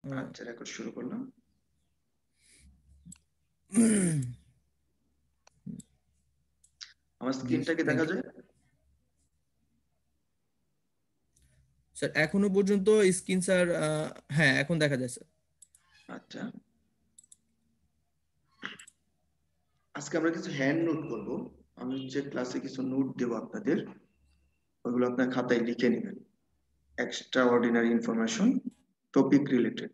আচ্ছা, রেকর্ড শুরু করলাম। আমার স্ক্রিনটা কি দেখা যায়? স্যার এখনো পর্যন্ত স্ক্রিন স্যার, হ্যাঁ এখন দেখা যায় স্যার। আচ্ছা, আজকে আমরা কিছু হ্যান্ড নোট করব। আমি ক্লাসে কিছু নোট দেব আপনাদের, ওইগুলো আপনার খাতায় লিখে নেবেন। Extra ordinary information, topic related.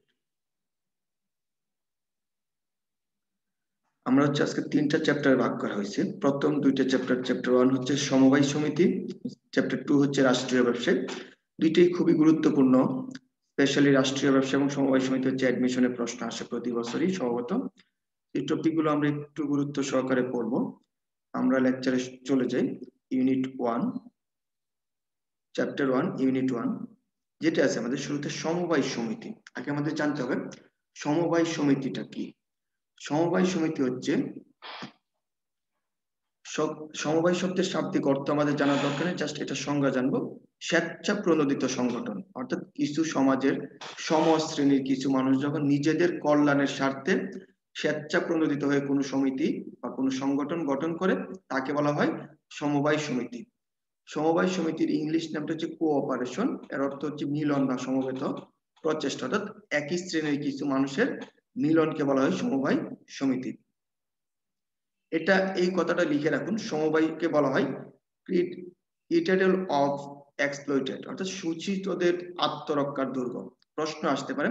আমরা আজকে 3টা চ্যাপ্টার ভাগ করা হয়েছে। প্রথম 2টা চ্যাপ্টার, চ্যাপ্টার 1 হচ্ছে সমবায় সমিতি, চ্যাপ্টার 2 হচ্ছে রাষ্ট্রীয় ব্যবসা। দুইটাই খুবই গুরুত্বপূর্ণ। স্পেশালি রাষ্ট্রীয় ব্যবসা এবং সমবায় সমিতি হচ্ছে অ্যাডমিশনের প্রশ্ন আসে প্রতি বছরই সম্ভবত। এই টপিকগুলো আমরা একটু গুরুত্ব সহকারে পড়বো। আমরা লেকচারে চলে যাই। ইউনিট 1, চ্যাপ্টার 1, ইউনিট 1, যেটা আছে আমাদের শুরুতে সমবায় সমিতি। আগে আমাদের জানতে হবে সমবায় সমিতিটা কি। সমবায় সমিতি হচ্ছে, সমবায় শব্দের শাব্দিক অর্থ আমাদের জানা দরকার নেই, জাস্ট এটা সংজ্ঞা জানবো। স্বেচ্ছা প্রণোদিত সংগঠন, অর্থাৎ কিছু সমাজের সমশ্রেণীর কিছু মানুষ যখন নিজেদের কল্যাণের স্বার্থে স্বেচ্ছা প্রণোদিত হয়ে কোনো সমিতি বা কোনো সংগঠন গঠন করে, তাকে বলা হয় সমবায় সমিতি। সমবায় সমিতির ইংলিশ নামটা হচ্ছে কোঅপারেশন। এর অর্থ হচ্ছে মিলন বা সমবেত প্রচেষ্টা, অর্থাৎ একই শ্রেণীর কিছু মানুষের মিলনকে বলা হয় সমবায় সমিতি। এটা, এই কথাটা লিখে রাখুন, সমবায়কে বলা হয় ক্রিটেডল অফ এক্সপ্লয়েটেড, অর্থাৎ শোষিতদের আত্মরক্ষার দুর্গ। প্রশ্ন আসতে পারে,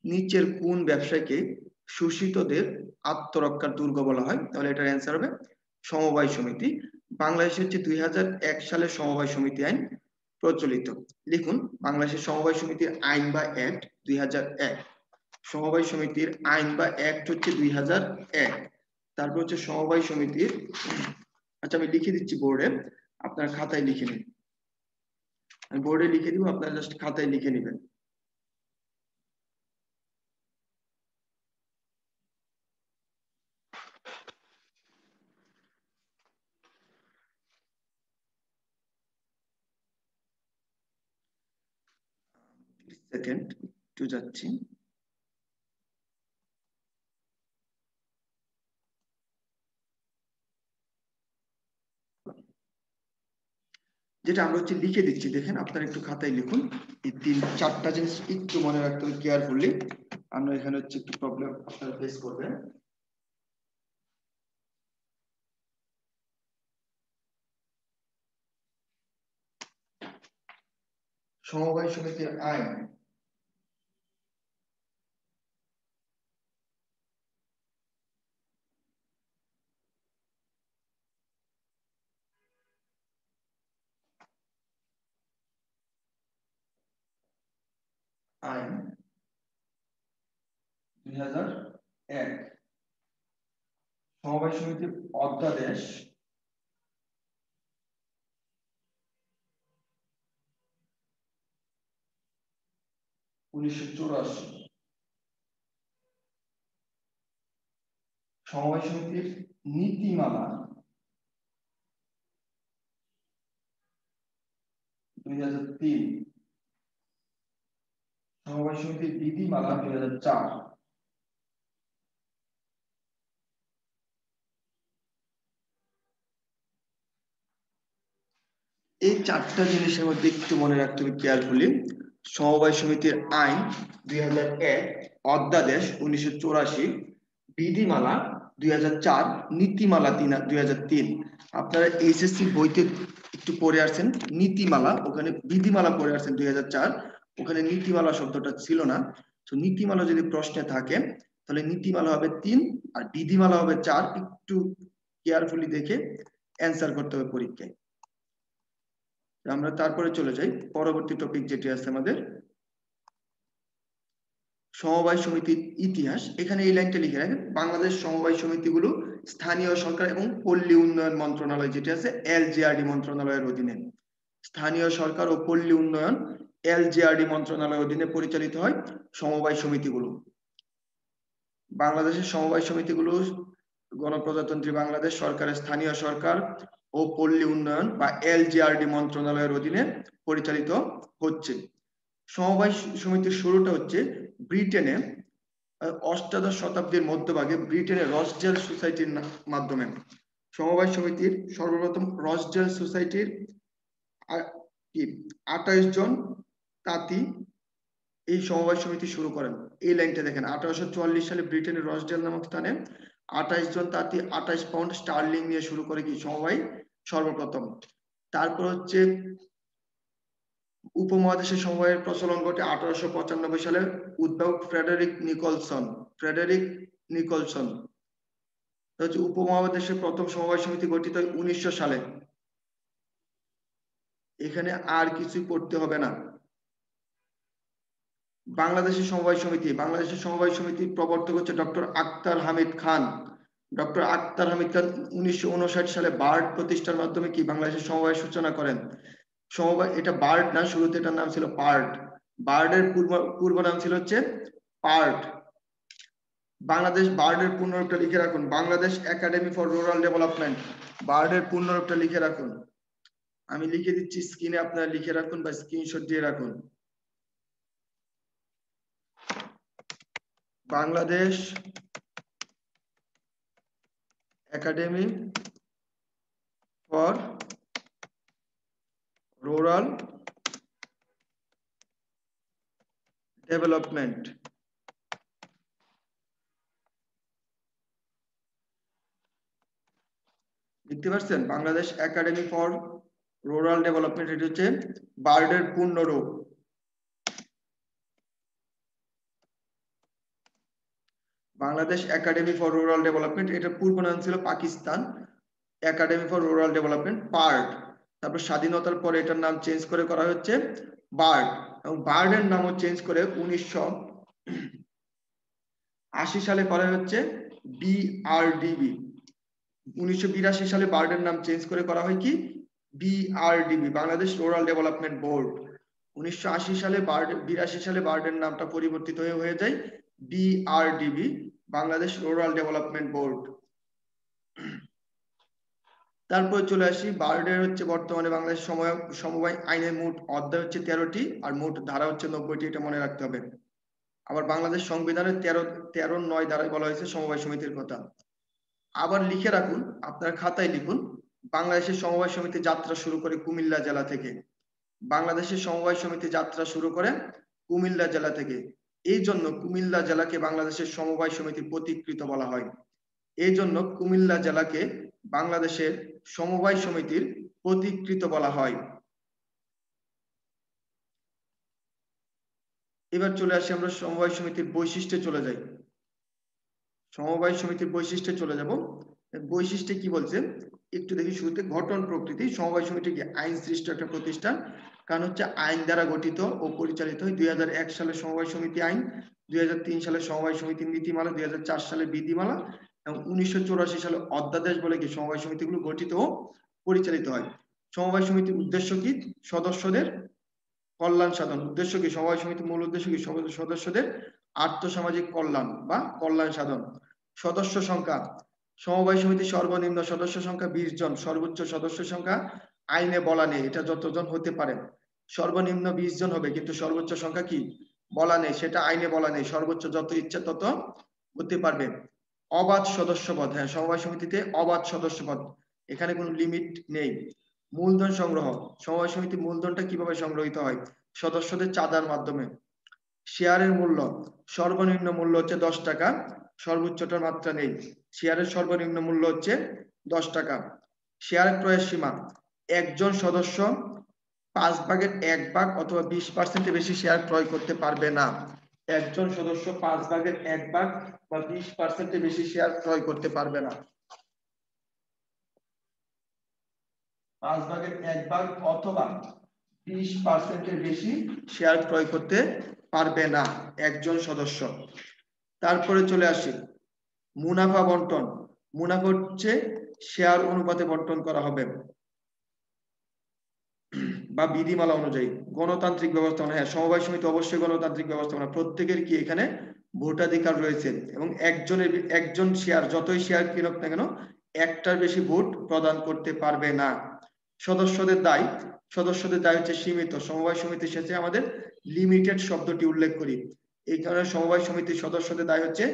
নিচের কোন ব্যবসায়কে শোষিতদের আত্মরক্ষার দুর্গ বলা হয়? তাহলে এটার অ্যান্সার হবে সমবায় সমিতি। বাংলাদেশে হচ্ছে 2001 সালে সমবায় সমিতি আইন প্রচলিত। লিখুন, বাংলাদেশের সমবায় সমিতির আইন বা অ্যাক্ট 2001। সমবায় সমিতির আইন বা অ্যাক্ট হচ্ছে 2001। তারপর হচ্ছে সমবায় সমিতির, আচ্ছা আমি লিখে দিচ্ছি বোর্ডে, আপনার খাতায় লিখে নিন। আমি বোর্ডে লিখে দিব, আপনারা জাস্ট খাতায় লিখে নেবেন। সেকেন্ড একটু যাচ্ছি। যেটা আমরা হচ্ছে লিখে দিচ্ছি, দেখেন আপনারা একটু খাতায় লিখুন। এই 3-4টা জিনিস একটু মনে রাখতে হবে কেয়ারফুলি, আমরা এখানে হচ্ছে একটু প্রবলেম আপনারা ফেস করবেন। সমবায় সমিতির আইন, আইন 2001, সমবায় সমিতির অধ্যাদেশ 1984, সমবায় সমিতির নীতিমালা 2003, সমবায় সমিতির বিধিমালা 2004। এই 4টা জিনিসের মধ্যে একটু মনে রাখতে হবে কেয়ারফুলি। সমবায় সমিতির আইন 2001, অধ্যাদেশ 1984, বিধিমালা 2004, নীতিমালা 2003। আপনারা এইচএসসি বইতে একটু পড়ে আসছেন নীতিমালা, ওখানে বিধিমালা পড়ে আসছেন 2004, ওখানে নীতিমালা শব্দটা ছিল না। তো নীতিমালা যদি প্রশ্নে থাকে তাহলে নীতিমালা হবে 3 আর বিধিমালা হবে 4। একটু কেয়ারফুলি দেখে অ্যান্সার করতে হবে পরীক্ষায়। আমরা তারপরে চলে যাই পরবর্তী টপিক যেটি আছে আমাদের সমবায় সমিতির ইতিহাস। এখানে এই লাইনটা লিখে রাখেন, বাংলাদেশ সমবায় সমিতিগুলো স্থানীয় সরকার এবং পল্লী উন্নয়ন মন্ত্রণালয় যেটি আছে এলজিআরডি মন্ত্রণালয়ের অধীনে, স্থানীয় সরকার ও পল্লী উন্নয়ন এলজিআরডি মন্ত্রণালয়ের অধীনে পরিচালিত হয় সমবায় সমিতিগুলো। বাংলাদেশের সমবায় সমিতিগুলো গণপ্রজাতন্ত্রী বাংলাদেশ সরকারের স্থানীয় সরকার ও পল্লী উন্নয়ন বা এলজিআরডি মন্ত্রণালয়ের অধীনে পরিচালিত হচ্ছে। সমবায় সমিতির শুরুটা হচ্ছে ব্রিটেনে অষ্টাদশ শতাব্দীর মধ্যভাগে ব্রিটেনে রসডেল সোসাইটির মাধ্যমে সমবায় সমিতির সর্বপ্রথম রসডেল সোসাইটির 28 জন তাঁতি এই সমবায় সমিতি শুরু করেন। এই লাইনটা দেখেন, 1844 সালে ব্রিটেনের রসডেল নামক স্থানে 28 জন তাঁতি 28 পাউন্ড স্টার্লিং নিয়ে শুরু করে কি সমবায় সর্বপ্রথম। তারপর হচ্ছে উপমহাদেশে সমবায়ের প্রচলন ঘটে 1895 সালে উদ্ভাবক ফ্রেডারিক নিকলসন হচ্ছে উপমহাদেশে প্রথম সমবায় সমিতি গঠিত হয় 1900 সালে। এখানে আর কিছুই পড়তে হবে না। বাংলাদেশের সমবায় সমিতির প্রবর্তক হচ্ছে ডক্টর আক্তার হামিদ খান। ডক্টর আক্তার হামিদ খান 1959 সালে বার্ড প্রতিষ্ঠার মাধ্যমে কি বাংলাদেশের সমবায়ের সূচনা করেন। সমবায় এটা বার্ড না, শুরুতে এটার নাম ছিল পার্ট। বার্ডের পূর্ব নাম ছিল হচ্ছে পার্ট। বাংলাদেশ বার্ডের পূর্ণরূপটা লিখে রাখুন, Bangladesh academy for rural development. বার্ডের পূর্ণরূপটা লিখে রাখুন, আমি লিখে দিচ্ছি স্ক্রিনে, আপনারা লিখে রাখুন বা স্ক্রিনশট দিয়ে রাখুন। Bangladesh academy for rural development. দেখতে পাচ্ছেন Bangladesh academy for rural development, এটা হচ্ছে বার্ডের পূর্ণরূপ। Bangladesh academy for rural development, এটার পূর্ব নাম ছিল Pakistan academy for rural development PARD. তারপর স্বাধীনতার পরে এটার নাম চেঞ্জ করে করা হচ্ছে বার্ড, এবং বার্ডের নামও চেঞ্জ করে 1980 সালে করা হচ্ছে বিআরডিবি। 1982 সালে বার্ডের নাম চেঞ্জ করে করা হয় কি BRDB, Bangladesh rural development board. 1982 সালে বার্ডের নামটা পরিবর্তিত হয়ে যায় BRDB, Bangladesh rural development board. তারপর চলে আসি বার্ডের হচ্ছে বর্তমানে বাংলাদেশ সমবায় আইনের মোট অধ্যায় হচ্ছে 13টি আর মোট ধারা হচ্ছে 90টি, এটা মনে রাখতে হবে। আবার বাংলাদেশ সংবিধানের 13-9 ধারায় বলা হয়েছে সমবায় সমিতির কথা। আবার লিখে রাখুন, আপনার খাতায় লিখুন, বাংলাদেশের সমবায় সমিতি যাত্রা শুরু করে কুমিল্লা জেলা থেকে। বাংলাদেশের সমবায় সমিতি যাত্রা শুরু করে কুমিল্লা জেলা থেকে। এই জন্য কুমিল্লা জেলাকে বাংলাদেশের সমবায় সমিতির প্রতিকৃত বলা হয়। এই জন্য কুমিল্লা জেলাকে বাংলাদেশের সমবায় সমিতির প্রতিকৃত বলা হয়। এবার চলে আসি আমরা সমবায় সমিতির বৈশিষ্ট্যে চলে যাই। সমবায় সমিতির বৈশিষ্ট্যে চলে যাব। বৈশিষ্ট্যে কি বলছে একটু দেখি। শুরুতে গঠন প্রকৃতি। সমবায় সমিতি কি আইন সৃষ্ট একটা প্রতিষ্ঠান, কারণ হচ্ছে আইন দ্বারা গঠিত ও পরিচালিত হয়। 2001 সালে সমবায় সমিতি আইন, 2003 সালে সমবায় সমিতির নীতিমালা, 2004 সালে বিধিমালা এবং 1984 সালে অধ্যাদেশ বলে কি সমবায় সমিতিগুলো গঠিত ও পরিচালিত হয়। সমবায় সমিতির উদ্দেশ্য কি? সদস্যদের কল্যাণ সাধন। উদ্দেশ্য কি? সমবায় সমিতির মূল উদ্দেশ্য কি? সদস্যদের আর্থসামাজিক কল্যাণ বা কল্যাণ সাধন। সদস্য সংখ্যা, সমবায় সমিতির সর্বনিম্ন সদস্য সংখ্যা 20 জন, সর্বোচ্চ সদস্য সংখ্যা আইনে বলা নেই, এটা যতজন হতে পারে। সর্বনিম্ন 20 জন হবে, কিন্তু সর্বোচ্চ সংখ্যা কি বলা নেই, সেটা আইনে বলা নেই, সর্বোচ্চ যত ইচ্ছা তত হতে পারবে। অবাধ সদস্যপদ, হ্যাঁ সমবায় সমিতিতে অবাধ সদস্যপদ, এখানে কোনো লিমিট নেই। মূলধন সংগ্রহ, সমবায় সমিতির মূলধনটা কিভাবে সংগ্রহিত হয়? সদস্যদের চাঁদার মাধ্যমে। শেয়ারের মূল্য, সর্বনিম্ন মূল্য হচ্ছে 10 টাকা, সর্বোচ্চটার মাত্রা নেই। শেয়ারের সর্বনিম্ন মূল্য হচ্ছে 10 টাকা। শেয়ার ক্রয়ের সীমা, একজন সদস্য 1/5 অথবা 20% বেশি শেয়ার ক্রয় করতে পারবে না। একজন সদস্য 1/5 বা 20% বেশি শেয়ার ক্রয় করতে পারবে না। 1/5 অথবা 20% বেশি শেয়ার ক্রয় করতে পারবে না একজন সদস্য। তারপরে চলে আসি মুনাফা বন্টন। মুনাফা হচ্ছে শেয়ার অনুপাতে বন্টন করা হবে বা বিধিমালা অনুযায়ী। গণতান্ত্রিক ব্যবস্থাপনা, হ্যাঁ সমবায় সমিতি অবশ্যই গণতান্ত্রিক ব্যবস্থাপনা। প্রত্যেকের কি এখানে ভোটাধিকার রয়েছে এবং একজন শেয়ার যতই শেয়ার কিনুক না কেন একটার বেশি ভোট প্রদান করতে পারবে না। সদস্যদের দায়, সদস্যদের দায় হচ্ছে সীমিত। সমবায় সমিতির সাথে আমাদের লিমিটেড শব্দটি উল্লেখ করি। এই কারণে সমবায় সমিতির সদস্যদের দায় হচ্ছে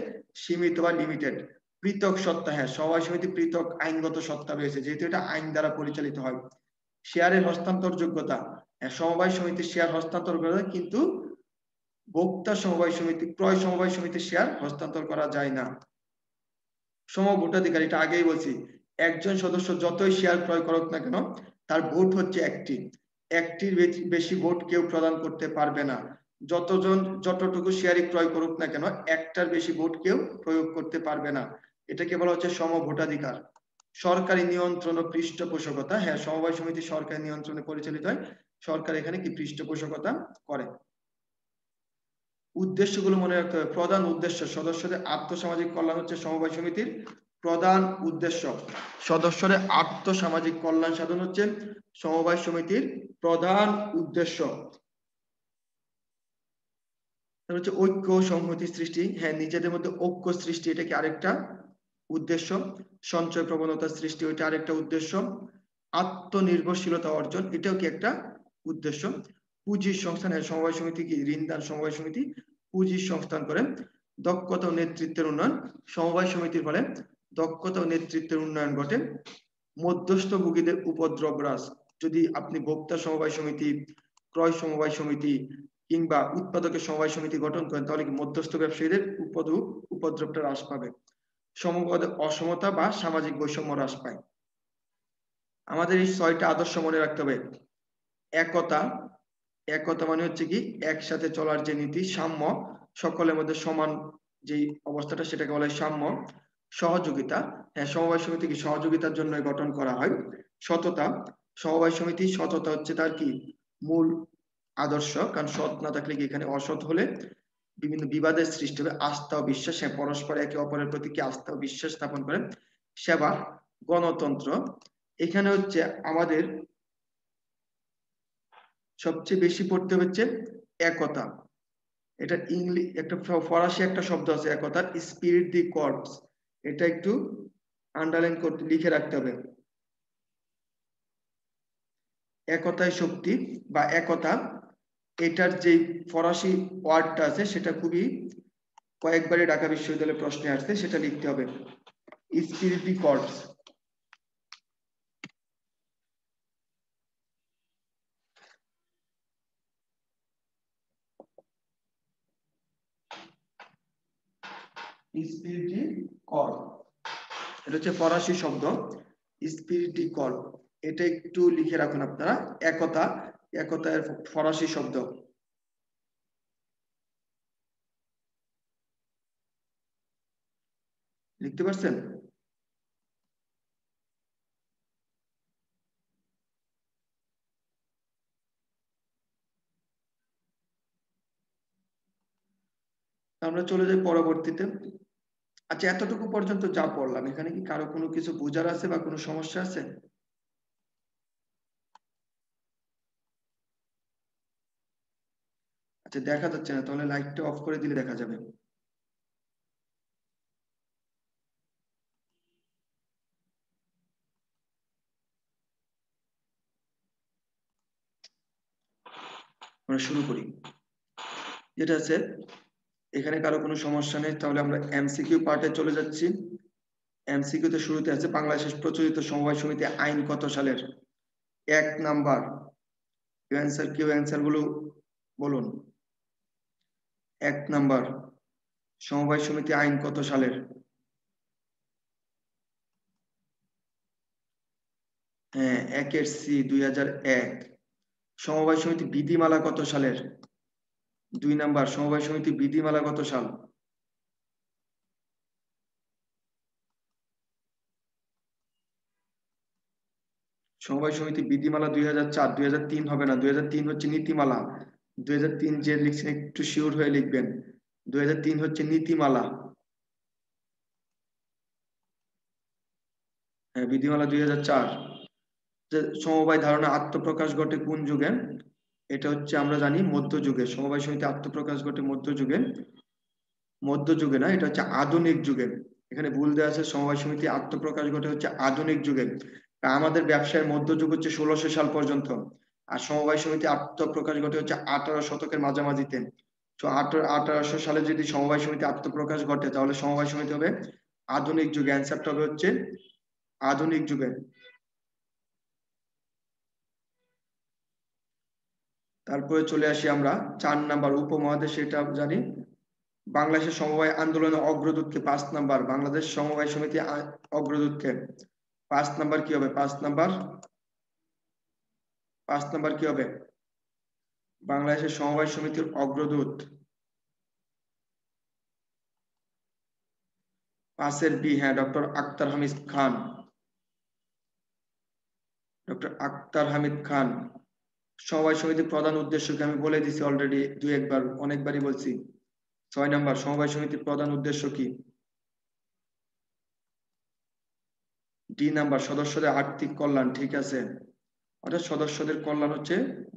সীমিত বা লিমিটেড। পৃথক সত্তা, হ্যাঁ সমবায় সমিতি পৃথক আইনগত সত্তা রয়েছে, যেহেতু এটা আইন দ্বারা পরিচালিত হয়। শেয়ারের হস্তান্তর যোগ্যতা, হ্যাঁ সমবায় সমিতির শেয়ার হস্তান্তর করা যায়, কিন্তু ভোক্তা সমবায় সমিতি, ক্রয় সমবায় সমিতির শেয়ার হস্তান্তর করা যায় না। সমভোটাধিকার, এটা আগেই বলছি, একজন সদস্য যতই শেয়ার ক্রয় করুক না কেন, তার ভোট হচ্ছে একটি, একটির বেশি ভোট কেউ প্রদান করতে পারবে না। যতটুকু শেয়ারই ক্রয় করুক না কেন, একটার বেশি ভোট কেউ প্রয়োগ করতে পারবে না। এটাকে বলা হচ্ছে সমভোটাধিকার। সরকারি নিয়ন্ত্রণ ও পৃষ্ঠপোষকতা, হ্যাঁ সমবায় সমিতি সরকারি নিয়ন্ত্রণে পরিচালিত হয়, সরকার এখানে কি পৃষ্ঠপোষকতা করে। উদ্দেশ্যগুলো মনে রাখতে হবে। প্রধান উদ্দেশ্য, সদস্যদের আর্থসামাজিক কল্যাণ হচ্ছে সমবায় সমিতির প্রধান উদ্দেশ্য। সদস্যদের আর্থসামাজিক কল্যাণ সাধন হচ্ছে সমবায় সমিতির প্রধান উদ্দেশ্য। হচ্ছে ঐক্য সংহতি সৃষ্টি, হ্যাঁ নিজেদের মধ্যে ঐক্য সৃষ্টি, এটা কি আরেকটা উদ্দেশ্য। সঞ্চয় প্রবণতা সৃষ্টি, ওইটা আরেকটা উদ্দেশ্য। আত্মনির্ভরশীলতা অর্জন, এটাও কি একটা উদ্দেশ্য। পুঁজির সংস্থান, হ্যাঁ সমবায় সমিতি কি ঋণদান সমবায় সমিতি পুঁজির সংস্থান করে। দক্ষতা ও নেতৃত্বের উন্নয়ন, সমবায় সমিতির ফলে দক্ষতা ও নেতৃত্বের উন্নয়ন ঘটে। মধ্যস্থভোগীদের উপদ্রব হ্রাস, যদি আপনি ভোক্তা সমবায় সমিতি, ক্রয় সমবায় সমিতি কিংবা উৎপাদকের সমবায় সমিতি গঠন করেন, তাহলে কি মধ্যস্থ ব্যবসায়ীদের উপদ্রবটা হ্রাস পাবে। সমবাদে অসমতা বা সামাজিক বৈষম্য হ্রাস পায়। আমাদের এই 6টা আদর্শ মনে রাখতে হবে। একতা, একতা মানে হচ্ছে কি একসাথে চলার যে নীতি। সাম্য, সকলের মধ্যে সমান যে অবস্থাটা, সেটাকে বলা হয় সাম্য। সহযোগিতা, হ্যাঁ সমবায় সমিতি কি সহযোগিতার জন্য গঠন করা হয়। সততা, সমবায় সমিতি সততা হচ্ছে তার কি মূল আদর্শ, কারণ সৎ না থাকলে কি এখানে অসৎ হলে বিভিন্ন বিবাদের সৃষ্টি হবে। আস্থা ও বিশ্বাস, হ্যাঁ পরস্পর একে অপরের প্রতি কি আস্থা ও বিশ্বাস স্থাপন করে। সেবা, গণতন্ত্র, এখানে হচ্ছে আমাদের সবচেয়ে বেশি পড়তে হচ্ছে একতা। এটা ইংলিশ একটা ফরাসি একটা শব্দ আছে একতার, স্পিরিট দি কর্পস, এটা একটু আন্ডারলাইন করতে লিখে রাখতে হবে। একতায় শক্তি বা একতা, এটার যে ফরাসি ওয়ার্ডটা আছে সেটা খুবই কয়েকবারই ঢাকা বিশ্ববিদ্যালয়ের প্রশ্নে আসছে, সেটা লিখতে হবে। স্পিরিট দি কর্পস, স্পিরিট দি কর্প, এটা হচ্ছে ফরাসি শব্দ স্পিরিট দি কর্প, এটা একটু লিখে রাখুন আপনারা। একতা, একতার ফরাসি শব্দ। লিখতে পারছেন? আমরা চলে যাই পরবর্তীতে। আচ্ছা এতটুকু পর্যন্ত যা পড়লাম, এখানে কি কারো কোনো কিছু বোঝার আছে বা কোনো সমস্যা আছে? আচ্ছা দেখা যাচ্ছে না, তাহলে লাইটটা অফ করে দিলে দেখা যাবে। আমরা শুরু করি। যেটা আছে, এখানে কারো কোনো সমস্যা নেই, তাহলে আমরা এমসিকিউ পার্টে চলে যাচ্ছি। এমসিকিউ তে শুরুতে আছে বাংলাদেশের প্রচলিত সমবায় সমিতি আইন কত সালের। 1 নাম্বার অ্যান্সার গুলো বলুন। 1 নাম্বার, সমবায় সমিতি আইন কত সালের? হ্যাঁ 1-এর সি 2001। সমবায় সমিতি বিধিমালা কত সালের? 2 নাম্বার, সমবায় সমিতি বিধিমালা কত সাল? সমবায় সমিতি বিধিমালা 2004। 2003 হবে না, 2003 হচ্ছে নীতিমালা। 2003 যে লিখছেন একটু শিওর হয়ে লিখবেন, 2003 হচ্ছে নীতিমালা। হ্যাঁ বিধিমালা 2004। যে সমবায় ধারণা আত্মপ্রকাশ ঘটে কোন যুগে? এটা হচ্ছে আমরা জানি মধ্যযুগে। সমবায় সমিতি আত্মপ্রকাশ ঘটে মধ্যযুগে। মধ্যযুগে না, এটা হচ্ছে আধুনিক যুগে। এখানে ভুল দেওয়া আছে, সমবায় সমিতি আত্মপ্রকাশ ঘটে হচ্ছে আধুনিক যুগে। আমাদের ব্যবসায়ের মধ্যযুগ হচ্ছে 1600 সাল পর্যন্ত, আর সমবায় সমিতি আত্মপ্রকাশ ঘটে হচ্ছে 18 শতকের মাঝামাঝিতে। তো 1800 সালে যদি সমবায় সমিতি আত্মপ্রকাশ ঘটে তাহলে সমবায় সমিতি হবে আধুনিক যুগে। অ্যান্সারটা হবে হচ্ছে আধুনিক যুগে। তারপরে চলে আসি আমরা 4 নাম্বার উপমহাদেশ, এটা জানি। বাংলাদেশের সমবায় আন্দোলনের অগ্রদূতকে 5 নাম্বার, বাংলাদেশ সমবায় সমিতি অগ্রদূতকে 5 নাম্বার কি হবে? 5 নাম্বার কি হবে? বাংলাদেশের সমবায় সমিতির অগ্রদূত 5 বি, হ্যাঁ, ডক্টর আক্তার হামিদ খান। ডক্টর আক্তার হামিদ খান। সমবায় সমিতির প্রধান উদ্দেশ্যকে আমি বলে দিছি অলরেডি একবার, অনেকবারই বলছি। 6 নাম্বার সমবায় সমিতির প্রধান উদ্দেশ্য কি? ডি নাম্বার সদস্যদের আর্থিক কল্যাণ, ঠিক আছে। অর্থাৎ সদস্যদের কল্যাণ হচ্ছে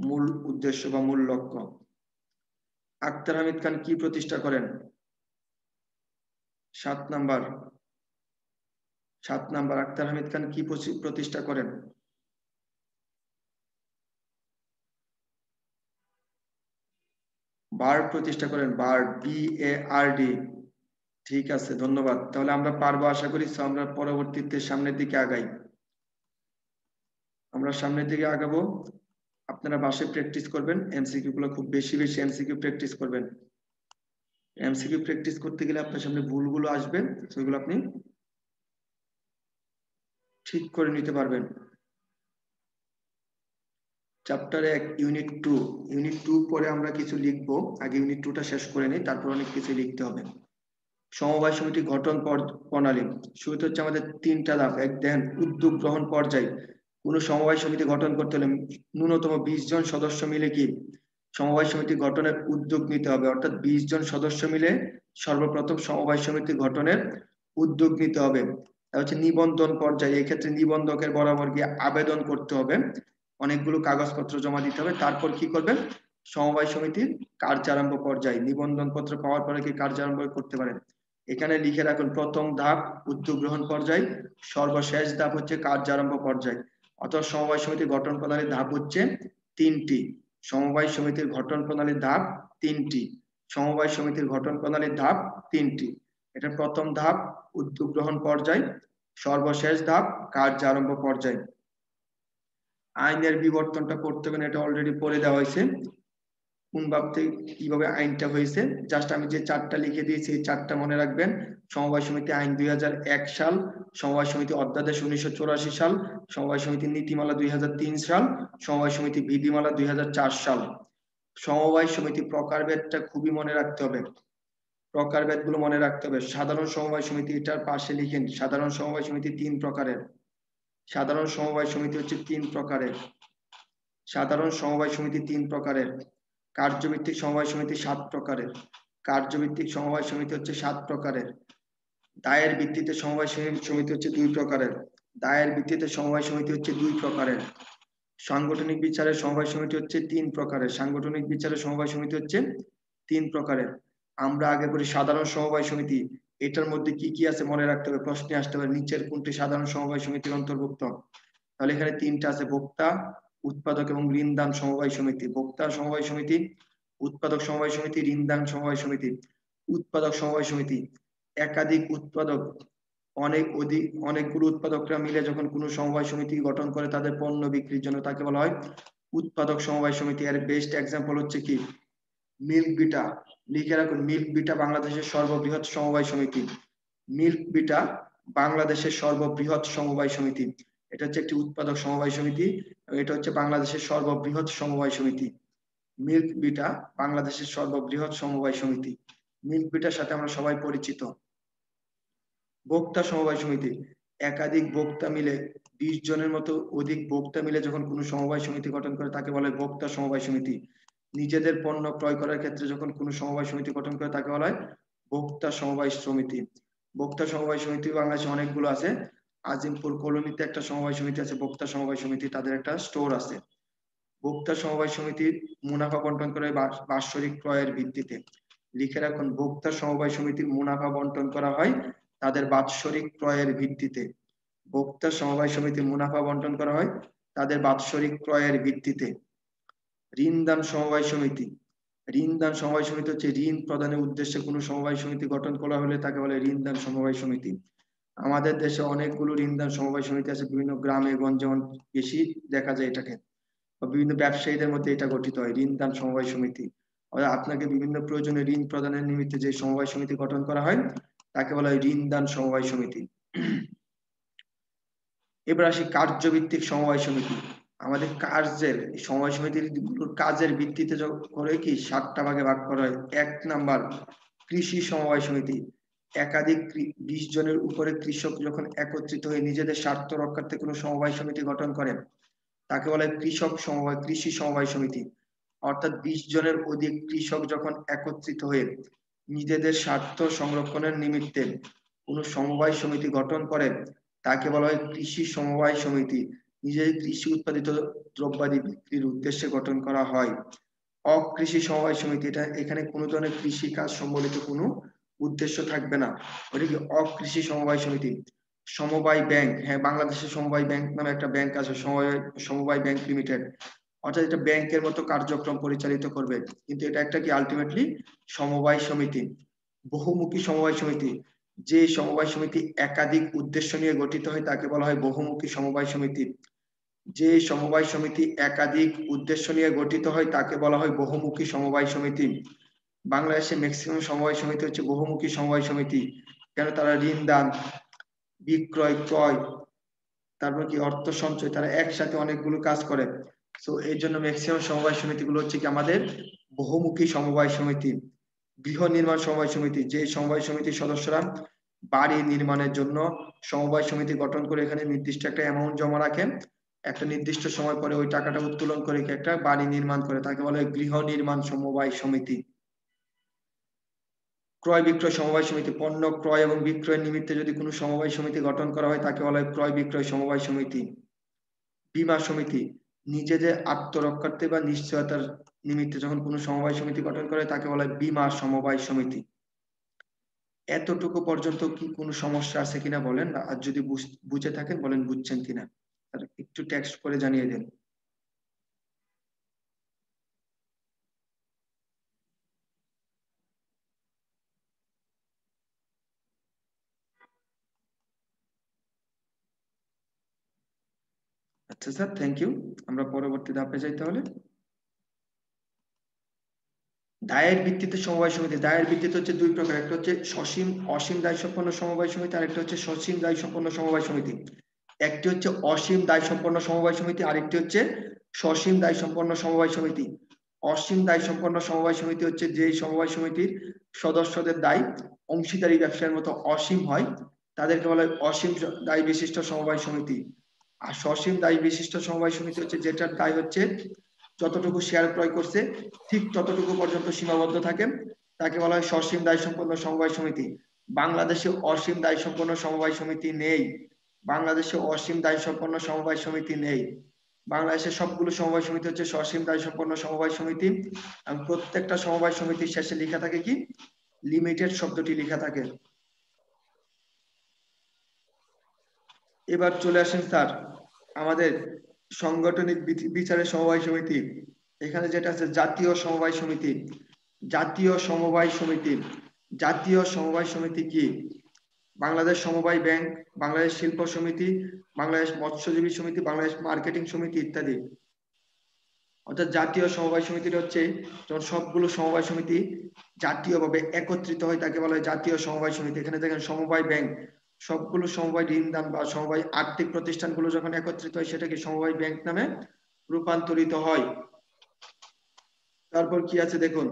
মূল উদ্দেশ্য বা মূল লক্ষ্য। আক্তার হামিদ খান কি প্রতিষ্ঠা করেন? 7 নাম্বার আক্তার হামিদ খান কি প্রতিষ্ঠা করেন? বার্ড প্রতিষ্ঠা করেন, বার্ড, BARD। ঠিক আছে, ধন্যবাদ। তাহলে আমরা পারবো আশা করি। আমরা পরবর্তীতে সামনের দিকে আগাই। আমরা সামনের দিকে আগাবো। আপনারা বাসায় প্র্যাকটিস করবেন, এমসিকিউ গুলো খুব বেশি এমসিকিউ প্র্যাকটিস করবেন। এমসিকিউ প্র্যাকটিস করতে গেলে আপনার সামনে ভুলগুলো আসবে, সেগুলো আপনি ঠিক করে নিতে পারবেন। চ্যাপ্টার 1 ইউনিট 2, ইউনিট 2 পরে আমরা কিছু লিখবো। আগে ইউনিট 2টা শেষ করে নিই, তারপর অনেক কিছু লিখতে হবে। সমবায় সমিতি গঠন প্রণালী। শুরুতে হচ্ছে আমাদের 3টা ধাপ। এক দেখেন, উদ্যোগ গ্রহণ পর্যায়। কোন সমবায় সমিতি গঠন করতে হলে ন্যূনতম 20 জন সদস্য মিলে কি সমবায় সমিতি গঠনের উদ্যোগ নিতে হবে। অর্থাৎ 20 জন সদস্য মিলে সর্বপ্রথম সমবায় সমিতি গঠনের উদ্যোগ নিতে হবে। তা হচ্ছে নিবন্ধন পর্যায়ে, এক্ষেত্রে নিবন্ধকের বরাবর গিয়ে আবেদন করতে হবে, অনেকগুলো কাগজপত্র জমা দিতে হবে। তারপর কি করবেন? সমবায় সমিতির কার্যারম্ভ পর্যায়ে নিবন্ধন পত্র পাওয়ার পরে কি কার্যারম্ভ করতে পারেন। এখানে লিখে রাখুন, প্রথম ধাপ উদ্যোগ গ্রহণ পর্যায়, সর্বশেষ ধাপ হচ্ছে কার্যারম্ভ পর্যায়। অর্থাৎ সমবায় সমিতির গঠন প্রণালীর ধাপ হচ্ছে 3টি। সমবায় সমিতির গঠন প্রণালীর ধাপ 3টি। সমবায় সমিতির গঠন প্রণালীর ধাপ 3টি। এটা প্রথম ধাপ উদ্যোগ গ্রহণ পর্যায়, সর্বশেষ ধাপ কার্যারম্ভ পর্যায়। আইনের বিবর্তনটা করতে হবে, এটা অলরেডি পড়ে দেওয়া হয়েছে কোন ভাব থেকে কিভাবে আইনটা হয়েছে। জাস্ট আমি যে 4টা লিখে দিয়েছি, এই 4টা মনে রাখবেন। সমবায় সমিতি আইন 2001 সাল, সমবায় সমিতি অধ্যাদেশ 1984 সাল, সমবায় সমিতি নীতিমালা 2003 সাল, সমবায় সমিতি বিধিমালা 2004 সাল। সমবায় সমিতি প্রকারভেদটা খুবই মনে রাখতে হবে, প্রকারভেদ গুলো মনে রাখতে হবে। সাধারণ সমবায় সমিতি, এটার পাশে লিখেন, সাধারণ সমবায় সমিতি 3 প্রকারের। সাধারণ সমবায় সমিতি হচ্ছে 3 প্রকারের। সাধারণ সমবায় সমিতি 3 প্রকারের। কার্যভিত্তিক সমবায় সমিতি 7 প্রকারের। কার্যভিত্তিক সমবায় সমিতি হচ্ছে 7 প্রকারের। দায়ের ভিত্তিতে সমবায় সমিতি হচ্ছে 2 প্রকারের। দায়ের ভিত্তিতে সমবায় সমিতি হচ্ছে 2 প্রকারের। সাংগঠনিক বিচারে সমবায় সমিতি হচ্ছে 3 প্রকারের। সাংগঠনিক বিচারে সমবায় সমিতি হচ্ছে 3 প্রকারের। আমরা আগে করি সাধারণ সমবায় সমিতি, এটার মধ্যে কি কি আছে মনে রাখতে হবে, প্রশ্নে আসতে পারে নিচের কোনটি সাধারণ সমবায় সমিতির অন্তর্ভুক্ত। তাহলে এখানে 3টা আছে, ভোক্তা, উৎপাদক এবং ঋণদান সমবায় সমিতি। ভোক্তা সমবায় সমিতি, উৎপাদক সমবায় সমিতি, ঋণদান সমবায় সমিতি। উৎপাদক সমবায় সমিতি একাধিক উৎপাদক, অনেকগুলো উৎপাদকরা মিলে যখন কোনো সমবায় সমিতি গঠন করে তাদের পণ্য বিক্রির জন্য, তাকে বলা হয় উৎপাদক সমবায় সমিতি। এর বেস্ট এক্সাম্পল হচ্ছে কি মিল্ক বিটা। লিখে রাখুন, মিল্ক বিটা বাংলাদেশের সর্ববৃহৎ সমবায় সমিতি। মিল্ক বিটা বাংলাদেশের সর্ববৃহৎ সমবায় সমিতি। এটা হচ্ছে একটি উৎপাদক সমবায় সমিতি, এটা হচ্ছে বাংলাদেশের সর্ববৃহৎ সমবায় সমিতি। মিল্ক বিটা বাংলাদেশের সর্ববৃহৎ সমবায় সমিতি। মিল্ক বিটার সাথে আমরা সবাই পরিচিত। ভোক্তা সমবায় সমিতি একাধিক ভোক্তা মিলে, 20 জনের মতো অধিক ভোক্তা মিলে যখন কোনো সমবায় সমিতি গঠন করে তাকে বলে ভোক্তা সমবায় সমিতি। নিজেদের পণ্য ক্রয় করার ক্ষেত্রে যখন কোনো সমবায় সমিতি গঠন করে তাকে বলা হয় ভোক্তা সমবায় সমিতি। ভোক্তা সমবায় সমিতি বাংলাদেশে অনেকগুলো আছে। আজিমপুর কলোনিতে একটা সমবায় সমিতি আছে ভোক্তা সমবায় সমিতি, তাদের একটা স্টোর আছে। ভোক্তা সমবায় সমিতির মুনাফা বন্টন করে বাৎসরিক ক্রয়ের ভিত্তিতে। লিখে রাখুন, ভোক্তা সমবায় সমিতির মুনাফা বন্টন করা হয় তাদের বাৎসরিক ক্রয়ের ভিত্তিতে। ভোক্তা সমবায় সমিতির মুনাফা বন্টন করা হয় তাদের বাৎসরিক ক্রয়ের ভিত্তিতে। ঋণদান সমবায় সমিতি, ঋণ দান সমবায় সমিতি হচ্ছে ঋণ প্রদানের উদ্দেশ্যে কোনো সমবায় সমিতি গঠন করা হলে তাকে বলে ঋণ দান সমবায় সমিতি। আমাদের দেশে অনেকগুলো ঋণ দান সমবায় সমিতি আছে, বিভিন্ন গ্রামে গঞ্জে বেশি দেখা যায় এটাকে, বা বিভিন্ন ব্যবসায়ীদের মধ্যে এটা গঠিত হয় ঋণ দান সমবায় সমিতি। আপনাকে বিভিন্ন প্রয়োজনে ঋণ প্রদানের নিমিত্তে যে সমবায় সমিতি গঠন করা হয় তাকে বলা হয় ঋণ দান সমবায় সমিতি। এবার আসি কার্যভিত্তিক সমবায় সমিতি। আমাদের কাজের সমবায় সমিতির কাজের ভিত্তিতে করে কি 7টা ভাগে ভাগ করা হয়। 1 নাম্বার কৃষি সমবায় সমিতি, একাধিক 20 জনের উপরে কৃষক যখন একত্রিত হয়ে নিজেদের স্বার্থ রক্ষার্থে কোনো সমবায় সমিতি গঠন করেন তাকে বলা হয় কৃষি সমবায় সমিতি। অর্থাৎ 20 জনের অধিক কৃষক যখন একত্রিত হয়ে নিজেদের স্বার্থ সংরক্ষণের নিমিত্তে কোনো সমবায় সমিতি গঠন করে তাকে বলা হয় কৃষি সমবায় সমিতি। নিজের কৃষি উৎপাদিত দ্রব্যাদি বিক্রির উদ্দেশ্যে গঠন করা হয়। অকৃষি সমবায় সমিতি, এটা এখানে কোনো ধরনের কৃষি কাজ সম্বলিত কোনো উদ্দেশ্য থাকবে না, ওটা কি অকৃষি সমবায় সমিতি। সমবায় ব্যাংক, হ্যাঁ বাংলাদেশের সমবায় ব্যাংক নামে একটা ব্যাংক আছে, সমবায় ব্যাংক লিমিটেড, অর্থাৎ এটা ব্যাংকের মতো কার্যক্রম পরিচালিত করবে, কিন্তু এটা একটা কি আলটিমেটলি সমবায় সমিতি। বহুমুখী সমবায় সমিতি, যে সমবায় সমিতি একাধিক উদ্দেশ্য নিয়ে গঠিত হয় তাকে বলা হয় বহুমুখী সমবায় সমিতি। যে সমবায় সমিতি একাধিক উদ্দেশ্য নিয়ে গঠিত হয় তাকে বলা হয় বহুমুখী সমবায় সমিতি। বাংলাদেশে ম্যাক্সিমাম সমবায় সমিতি হচ্ছে বহুমুখী সমবায় সমিতি, কেন তারা ঋণ দান, বিক্রয়, ক্রয়, তারপর কি অর্থ সঞ্চয়, তারা একসাথে অনেকগুলো কাজ করে। তো এই জন্য ম্যাক্সিমাম সমবায় সমিতিগুলো হচ্ছে কি আমাদের বহুমুখী সমবায় সমিতি। গৃহ নির্মাণ সমবায় সমিতি, যে সমবায় সমিতির সদস্যরা বাড়ি নির্মাণের জন্য সমবায় সমিতি গঠন করে এখানে নির্দিষ্ট একটা অ্যামাউন্ট জমা রাখেন, একটা নির্দিষ্ট সময় পরে ওই টাকাটা উত্তোলন করে একটা বাড়ি নির্মাণ করে, তাকে বলে গৃহ নির্মাণ সমবায় সমিতি। ক্রয় বিক্রয় সমবায় সমিতি, পণ্য ক্রয় এবং বিক্রয়ের নিমিত্তে যদি কোনো সমবায় সমিতি গঠন করা হয় তাকে বলা হয় ক্রয় বিক্রয় সমবায় সমিতি। বীমা সমিতি, নিজেদের আত্মরক্ষার্থে বা নিশ্চয়তার নিমিত্তে যখন কোনো সমবায় সমিতি গঠন করে তাকে বলা হয় বীমা সমবায় সমিতি। এতটুকু পর্যন্ত কি কোনো সমস্যা আছে কিনা বলেন, আর যদি বুঝে থাকেন বলেন বুঝছেন কিনা, আর একটু টেক্সট করে জানিয়ে দেন। আচ্ছা স্যার, থ্যাংক ইউ। আমরা পরবর্তী ধাপে যাই তাহলে। দায়ের ভিত্তিতে সমবায় সমিতি, দায়ের ভিত্তিতে হচ্ছে দুই প্রকার, একটা হচ্ছে সসীম অসীম দায় সম্পন্ন সমবায় সমিতি, আর একটা হচ্ছে সসীম দায় সম্পন্ন সমবায় সমিতি। একটি হচ্ছে অসীম দায় সম্পন্ন সমবায় সমিতি, আরেকটি হচ্ছে সসীম দায় সম্পন্ন সমবায় সমিতি। অসীম দায় সম্পন্ন সমবায় সমিতি হচ্ছে যে সমবায় সমিতির সদস্যদের দায় অংশীদারি ব্যবসার মতো অসীম হয় তাদেরকে বলা হয় অসীম দায় বিশিষ্ট সমবায় সমিতি। আর সসীম দায় বিশিষ্ট সমবায় সমিতি হচ্ছে যেটার দায় হচ্ছে যতটুকু শেয়ার ক্রয় করছে ঠিক ততটুকু পর্যন্ত সীমাবদ্ধ থাকেন, তাকে বলা হয় সসীম দায় সম্পন্ন সমবায় সমিতি। বাংলাদেশে অসীম দায় সম্পন্ন সমবায় সমিতি নেই, বাংলাদেশে অসীম দায় সম্পন্ন সমবায় সমিতি নেই। বাংলাদেশের সবগুলো সমবায় সমিতি হচ্ছে সসীম দায় সম্পন্ন সমবায় সমিতি, এবং প্রত্যেকটা সমবায় সমিতির শেষে লেখা থাকে কি লিমিটেড শব্দটি লেখা থাকে। এবার চলে আসেন স্যার আমাদের সাংগঠনিক বিচারে সমবায় সমিতি। এখানে যেটা আছে জাতীয় সমবায় সমিতি, জাতীয় সমবায় সমিতি, জাতীয় সমবায় সমিতি কি বাংলাদেশ সমবায় ব্যাংক, বাংলাদেশ শিল্প সমিতি, বাংলাদেশ মৎস্যজীবী সমিতি, বাংলাদেশ মার্কেটিং সমিতি ইত্যাদি। অর্থাৎ জাতীয় সমবায় সমিতিটা হচ্ছে যখন সবগুলো সমবায় সমিতি জাতীয়ভাবে একত্রিত হয় তাকে বলা হয় জাতীয় সমবায় সমিতি। এখানে দেখেন সমবায় ব্যাংক, সবগুলো সমবায় ঋণ দান বা সমবায় আর্থিক প্রতিষ্ঠানগুলো যখন একত্রিত হয় সেটাকে সমবায় ব্যাংক নামে রূপান্তরিত হয়। তারপর কি আছে দেখুন,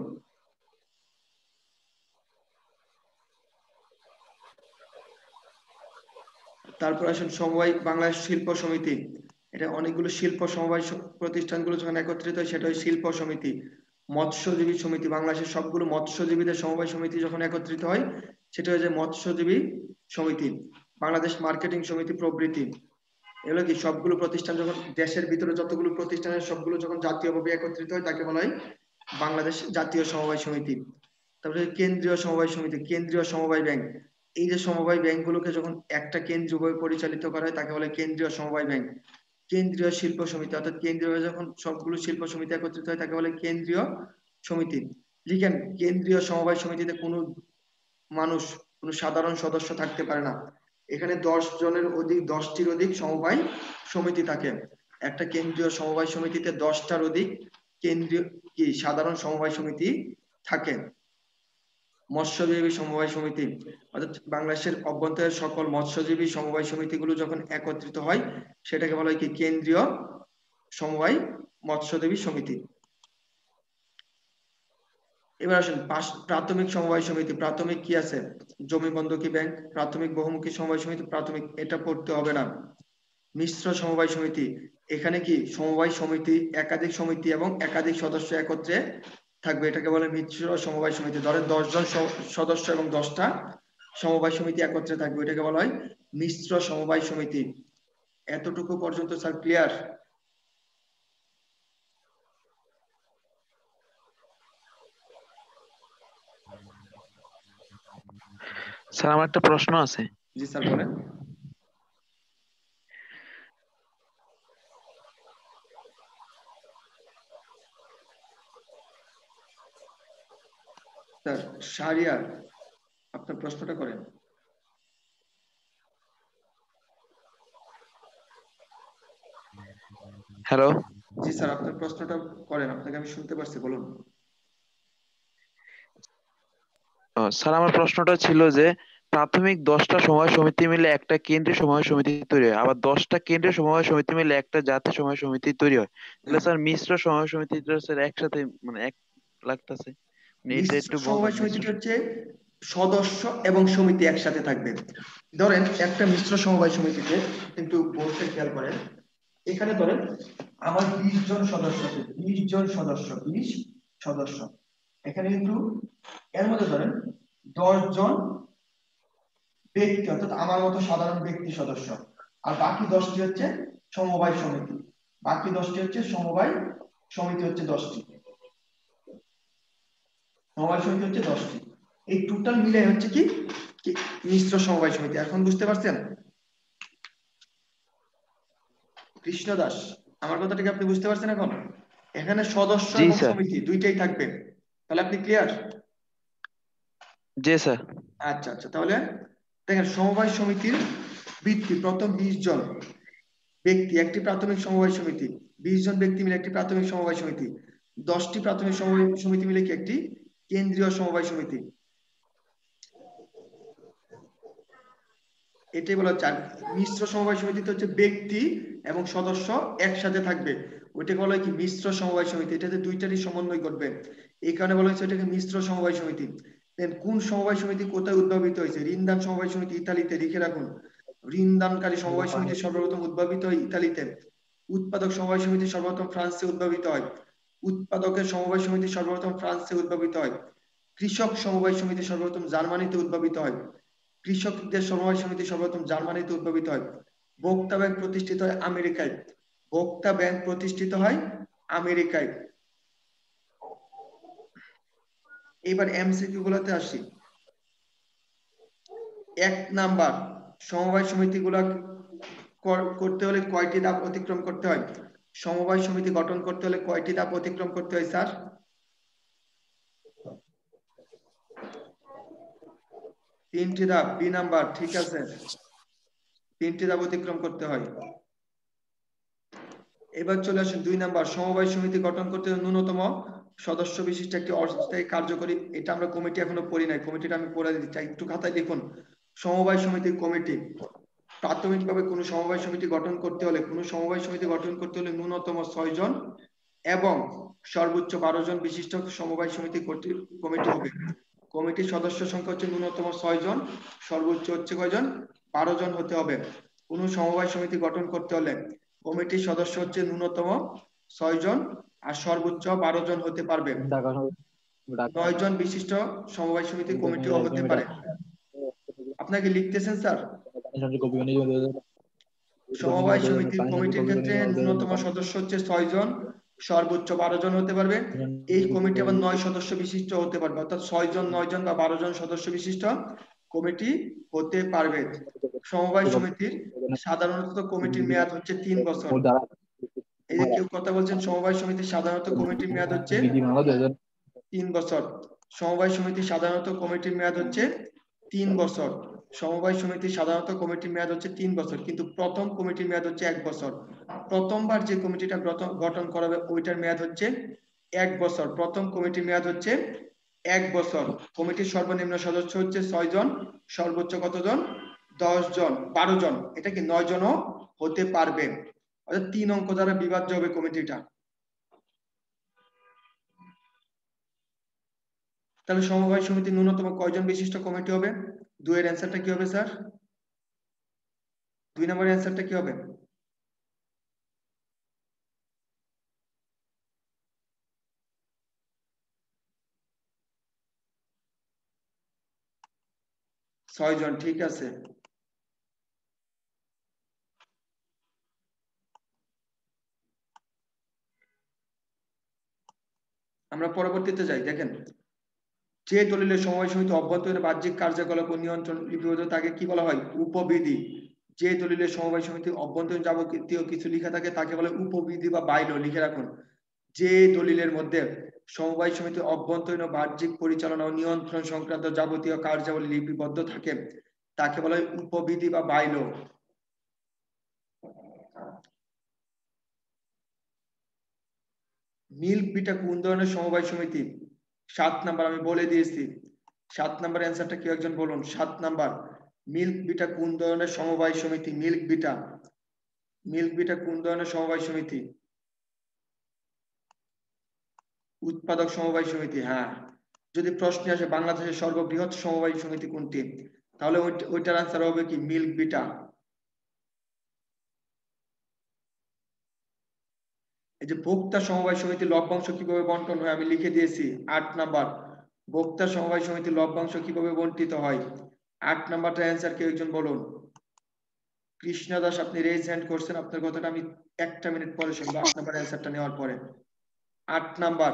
তারপর আসুন সমবায় বাংলাদেশ শিল্প সমিতি, এটা অনেকগুলো শিল্প সমবায় প্রতিষ্ঠানগুলো যখন একত্রিত হয় সেটা হয় শিল্প সমিতি। মৎস্যজীবী সমিতি, বাংলাদেশের সবগুলো মৎস্যজীবীদের সমবায় সমিতি যখন একত্রিত হয় সেটা হচ্ছে মৎস্যজীবী সমিতি। বাংলাদেশ মার্কেটিং সমিতি প্রভৃতি, এগুলো কি সবগুলো প্রতিষ্ঠান যখন দেশের ভিতরে যতগুলো প্রতিষ্ঠানের সবগুলো যখন জাতীয়ভাবে একত্রিত হয় তাকে বলা হয় বাংলাদেশ জাতীয় সমবায় সমিতি। তারপরে কেন্দ্রীয় সমবায় সমিতি, কেন্দ্রীয় সমবায় ব্যাংক, এই যে সমবায় ব্যাংকগুলোকে যখন একটা কেন্দ্রীয়ভাবে পরিচালিত করা হয় তাকে বলে কেন্দ্রীয় সমবায় ব্যাংক। কেন্দ্রীয় শিল্প সমিতি, অর্থাৎ কেন্দ্রীয় যখন সবগুলো শিল্প সমিতি একত্রিত হয় তাকে বলে কেন্দ্রীয় সমিতি। লিখেন, কেন্দ্রীয় সমবায় সমিতিতে কোনো মানুষ, কোনো সাধারণ সদস্য থাকতে পারে না। এখানে 10 জনের অধিক, 10টির অধিক সমবায় সমিতি থাকে। একটা কেন্দ্রীয় সমবায় সমিতিতে 10টার অধিক কেন্দ্রীয় কি সাধারণ সমবায় সমিতি থাকে। মৎস্যজীবী সমবায় সমিতি, অর্থাৎ বাংলাদেশের অভ্যন্তরের সকল মৎস্যজীবী সমবায় সমিতিগুলো যখন একত্রিত হয় সেটাকে বলা হয় কি কেন্দ্রীয় সমবায় মৎস্যজীবী সমিতি। এবার আসেন প্রাথমিক সমবায় সমিতি। প্রাথমিক কি আছে? জমি বন্ধকি ব্যাংক, প্রাথমিক বহুমুখী সমবায় সমিতি, প্রাথমিক, এটা পড়তে হবে না। মিশ্র সমবায় সমিতি, এখানে কি সমবায় সমিতি, একাধিক সমিতি এবং একাধিক সদস্য একত্রে থাকবে, এটাকে বলে মিশ্র সমবায় সমিতি। ধরেন 10 জন সদস্য এবং 10টা সমবায় সমিতি একত্রে থাকবে, এটাকে বলা হয় মিশ্র সমবায় সমিতি। এতটুকু পর্যন্ত স্যার ক্লিয়ার? স্যার আমার একটা প্রশ্ন আছে। জি স্যার বলেন। স্যার শাহরিয়ার, আপনার প্রশ্নটা করেন। হ্যালো জি স্যার, আপনার প্রশ্নটা করেন, আপনাকে আমি শুনতে পারছি, বলুন। স্যার আমার প্রশ্নটা ছিল যে প্রাথমিক 10টা সমবায় সমিতি মিলে একটা কেন্দ্রীয় সমবায় সমিতি তৈরি হয়, আবার 10টা কেন্দ্রীয় সমবায় সমিতি মিলে একটা জাতীয় সমবায় সমিতি তৈরি হয়, তাহলে হ্যাঁ, স্যার মিশ্র সমবায় সমিতিটা স্যার একসাথে মানে এক লাগতেছে, মানে এটা মিশ্র একটু বলবেন সমবায় মিশ্র। সমিতিটা হচ্ছে সদস্য এবং সমিতি একসাথে থাকবে। ধরেন একটা মিশ্র সমবায় সমিতিতে, কিন্তু বলতে খেয়াল করেন, এখানে ধরেন আমার 20 জন সদস্য আছে, 20 জন সদস্য, 20 সদস্য। এখানে কিন্তু এর মধ্যে ধরেন 10 জন ব্যক্তি, অর্থাৎ আমার মতো সাধারণ ব্যক্তি সদস্য, আর বাকি 10টি হচ্ছে সমবায় সমিতি। বাকি 10টি হচ্ছে সমবায় সমিতি, হচ্ছে 10টি সমবায় সমিতি, হচ্ছে 10টি। এই টোটাল মিলে হচ্ছে কি কি মিশ্র সমবায় সমিতি। এখন বুঝতে পারছেন কৃষ্ণ দাস? আমার কথাটাকে আপনি বুঝতে পারছেন এখন? এখানে সদস্য জি এবং স্যার। সমিতি দুইটাই থাকবে। তাহলে আপনি ক্লিয়ার? জি স্যার। আচ্ছা আচ্ছা, তাহলে দেখেন, সমবায় সমিতির ভিত্তি প্রথম 20 জন ব্যক্তি একটি প্রাথমিক সমবায় সমিতি, 20 জন ব্যক্তি মিলে একটি প্রাথমিক সমবায় সমিতি, 10টি প্রাথমিক সমবায় সমিতি মিলে কি একটি কেন্দ্রীয় সমবায় সমিতি। এটাই বলা হচ্ছে। আর মিশ্র সমবায় সমিতিতে হচ্ছে ব্যক্তি এবং সদস্য একসাথে থাকবে, ওইটাকে বলা হয় কি মিশ্র সমবায় সমিতি। এটাতে দুইটারই সমন্বয় ঘটবে, এই কারণে বলা হচ্ছে এটাকে মিশ্র সমবায় সমিতি। দেন কোন সমবায় সমিতি কোথায় উদ্ভাবিত হয়েছে? ঋণদান সমবায় সমিতি ইতালিতে, লিখে রাখুন। ঋণদানকারী সমবায় সমিতি সর্বপ্রথম উদ্ভাবিত হয় ইতালিতে। উৎপাদক সমবায় সমিতি সর্বপ্রথম ফ্রান্সে উদ্ভাবিত হয়। উৎপাদকের সমবায় সমিতি সর্বপ্রথম ফ্রান্সে উদ্ভাবিত হয়। কৃষক সমবায় সমিতি সর্বপ্রথম জার্মানিতে উদ্ভাবিত হয়। কৃষকদের সমবায় সমিতি সর্বপ্রথম জার্মানিতে উদ্ভাবিত হয়। ভোক্তা ব্যাংক প্রতিষ্ঠিত হয় আমেরিকায়। ভোক্তা ব্যাংক প্রতিষ্ঠিত হয় আমেরিকায়। এবার এমসিকিউ গুলোতে আসি। 1 নাম্বার, সমবায় সমিতিগুলো করতে হলে কয়টি ধাপ অতিক্রম করতে হয়? সমবায় সমিতি গঠন করতে হলে কয়টি ধাপ অতিক্রম করতে হয় স্যার? 3টি ধাপ। বি নাম্বার, ঠিক আছে, 3টি ধাপ অতিক্রম করতে হয়। এবার চলে আসেন 2 নাম্বার, সমবায় সমিতি গঠন করতে হলে ন্যূনতম সদস্য বিশিষ্ট একটি অস্থায়ী কার্যকরী, এটা আমরা কমিটি এখনো পড়ি নাই, কমিটিটা আমি পড়ে দিচ্ছি, একটু খাতায় লিখুন। সমবায় সমিতির কমিটি, প্রাথমিকভাবে কোনো সমবায় সমিতি গঠন করতে হলে, কোনো সমবায় সমিতি গঠন করতে হলে ন্যূনতম 6 জন এবং সর্বোচ্চ 12 জন বিশিষ্ট সমবায় সমিতি কমিটি হবে। কমিটির সদস্য সংখ্যা হচ্ছে ন্যূনতম 6 জন, সর্বোচ্চ হচ্ছে কয়জন? 12 জন হতে হবে। কোনো সমবায় সমিতি গঠন করতে হলে কমিটির সদস্য হচ্ছে ন্যূনতম 6 জন আর সর্বোচ্চ 12 জন হতে পারবে। 9 জন বিশিষ্ট সমবায় সমিতি কমিটিও হতে পারে। আপনাকে লিখতেছেন স্যার? সমবায় সমিতির কমিটির ক্ষেত্রে ন্যূনতম সদস্য হচ্ছে 6 জন, সর্বোচ্চ 12 জন হতে পারবে। এই কমিটি আবার 9 সদস্য বিশিষ্ট হতে পারবে, অর্থাৎ 6 জন, 9 জন বা 12 জন সদস্য বিশিষ্ট কমিটি হতে পারবে। সমবায় সমিতির সাধারণত কমিটির মেয়াদ হচ্ছে 3 বছর। এই যে কেউ কথা বলছেন, সমবায় সমিতির সাধারণত কমিটির মেয়াদ হচ্ছে 3 বছর। সমবায় সমিতি সাধারণত কমিটির মেয়াদ হচ্ছে 3 বছর। সমবায় সমিতি সাধারণত কমিটির মেয়াদ হচ্ছে 3 বছর, কিন্তু প্রথম কমিটির মেয়াদ হচ্ছে 1 বছর। প্রথমবার যে কমিটিটা গঠন করা হবে ওইটার মেয়াদ হচ্ছে 1 বছর। প্রথম কমিটির মেয়াদ হচ্ছে 1 বছর। কমিটির সর্বনিম্ন সদস্য হচ্ছে 6 জন, সর্বোচ্চ কতজন? 10 জন, 12 জন, এটা কি 9 জনও হতে পারবে। অর্থাৎ 3 অঙ্ক দ্বারা বিভাজ্য হবে কমিটিটা। তাহলে সমবায় সমিতি ন্যূনতম কয়জন বিশিষ্ট কমিটি হবে? 2 এর অ্যান্সারটা কি হবে স্যার? 2 নম্বরের অ্যান্সারটা কি হবে? ছয় জন, ঠিক আছে। আমরা পরবর্তীতে যাই। দেখেন, যে দলিলের সমবায় সমিতি অভ্যন্তরীণ বাহ্যিক কার্যকলাপ ও নিয়ন্ত্রণ লিপিবদ্ধ তাকে কি বলা হয়? উপবিধি। যে দলিলের সমবায় সমিতি অভ্যন্তরীণ যাবতীয় কিছু লেখা থাকে তাকে বলে উপবিধি বা বাইলো। লিখে রাখুন, যে দলিলের মধ্যে সমবায় সমিতি অভ্যন্তরীণ ও বাহ্যিক পরিচালনা ও নিয়ন্ত্রণ সংক্রান্ত যাবতীয় কার্যাবলী লিপিবদ্ধ থাকে তাকে বলা হয় উপবিধি বা বাইলো। মিল্ক বিটা কোন ধরনের সমবায় সমিতি? 7 নাম্বার আমি বলে দিয়েছি। 7 নাম্বার অ্যান্সারটা কি একজন বলুন? 7 নাম্বার, মিল্ক বিটা কোন ধরনের সমবায় সমিতি? মিল্ক বিটা, মিল্ক বিটা কোন ধরনের সমবায় সমিতি? উৎপাদক সমবায় সমিতি। হ্যাঁ, যদি প্রশ্নে আসে বাংলাদেশের সর্ববৃহৎ সমবায় সমিতি কোনটি, তাহলে ওইটার আনসার হবে কি? Milk beta. এই যে ভোক্তা সমবায় সমিতি লভ্যাংশ কিভাবে বন্টন হয় আমি লিখে দিয়েছি। 8 নাম্বার, ভোক্তা সমবায় সমিতি লভ্যাংশ কিভাবে বন্টিত হয়? 8 নাম্বারটা অ্যান্সার কেউ একজন বলুন। কৃষ্ণা দাস, আপনি রেজ হ্যান্ড করছেন, আপনার কথাটা আমি 1 মিনিট পরে শুনবো 8 নাম্বার অ্যান্সারটা নেওয়ার পরে। 8 নাম্বার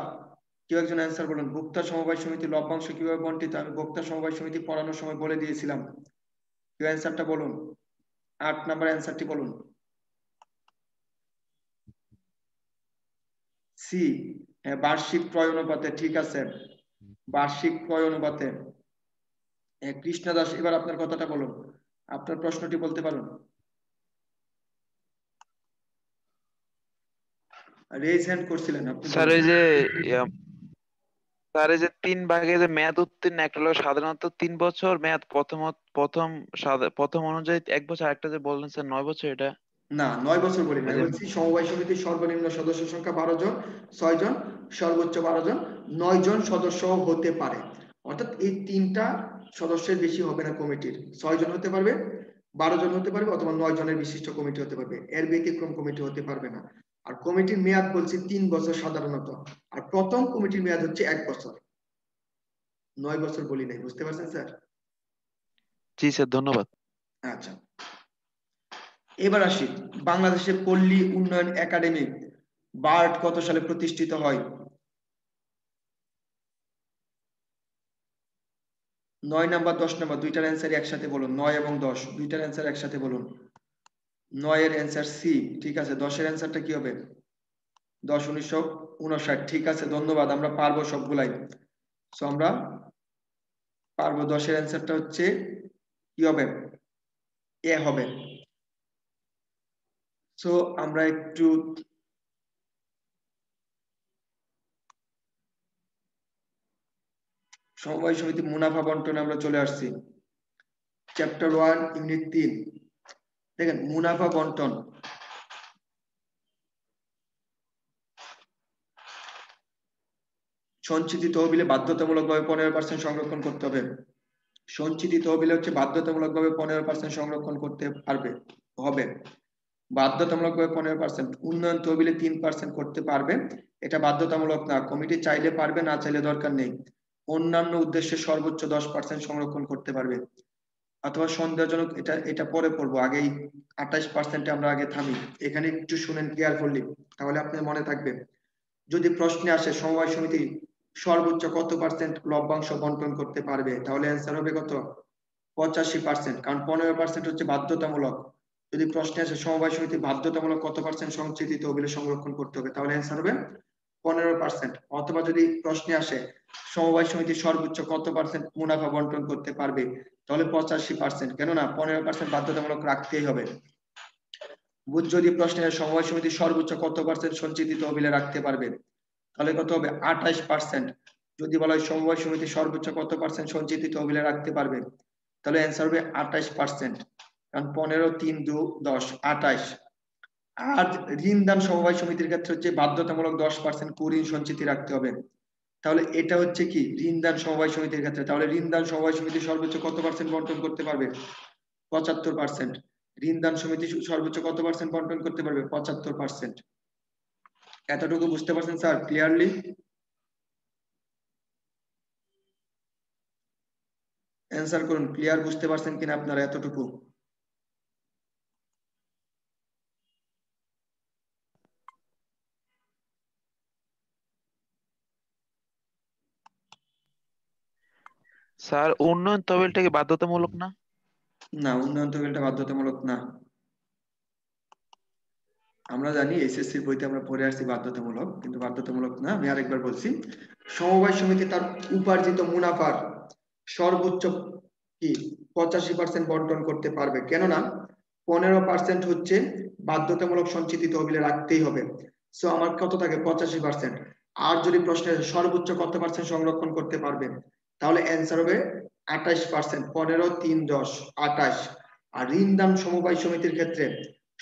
কেউ একজন অ্যান্সার বলুন। ভোক্তা সমবায় সমিতি লভ্যাংশ কিভাবে বন্টিত? আমি ভোক্তা সমবায় সমিতি পড়ানোর সময় বলে দিয়েছিলাম। কেউ অ্যান্সারটা বলুন, 8 নাম্বার অ্যান্সারটি বলুন। সি, হ্যাঁ, বার্ষিক ক্রয় অনুপাতে। ঠিক আছে, বার্ষিক ক্রয় অনুপাতে। কৃষ্ণা দাস, এবার আপনার কথাটা বলুন, আপনার প্রশ্নটি বলতে পারুন। রেজ হ্যান্ড করছিলেন আপনি, স্যার বলুন। এই যে স্যার এই যে 3 ভাগে যে মেয়াদ উত্তীর্ণ, একটা হলো সাধারণত 3 বছর মেয়াদ প্রথম অনুযায়ী 1 বছর, একটা যে বললেন স্যার 9 বছর, এটা না, 9 বছর বলি না, ওই যে বলছি সমবায় সমিতির সর্বনিম্ন সদস্য সংখ্যা 12 জন, 6 জন, সর্বোচ্চ 12 জন, 9 জন সদস্য হতে পারে। অর্থাৎ এই তিনটা সদস্যের বেশি হবে না কমিটির। 6 জন হতে পারবে, 12 জন হতে পারবে, অথবা 9 জনের বিশিষ্ট কমিটি হতে পারবে, এর ব্যতিক্রম কমিটি হতে পারবে না। আর কমিটির মেয়াদ বলছি 3 বছর সাধারণত, আর প্রথম কমিটির মেয়াদ হচ্ছে 1 বছর। 9 বছর বলি নাই, বুঝতে পারছেন স্যার? জি স্যার, ধন্যবাদ। আচ্ছা, এবার আসি, বাংলাদেশের পল্লী উন্নয়ন একাডেমি বার্ড কত সালে প্রতিষ্ঠিত হয়? 9 নাম্বার 10 নাম্বার দুইটার অ্যান্সার একসাথে বলুন। 9 এবং 10 দুইটার অ্যান্সার একসাথে বলুন। 9 এর অ্যান্সার সি, ঠিক আছে। 10 এর অ্যান্সারটা কি হবে? 10 1959, ঠিক আছে, ধন্যবাদ। আমরা পারবো সবগুলাই, সো আমরা পারবো। 10 এর অ্যান্সারটা হচ্ছে কি হবে? এ হবে। সো আমরা একটু সমবায় সমিতি মুনাফা বন্টনে আমরা চলে আসছি। Chapter 1 unit 3। দেখেন, মুনাফা বন্টন। সঞ্চিতি তহবিলে বাধ্যতামূলকভাবে 15% সংরক্ষণ করতে হবে। সঞ্চিতি তহবিলে হচ্ছে বাধ্যতামূলকভাবে 15% সংরক্ষণ করতে পারবে, হবে। বাধ্যতামূলকভাবে 15%। উন্নয়ন তহবিলে 3% করতে পারবে, এটা বাধ্যতামূলক না, কমিটি চাইলে পারবে, না চাইলে দরকার নেই। অন্যান্য উদ্দেশ্যে সর্বোচ্চ 10% সংরক্ষণ করতে পারবে। অথবা সন্দেহজনক, এটা এটা পরে পড়বো, আগেই 28%-এ আমরা আগে থামি। এখানে একটু শুনেন কেয়ারফুলি, তাহলে আপনার মনে থাকবে। যদি প্রশ্নে আসে সমবায় সমিতি সর্বোচ্চ কত পার্সেন্ট লভ্যাংশ বন্টন করতে পারবে, তাহলে অ্যান্সার হবে কত? 85%, কারণ 15% হচ্ছে বাধ্যতামূলক। যদি প্রশ্নে আসে সমবায় সমিতি বাধ্যতামূলক কত পার্সেন্ট সঞ্চিতি তহবিলে সংরক্ষণ করতে হবে, তাহলে অ্যান্সার হবে 15%, অথবা যদি প্রশ্নে আসে সমবায় সমিতি সর্বোচ্চ কত পার্সেন্ট মুনাফা বন্টন করতে পারবে, তাহলে 85%, কেননা 15% বাধ্যতামূলক রাখতেই হবে। যদি প্রশ্নে সমবায় সমিতি সর্বোচ্চ কত পার্সেন্ট সঞ্চিত তহবিলে রাখতে পারবে, তাহলে কত হবে 28%। যদি বলা হয় সমবায় সমিতি সর্বোচ্চ কত পার্সেন্ট সঞ্চিত তহবিলে রাখতে পারবে, তাহলে অ্যান্সার হবে 28%, কারণ 15 3 2 10 28। আর ঋণ দান সমবায় সমিতির ক্ষেত্রে হচ্ছে বাধ্যতামূলক 10% কুঋণ সঞ্চিতি রাখতে হবে। তাহলে এটা হচ্ছে কি ঋণ দান সমবায় সমিতির ক্ষেত্রে, তাহলে ঋণ দান সমবায় সমিতি সর্বোচ্চ কত পার্সেন্ট বন্টন করতে পারবে, 75%। ঋণ দান সমিতি সর্বোচ্চ কত পার্সেন্ট বন্টন করতে পারবে, 75%। এতটুকু বুঝতে পারছেন স্যার ক্লিয়ারলি? অ্যান্সার করুন, ক্লিয়ার বুঝতে পারছেন কিনা আপনারা এতটুকু? স্যার উন্নয়ন তহবিলটা কি বাধ্যতামূলক না? না, উন্নয়ন তহবিলটা বাধ্যতামূলক না। আমরা জানি এসএসসির বইতে আমরা পড়ে আসছি বাধ্যতামূলক, কিন্তু বাধ্যতামূলক না। আমি আরেকবার বলছি, সমবায় সমিতি তার উপার্জিত মুনাফার সর্বোচ্চ কি 85% বন্টন করতে পারবে, কেননা 15% হচ্ছে বাধ্যতামূলক সঞ্চিত তহবিলে রাখতেই হবে। সো আমার কত থাকে 85%। আর যদি প্রশ্নে সর্বোচ্চ কত পার্সেন্ট সংরক্ষণ করতে পারবে, তাহলে অ্যান্সার হবে 28%। 15 3 10 28। আর ঋণ দান সমবায় সমিতির ক্ষেত্রে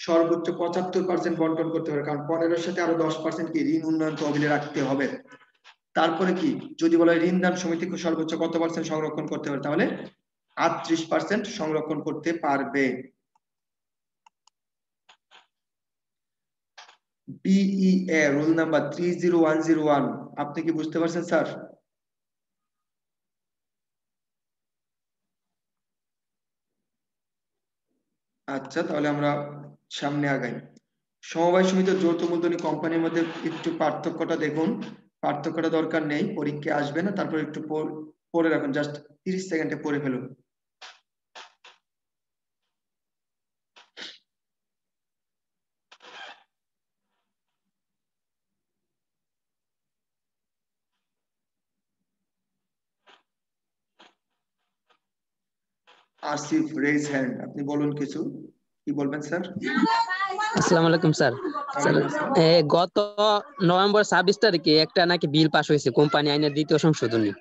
সর্বোচ্চ 75% বন্টন করতে পারে, কারণ 15-এর সাথে আরো 10% কি ঋণ উন্নয়ন তহবিলে রাখতে হবে। তারপরে কি যদি বলা হয় ঋণ দান সমিতিকে সর্বোচ্চ কত পার্সেন্ট সংরক্ষণ করতে পারে, তাহলে 38% সংরক্ষণ করতে পারবে। BEA রোল নাম্বার 30101, আপনি কি বুঝতে পারছেন স্যার? আচ্ছা, তাহলে আমরা সামনে আগাই। সমবায় সমিতি ও যৌথ মূলধনী কোম্পানির মধ্যে একটু পার্থক্যটা দেখুন। পার্থক্যটা দরকার নেই, পরীক্ষায় আসবে না, তারপর একটু পড়ে রাখুন, জাস্ট 30 সেকেন্ডে পড়ে ফেলুন। আসিফ রেজ হ্যান্ড, আপনি বলুন কিছু, কি বলবেন স্যার? আসসালামু আলাইকুম স্যার। গত নভেম্বর 26 তারিখে একটা নাকি বিল পাস হয়েছে কোম্পানি আইনের 2য় সংশোধনী,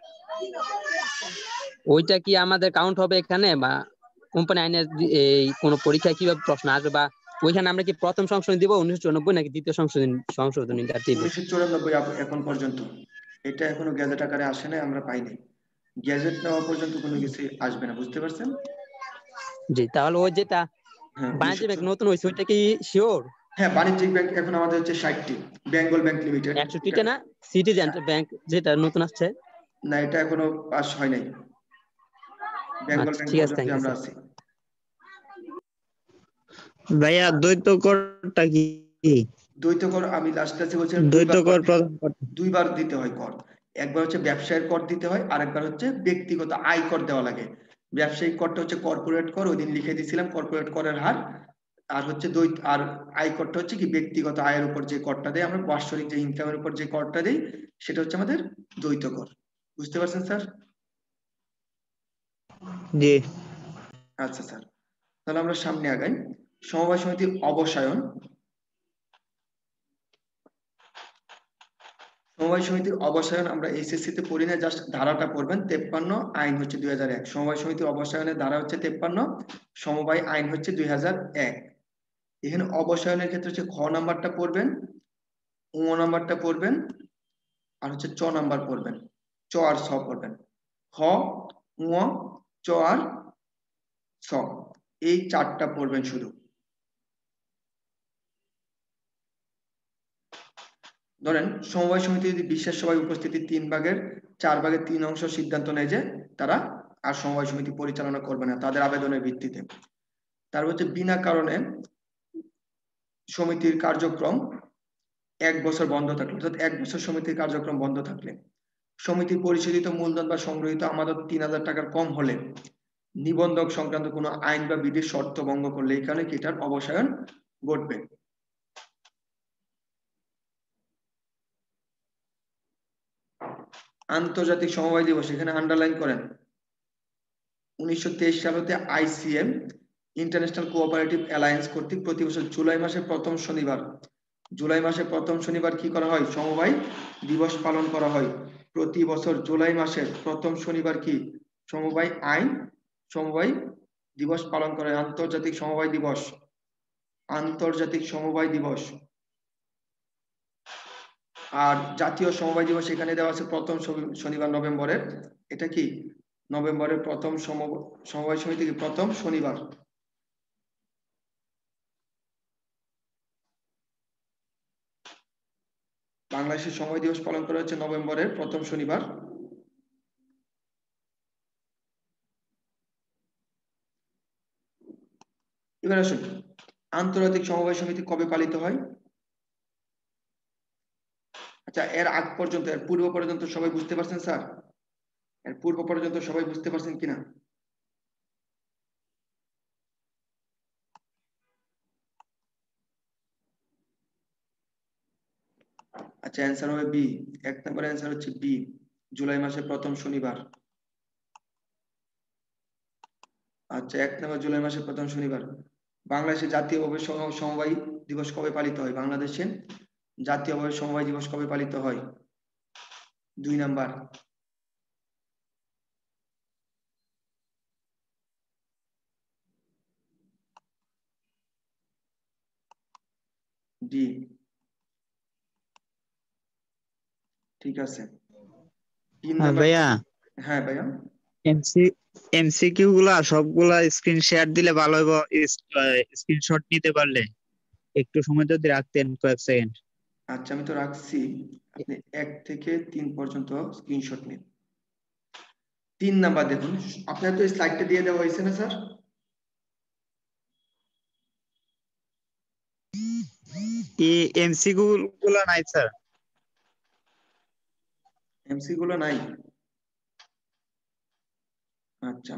ওইটা কি আমাদের কাউন্ট হবে এখানে, বা কোম্পানি আইনের এই কোন পরীক্ষায় কিভাবে প্রশ্ন আসবে, বা ওইখানে আমরা কি প্রথম সংশোধনী দিব 1994 নাকি 2য় সংশোধনীটা দিব? 1994 এখন পর্যন্ত, এটা এখনো গ্যাজেট আকারে আসে নাই, আমরা পাইনি। গ্যাজেট নেওয়া পর্যন্ত কোনো কিছু আসবে না, বুঝতে পারছেন? জি, তাহলে ওই যেটা হ্যাঁ, বাণিজ্য ব্যাংক নতুন হয়েছে ওইটা কি শিওর? হ্যাঁ, বাণিজ্যিক ব্যাংক এখন আমাদের হচ্ছে 60টি, বেঙ্গল ব্যাংক লিমিটেড। 160টা না, সিটিজেন ব্যাংক যেটা নতুন আসছে? না, এটা এখনো পাস হয় নাই, বেঙ্গল আচ্ছা ব্যাংক ঠিক আছে, পর্যন্ত থ্যাংক ইউ আমরা স্যার। আছি। ভাইয়া দ্বৈত করটা কি? দ্বৈত কর আমি লাস্ট ক্লাসে বলছিলাম দ্বৈত কর প্রদান করতে দুইবার দিতে হয় কর। একবার হচ্ছে ব্যবসায়ের কর দিতে হয়, আরেকবার হচ্ছে ব্যক্তিগত আয় কর দেওয়া লাগে। ব্যবসায়িক করটা হচ্ছে কর্পোরেট কর, ওই দিন লিখে দিয়েছিলাম কর্পোরেট করের হার। আর হচ্ছে আর আয় করটা হচ্ছে কি ব্যক্তিগত আয়ের উপর যে করটা দেয়, আমরা বাৎসরিক যে ইনকামের উপর যে করটা দেই, সেটা হচ্ছে আমাদের দ্বৈত কর। বুঝতে পারছেন স্যার? জি। আচ্ছা স্যার, তাহলে আমরা সামনে আগাই। সমবায় সমিতির অবসায়ন। সমবায় সমিতির অবসায়ন আমরা এসএসসি তে পড়ি না, জাস্ট ধারাটা পড়বেন। 53 আইন হচ্ছে 2001, সমবায় সমিতির অবসায়নের ধারা হচ্ছে 53, সমবায় আইন হচ্ছে 2001। এখানে অবসায়নের ক্ষেত্রে হচ্ছে খ নাম্বারটা পড়বেন, ও নাম্বারটা পড়বেন, আর হচ্ছে চ নাম্বার পড়বেন, চ আর ছ পড়বেন। খ, উ, চ আর ছ, এই চারটা পড়বেন শুধু। ধরেন সমবায় সমিতি যদি বিশেষ সভায় উপস্থিতি 4/3 সিদ্ধান্ত নেয় যে তারা আর সমবায় সমিতি পরিচালনা করবে না তাদের আবেদনের ভিত্তিতে, তার হচ্ছে বিনা কারণে সমিতির কার্যক্রম 1 বছর বন্ধ থাকলে, অর্থাৎ 1 বছর সমিতির কার্যক্রম বন্ধ থাকলে, সমিতির পরিশোধিত মূলধন বা সংগৃহীত আমানত 3000 টাকার কম হলে, নিবন্ধক সংক্রান্ত কোনো আইন বা বিধির শর্ত ভঙ্গ করলে, এই কারণে এটার অবসায়ন ঘটবে। আন্তর্জাতিক সমবায় দিবস এখানে আন্ডারলাইন করেন। 1923 সালেতে আইসিএম ইন্টারন্যাশনাল কোঅপারেটিভ অ্যালায়েন্স কর্তৃক প্রতি বছর জুলাই মাসের প্রথম শনিবার কি করা হয়? সমবায় দিবস পালন করা হয়। প্রতি বছর জুলাই মাসের প্রথম শনিবার কি সমবায় দিবস পালন করা হয়। আন্তর্জাতিক সমবায় দিবস। আর জাতীয় সমবায় দিবস এখানে দেওয়া আছে প্রথম শনিবার নভেম্বরের। এটা কি নভেম্বরের প্রথম সমবায় সমিতি কি প্রথম শনিবার। বাংলাদেশের সমবায় দিবস পালন করা হচ্ছে নভেম্বরের প্রথম শনিবার। এবার আসুন, আন্তর্জাতিক সমবায় সমিতি কবে পালিত হয়? আচ্ছা, এর আগ পর্যন্ত, এর পূর্ব পর্যন্ত সবাই বুঝতে পারছেন স্যার? এর পূর্ব পর্যন্ত সবাই বুঝতে পারছেন কিনা? আচ্ছা, অ্যান্সার হবে বি। 1 নম্বর অ্যান্সার হচ্ছে বি, জুলাই মাসের প্রথম শনিবার। আচ্ছা, 1 নম্বর জুলাই মাসের প্রথম শনিবার। বাংলাদেশে জাতীয়ভাবে সমবায় দিবস কবে পালিত হয়? বাংলাদেশে জাতীয়ভাবে সমবায় দিবস কবে পালিত হয়? 2 নাম্বার। ডি। ঠিক আছে। 3 নাম্বার। ভাইয়া হ্যাঁ ভাইয়া। এমসিকিউ গুলা সবগুলা স্ক্রিন শেয়ার দিলে ভালো হইব, স্ক্রিনশট নিতে পারলে একটু সময় যদি রাখতেন কয়েক সেকেন্ড। আচ্ছা, আমি তো রাখছি। আপনি 1 থেকে 3 পর্যন্ত স্ক্রিনশট নিন। 3 নাম্বার দেখুন, আপনার তো স্লাইডটা দিয়ে দেওয়া হয়েছে না স্যার? এমসিকিউ গুলা নাই স্যার। এমসি গুলো নাই? আচ্ছা,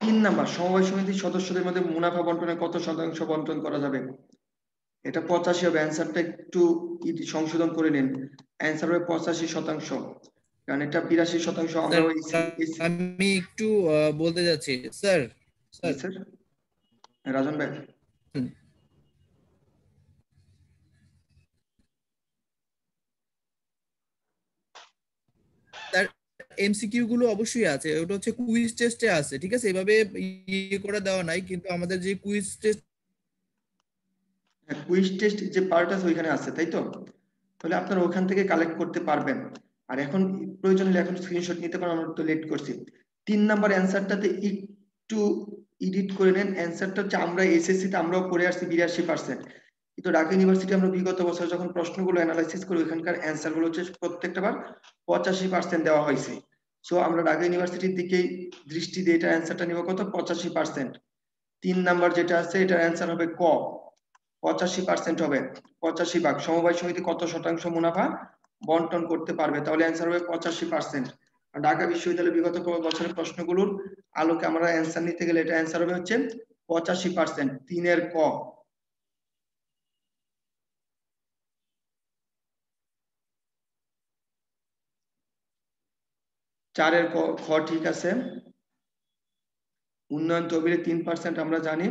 3 নাম্বার, সমবায় সমিতির সদস্যদের মধ্যে মুনাফা বন্টনে কত শতাংশ বন্টন করা যাবে? এটা 85 হবে। অ্যান্সারটা একটু সংশোধন করে নিন। অ্যান্সার হবে 85%, কারণ এটা 82% আমরা আমি একটু বলতে যাচ্ছি স্যার। স্যার রাজন ভাই। হুম। তার এমসিকিউ গুলো অবশ্যই আছে, ওটা হচ্ছে কুইজ টেস্টে আছে, ঠিক আছে? এভাবে ইয়ে করে দেওয়া নাই, কিন্তু আমাদের যে কুইজ টেস্ট যে পার্ট আছে ওইখানে আছে, তাই তো? তাহলে আপনারা ওখান থেকে কালেক্ট করতে পারবেন। আর এখন প্রয়োজন হলে এখন স্ক্রিনশট নিতে পারেন, আমরা তো লেট করছি। 3 নাম্বার অ্যান্সারটাতে একটু এডিট করে নেন। অ্যান্সারটা হচ্ছে আমরা এসএসসি তে আমরাও পড়ে আসছি 82%, কিন্তু ঢাকা ইউনিভার্সিটি আমরা বিগত বছর যখন প্রশ্নগুলো অ্যানালাইসিস করি ওখানকার অ্যান্সার গুলো হচ্ছে প্রত্যেকটা বার 85% দেওয়া হয়েছে। সো আমরা ঢাকা ইউনিভার্সিটির দিকেই দৃষ্টি দিয়ে এটা অ্যান্সারটা নিব কত? 85%। 3 নাম্বার যেটা আছে এটার অ্যান্সার হবে ক, 85% হবে। 85 ভাগ সমবায় সমিতি কত শতাংশ মুনাফা বন্টন করতে পারবে? তাহলে অ্যান্সার হবে 85%। ঢাকা বিশ্ববিদ্যালয়ের বিগত বছরের প্রশ্নগুলোর আলোকে আমরা অ্যান্সার নিতে গেলে এটা অ্যান্সার হবে হচ্ছে 85%। 3 এর ক। চারের খ ঠিক আছে। উন্নয়ন তহবিলে 3% আমরা জানি।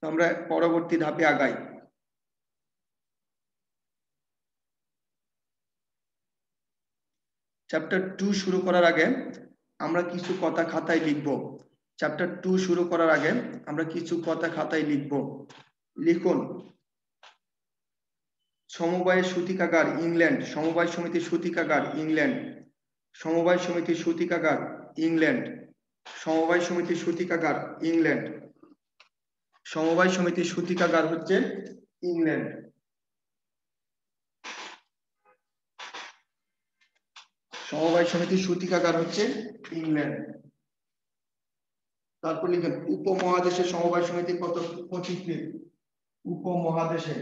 আমরা পরবর্তী ধাপে আগাই। চ্যাপ্টার 2 শুরু করার আগে আমরা কিছু কথা খাতায় লিখব। চ্যাপ্টার 2 শুরু করার আগে আমরা কিছু কথা খাতায় লিখব। লিখুন, সমবায়ের সূতিকাগার ইংল্যান্ড, সমবায় সমিতির সূতিকাগার ইংল্যান্ড, সমবায় সমিতির সূতিকাগার ইংল্যান্ড, সমবায় সমিতির সূতিকাগার ইংল্যান্ড, সমবায় সমিতির সূতিকাগার হচ্ছে ইংল্যান্ড। সমবায় সমিতির সূতিকাগার হচ্ছে ইংল্যান্ড। তারপর লিখেন উপমহাদেশের সমবায় সমিতি কত? 25টি উপমহাদেশে।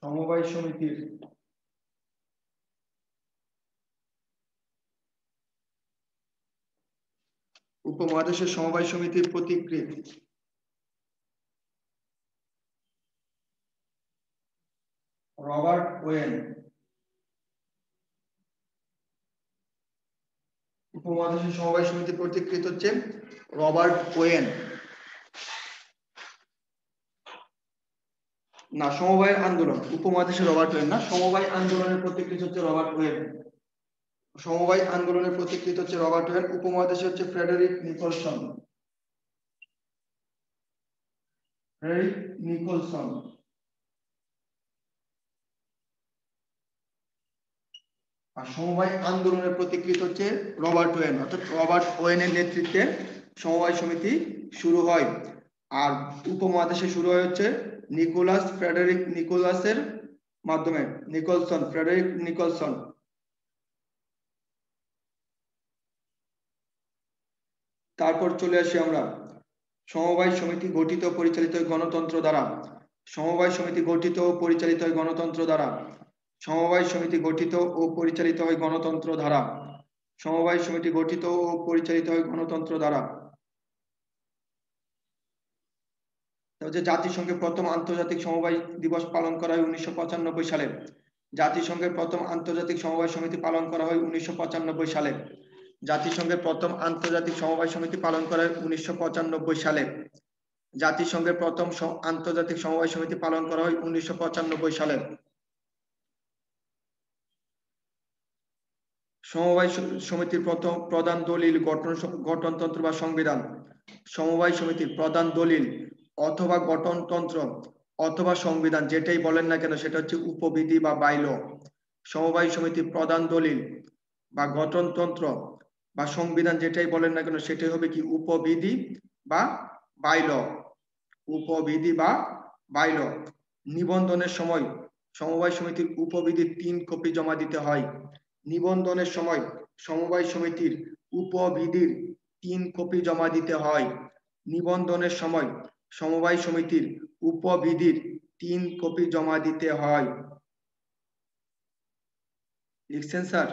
সমবায় সমিতির উপমহাদেশের সমবায় সমিতির প্রতিকৃত রবার্ট ওয়েন। উপমহাদেশের সমবায় সমিতির প্রতিকৃত হচ্ছে রবার্ট ওয়েন। না, সমবায় আন্দোলন, উপমহাদেশের রবার্ট ওয়েন না, সমবায় আন্দোলনের প্রতিকৃত হচ্ছে রবার্ট ওয়েন। সমবায় আন্দোলনের প্রতিকৃত হচ্ছে রবার্ট ওয়েন। উপমহাদেশে হচ্ছে ফ্রেডারিক নিকলসন। Frederick Nicholson. আর সমবায় আন্দোলনের প্রতিকৃত হচ্ছে রবার্ট ওয়েন, অর্থাৎ রবার্ট ওয়েনের নেতৃত্বে সমবায় সমিতি শুরু হয়। আর উপমহাদেশে শুরু হয় হচ্ছে নিকোলাস ফ্রেডারিক নিকোলাসের মাধ্যমে, নিকলসন, ফ্রেডারিক নিকলসন। তারপর চলে আসি আমরা সমবায় সমিতি গঠিত ও পরিচালিত হয় গণতন্ত্র দ্বারা। সমবায় সমিতি গঠিত ও পরিচালিত হয় গণতন্ত্র দ্বারা। সমবায় সমিতি গঠিত ও পরিচালিত হয় গণতন্ত্র দ্বারা। সমবায় সমিতি গঠিত ও পরিচালিত হয় গণতন্ত্র দ্বারা। জাতিসংঘের প্রথম আন্তর্জাতিক সমবায় দিবস পালন করা হয় 1995 সালে। জাতিসংঘের প্রথম আন্তর্জাতিক সমবায় সমিতি পালন করা হয় 1995 সালে। জাতিসংঘের প্রথম আন্তর্জাতিক সমবায় সমিতি পালন করা হয় 1995 সালে। জাতিসংঘের প্রথম আন্তর্জাতিক সমবায় সমিতি পালন করা হয় 1995 সালে। সমবায় সমিতির প্রথম প্রধান দলিল গঠনতন্ত্র বা সংবিধান। সমবায় সমিতির প্রধান দলিল অথবা গঠনতন্ত্র অথবা সংবিধান, যেটাই বলেন না কেন সেটা হচ্ছে উপবিধি বা বাইল। সমবায় সমিতির প্রধান দলিল বা গঠনতন্ত্র বা সংবিধান, যেটাই বলেন না কেন সেটাই হবে কি উপবিধি বা বাইল। উপবিধি বা বাইল। নিবন্ধনের সময় সমবায় সমিতির উপবিধির 3 কপি জমা দিতে হয়। নিবন্ধনের সময় সমবায় সমিতির উপবিধির 3 কপি জমা দিতে হয়। নিবন্ধনের সময় সমবায় সমিতির উপবিধির 3 কপি জমা দিতে হয়। লিখছেন স্যার?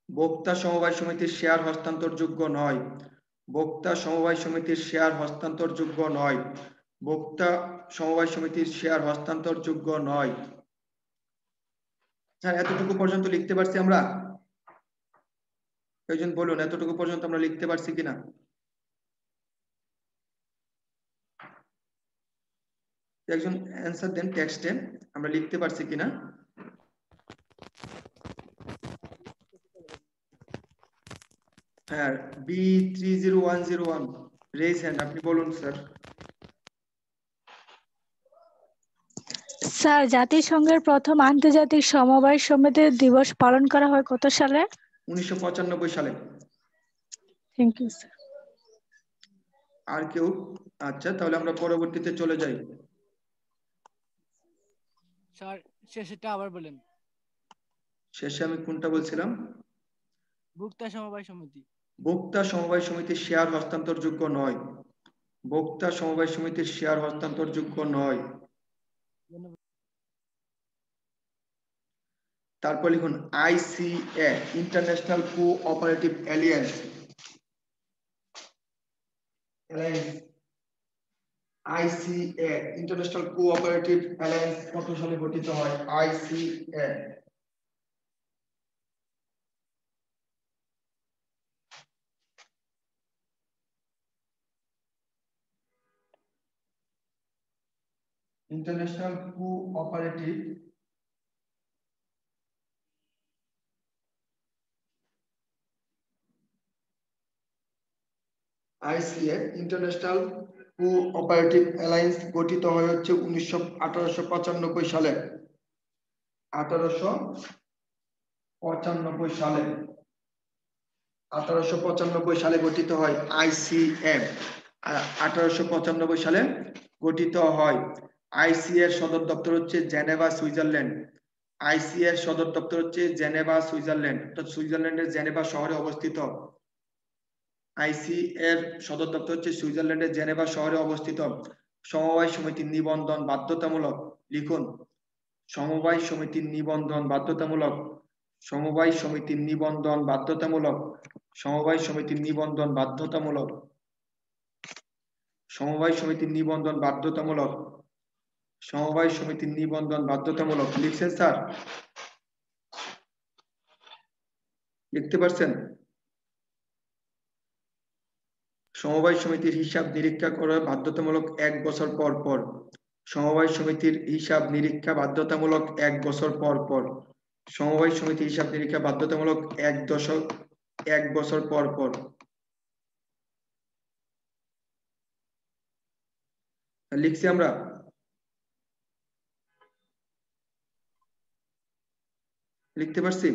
ভোক্তা সমবায় সমিতির শেয়ার হস্তান্তরযোগ্য নয়। ভোক্তা সমবায় সমিতির শেয়ার হস্তান্তরযোগ্য নয়। ভোক্তা সমবায় সমিতির শেয়ার হস্তান্তরযোগ্য নয়। স্যার এতটুকু পর্যন্ত লিখতে পারছি আমরা? একজন বলুন এতটুকু পর্যন্ত আমরা লিখতে পারছি কিনা? একজন অ্যান্সার দেন টেক্সটে, আমরা লিখতে পারছি কিনা। হ্যাঁ, B30101 রেজ হ্যান্ড, আপনি বলুন স্যার। স্যার জাতিসংঘের প্রথম আন্তর্জাতিক সমবায় সমিতি দিবস পালন করা হয় কত সালে? 1995 সালে। Thank you sir. আর কেউ? আচ্ছা, তাহলে আমরা পরবর্তীতে চলে যাই। স্যার শেষেরটা আবার বলেন। শেষে আমি কোনটা বলছিলাম? ভোক্তা সমবায় সমিতি। ভোক্তা সমবায় সমিতির শেয়ার হস্তান্তরযোগ্য নয়। ভোক্তা সমবায় সমিতির শেয়ার হস্তান্তরযোগ্য নয়। তারপর লিখুন ICA, international cooperative alliance. ICA, international cooperative alliance কত সালে গঠিত হয়? ICA international cooperative ICA, international cooperative alliance গঠিত হয় হচ্ছে 1895 সালে। 1895 সালে। 1895 সালে গঠিত হয় ICA। 1895 সালে গঠিত হয়। ICA এর সদর দপ্তর হচ্ছে জেনেভা, সুইজারল্যান্ড। ICA এর সদর দপ্তর হচ্ছে জেনেভা, সুইজারল্যান্ড, অর্থাৎ সুইজারল্যান্ডের জেনেভা শহরে অবস্থিত। ICA এর সদর দপ্তর হচ্ছে সুইজারল্যান্ডের জেনেভা শহরে অবস্থিত। সমবায় সমিতির নিবন্ধন বাধ্যতামূলক। লিখুন সমবায় সমিতির নিবন্ধন বাধ্যতামূলক। সমবায় সমিতির নিবন্ধন বাধ্যতামূলক। সমবায় সমিতির নিবন্ধন বাধ্যতামূলক। সমবায় সমিতির নিবন্ধন বাধ্যতামূলক। সমবায় সমিতির নিবন্ধন বাধ্যতামূলক। লিখছেন স্যার? লিখতে পারছেন? সমবায় সমিতির হিসাব নিরীক্ষা করা বাধ্যতামূলক 1 বছর পর পর। সমবায় সমিতির হিসাব নিরীক্ষা বাধ্যতামূলক 1 বছর পর পর। সমবায় সমিতির হিসাব নিরীক্ষা বাধ্যতামূলক 1 বছর পর পর। লিখছি আমরা? লিখতে পারছি?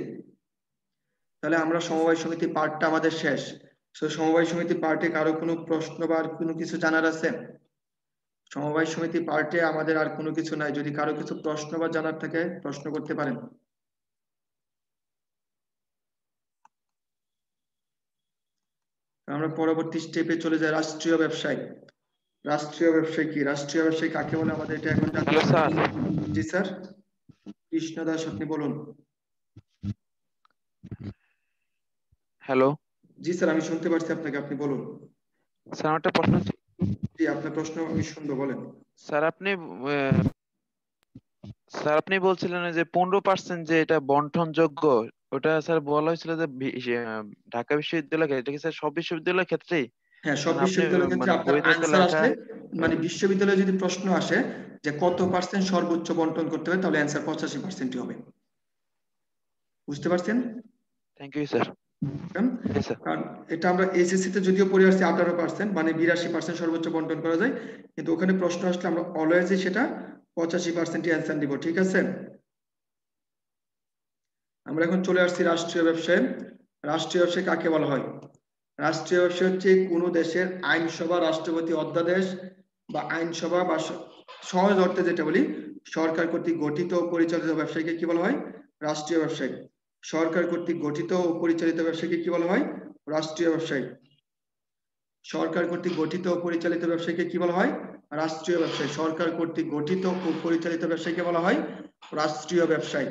তাহলে আমরা সমবায় সমিতি পার্টটা আমাদের শেষ। তো সমবায় সমিতি পার্টে কারো কোনো প্রশ্ন বা আর কোনো কিছু জানার আছে? সমবায় সমিতি পার্টে আমাদের আর কোনো কিছু নাই। যদি কারো কিছু প্রশ্ন বা জানার থাকে প্রশ্ন করতে পারেন। আমরা পরবর্তী স্টেপে চলে যাই, রাষ্ট্রীয় ব্যবসায়। রাষ্ট্রীয় ব্যবসায় কি? রাষ্ট্রীয় ব্যবসায় কাকে বলে আমাদের এটা এখন জানতে হ্যালো স্যার। হবে। জি স্যার, কৃষ্ণ দাস আপনি বলুন। হ্যালো জি স্যার, আমি শুনতে পাচ্ছি আপনাকে, আপনি বলুন। স্যার, আমার একটা প্রশ্ন ছিল। জি, আপনার প্রশ্ন আমি শুনবো, বলেন। স্যার আপনি বলছিলেন যে 15% যে এটা বন্টনযোগ্য, ওটা স্যার বলা হয়েছিল যে ঢাকা বিশ্ববিদ্যালয়, এটা কি স্যার সব বিশ্ববিদ্যালয়ের ক্ষেত্রেই? হ্যাঁ, সব মানে আপনি বিশ্ববিদ্যালয়ের ক্ষেত্রে মানে আপনার বইতে তো আনসার লেখা। আসলে, মানে বিশ্ববিদ্যালয়ে যদি প্রশ্ন আসে যে কত পার্সেন্ট সর্বোচ্চ বন্টন করতে হবে, তাহলে অ্যান্সার 85% হবে। বুঝতে পারছেন? Thank you sir. স্যার কারণ এটা আমরা এসএসসি তে যদিও পড়ে আসছি 18%, মানে 82% সর্বোচ্চ বন্টন করা যায়, কিন্তু ওখানে প্রশ্ন আসলে আমরা অলওয়েজই সেটা 85% অ্যান্সার দিব। ঠিক আছে, আমরা এখন চলে আসছি রাষ্ট্রীয় ব্যবসায়। রাষ্ট্রীয় ব্যবসায় কাকে বলা হয়? রাষ্ট্রীয় ব্যবসা হচ্ছে কোনো দেশের আইনসভা, রাষ্ট্রপতি অধ্যাদেশ বা আইনসভা বা সহজ অর্থে যেটা বলি সরকার কর্তৃক গঠিত ও পরিচালিত ব্যবসায়ীকে কি বলা হয়? রাষ্ট্রীয় ব্যবসায়ী। সরকার কর্তৃক গঠিত ও পরিচালিত ব্যবসায়ীকে কি বলা হয়? রাষ্ট্রীয় ব্যবসায়ী। সরকার কর্তৃক গঠিত ও পরিচালিত ব্যবসায়ীকে কি বলা হয়? রাষ্ট্রীয় ব্যবসায়ী। সরকার কর্তৃক গঠিত ও পরিচালিত ব্যবসায়ীকে বলা হয় রাষ্ট্রীয় ব্যবসায়ী।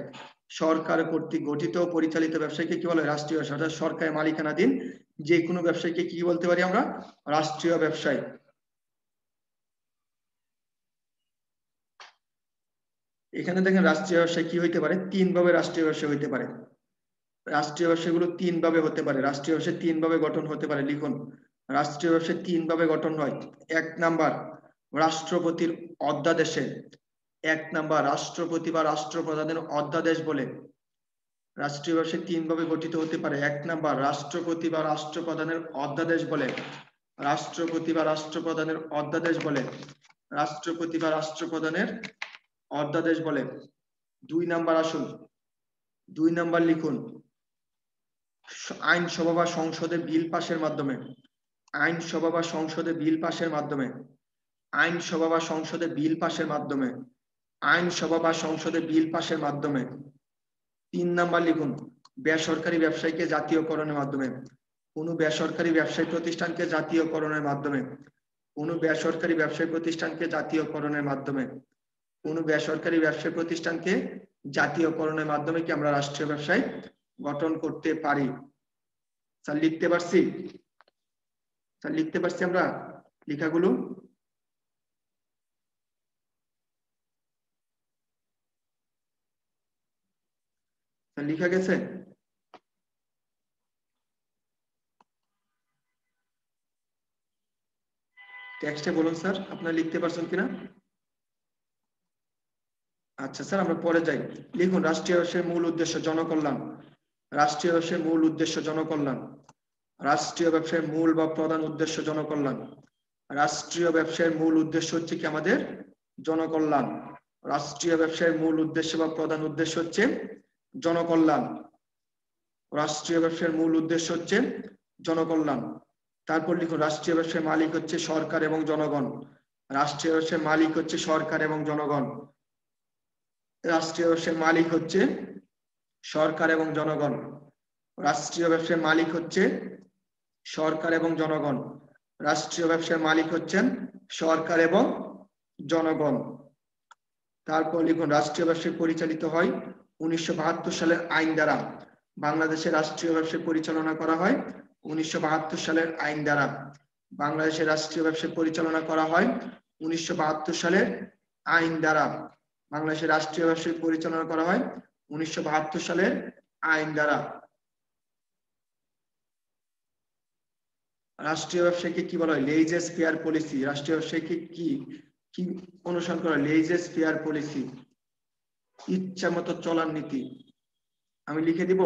সরকার কর্তৃক গঠিত ও পরিচালিত ব্যবসায়ীকে কি বলা হয়? রাষ্ট্রীয় ব্যবসায়ী। অর্থাৎ সরকারের মালিকানাধীন যে কোনো ব্যবসায়ীকে কি বলতে পারি আমরা? রাষ্ট্রীয় ব্যবসায়ী। এখানে দেখেন রাষ্ট্রীয় ব্যবসায় কি হইতে পারে? 3 ভাবে রাষ্ট্রীয় ব্যবসায় হইতে পারে। রাষ্ট্রীয় ব্যবসাগুলো 3 ভাবে হতে পারে। রাষ্ট্রীয় ব্যবসায় 3 ভাবে গঠন হতে পারে। লিখুন, রাষ্ট্রীয় ব্যবসায় 3 ভাবে গঠন হয়। 1 নাম্বার, রাষ্ট্রপতির অধ্যাদেশে। 1 নাম্বার, রাষ্ট্রপতি বা রাষ্ট্রপ্রধানের অধ্যাদেশ বলে। রাষ্ট্রীয় ব্যবসায় 3 ভাবে গঠিত হতে পারে। 1 নাম্বার, রাষ্ট্রপতি বা রাষ্ট্রপ্রধানের অধ্যাদেশ বলে। রাষ্ট্রপতি বা রাষ্ট্রপ্রধানের অধ্যাদেশ বলে। রাষ্ট্রপতি বা রাষ্ট্রপ্রধানের অধ্যাদেশ বলে। 2 নাম্বার আসুন, 2 নাম্বার লিখুন, আইনসভা বা সংসদে বিল পাশের মাধ্যমে। আইনসভা বা সংসদে বিল পাশের মাধ্যমে। আইনসভা বা সংসদে বিল পাশের মাধ্যমে। আইনসভা বা সংসদে বিল পাশের মাধ্যমে। 3 নাম্বার লিখুন, বেসরকারি ব্যবসায়ীকে জাতীয়করণের মাধ্যমে। কোন বেসরকারি ব্যবসায়ী প্রতিষ্ঠানকে জাতীয়করণের মাধ্যমে। কোন বেসরকারি ব্যবসায়ী প্রতিষ্ঠানকে জাতীয়করণের মাধ্যমে। কোন বেসরকারি ব্যবসায়ী প্রতিষ্ঠানকে জাতীয়করণের মাধ্যমে কি আমরা রাষ্ট্রীয় ব্যবসায় গঠন করতে পারি? স্যার লিখতে পারছি? স্যার লিখতে পারছি আমরা লেখাগুলো? স্যার লিখা গেছে? টেক্সটে বলুন স্যার, আপনারা লিখতে পারছেন কিনা? আচ্ছা স্যার, আমরা পরে যাই। লিখুন, রাষ্ট্রীয় ব্যবসায়ের মূল উদ্দেশ্য জনকল্যাণ। রাষ্ট্রীয় ব্যবসায়ের মূল উদ্দেশ্য জনকল্যাণ। রাষ্ট্রীয় ব্যবসায়ের মূল বা প্রধান উদ্দেশ্য জনকল্যাণ। রাষ্ট্রীয় ব্যবসায়ের মূল উদ্দেশ্য হচ্ছে কি আমাদের? জনকল্যাণ। রাষ্ট্রীয় ব্যবসায়ের মূল উদ্দেশ্য বা প্রধান উদ্দেশ্য হচ্ছে জনকল্যাণ। রাষ্ট্রীয় ব্যবসায়ের মূল উদ্দেশ্য হচ্ছে জনকল্যাণ। তারপর লিখুন, রাষ্ট্রীয় ব্যবসায়ের মালিক হচ্ছে সরকার এবং জনগণ। রাষ্ট্রীয় ব্যবসায়ের মালিক হচ্ছে সরকার এবং জনগণ। রাষ্ট্রীয় ব্যবসায়ের মালিক হচ্ছে সরকার এবং জনগণ। রাষ্ট্রীয় ব্যবসায়ের মালিক হচ্ছে সরকার এবং জনগণ। রাষ্ট্রীয় ব্যবসায়ের মালিক হচ্ছেন সরকার এবং জনগণ। তারপর লিখুন, রাষ্ট্রীয় ব্যবসা পরিচালিত হয় 1972 সালের আইন দ্বারা। বাংলাদেশে রাষ্ট্রীয় ব্যবসা পরিচালনা করা হয় 1972 সালের আইন দ্বারা বাংলাদেশের রাষ্ট্রীয় ব্যবসা পরিচালনা করা হয় 1972 সালের আইন দ্বারা বাংলাদেশের রাষ্ট্রীয় ব্যবসা পরিচালনা করা হয় 1972 সালের আইন দ্বারা। রাষ্ট্রীয় ব্যবসাকে কি বলা হয়? লেইজেস ফেয়ার পলিসি। রাষ্ট্রীয় ব্যবসাকে কি কি অনুসরণ করা? লেইজেস ফেয়ার পলিসি, ইচ্ছা মতো চলার নীতি। আমি লিখে দিব।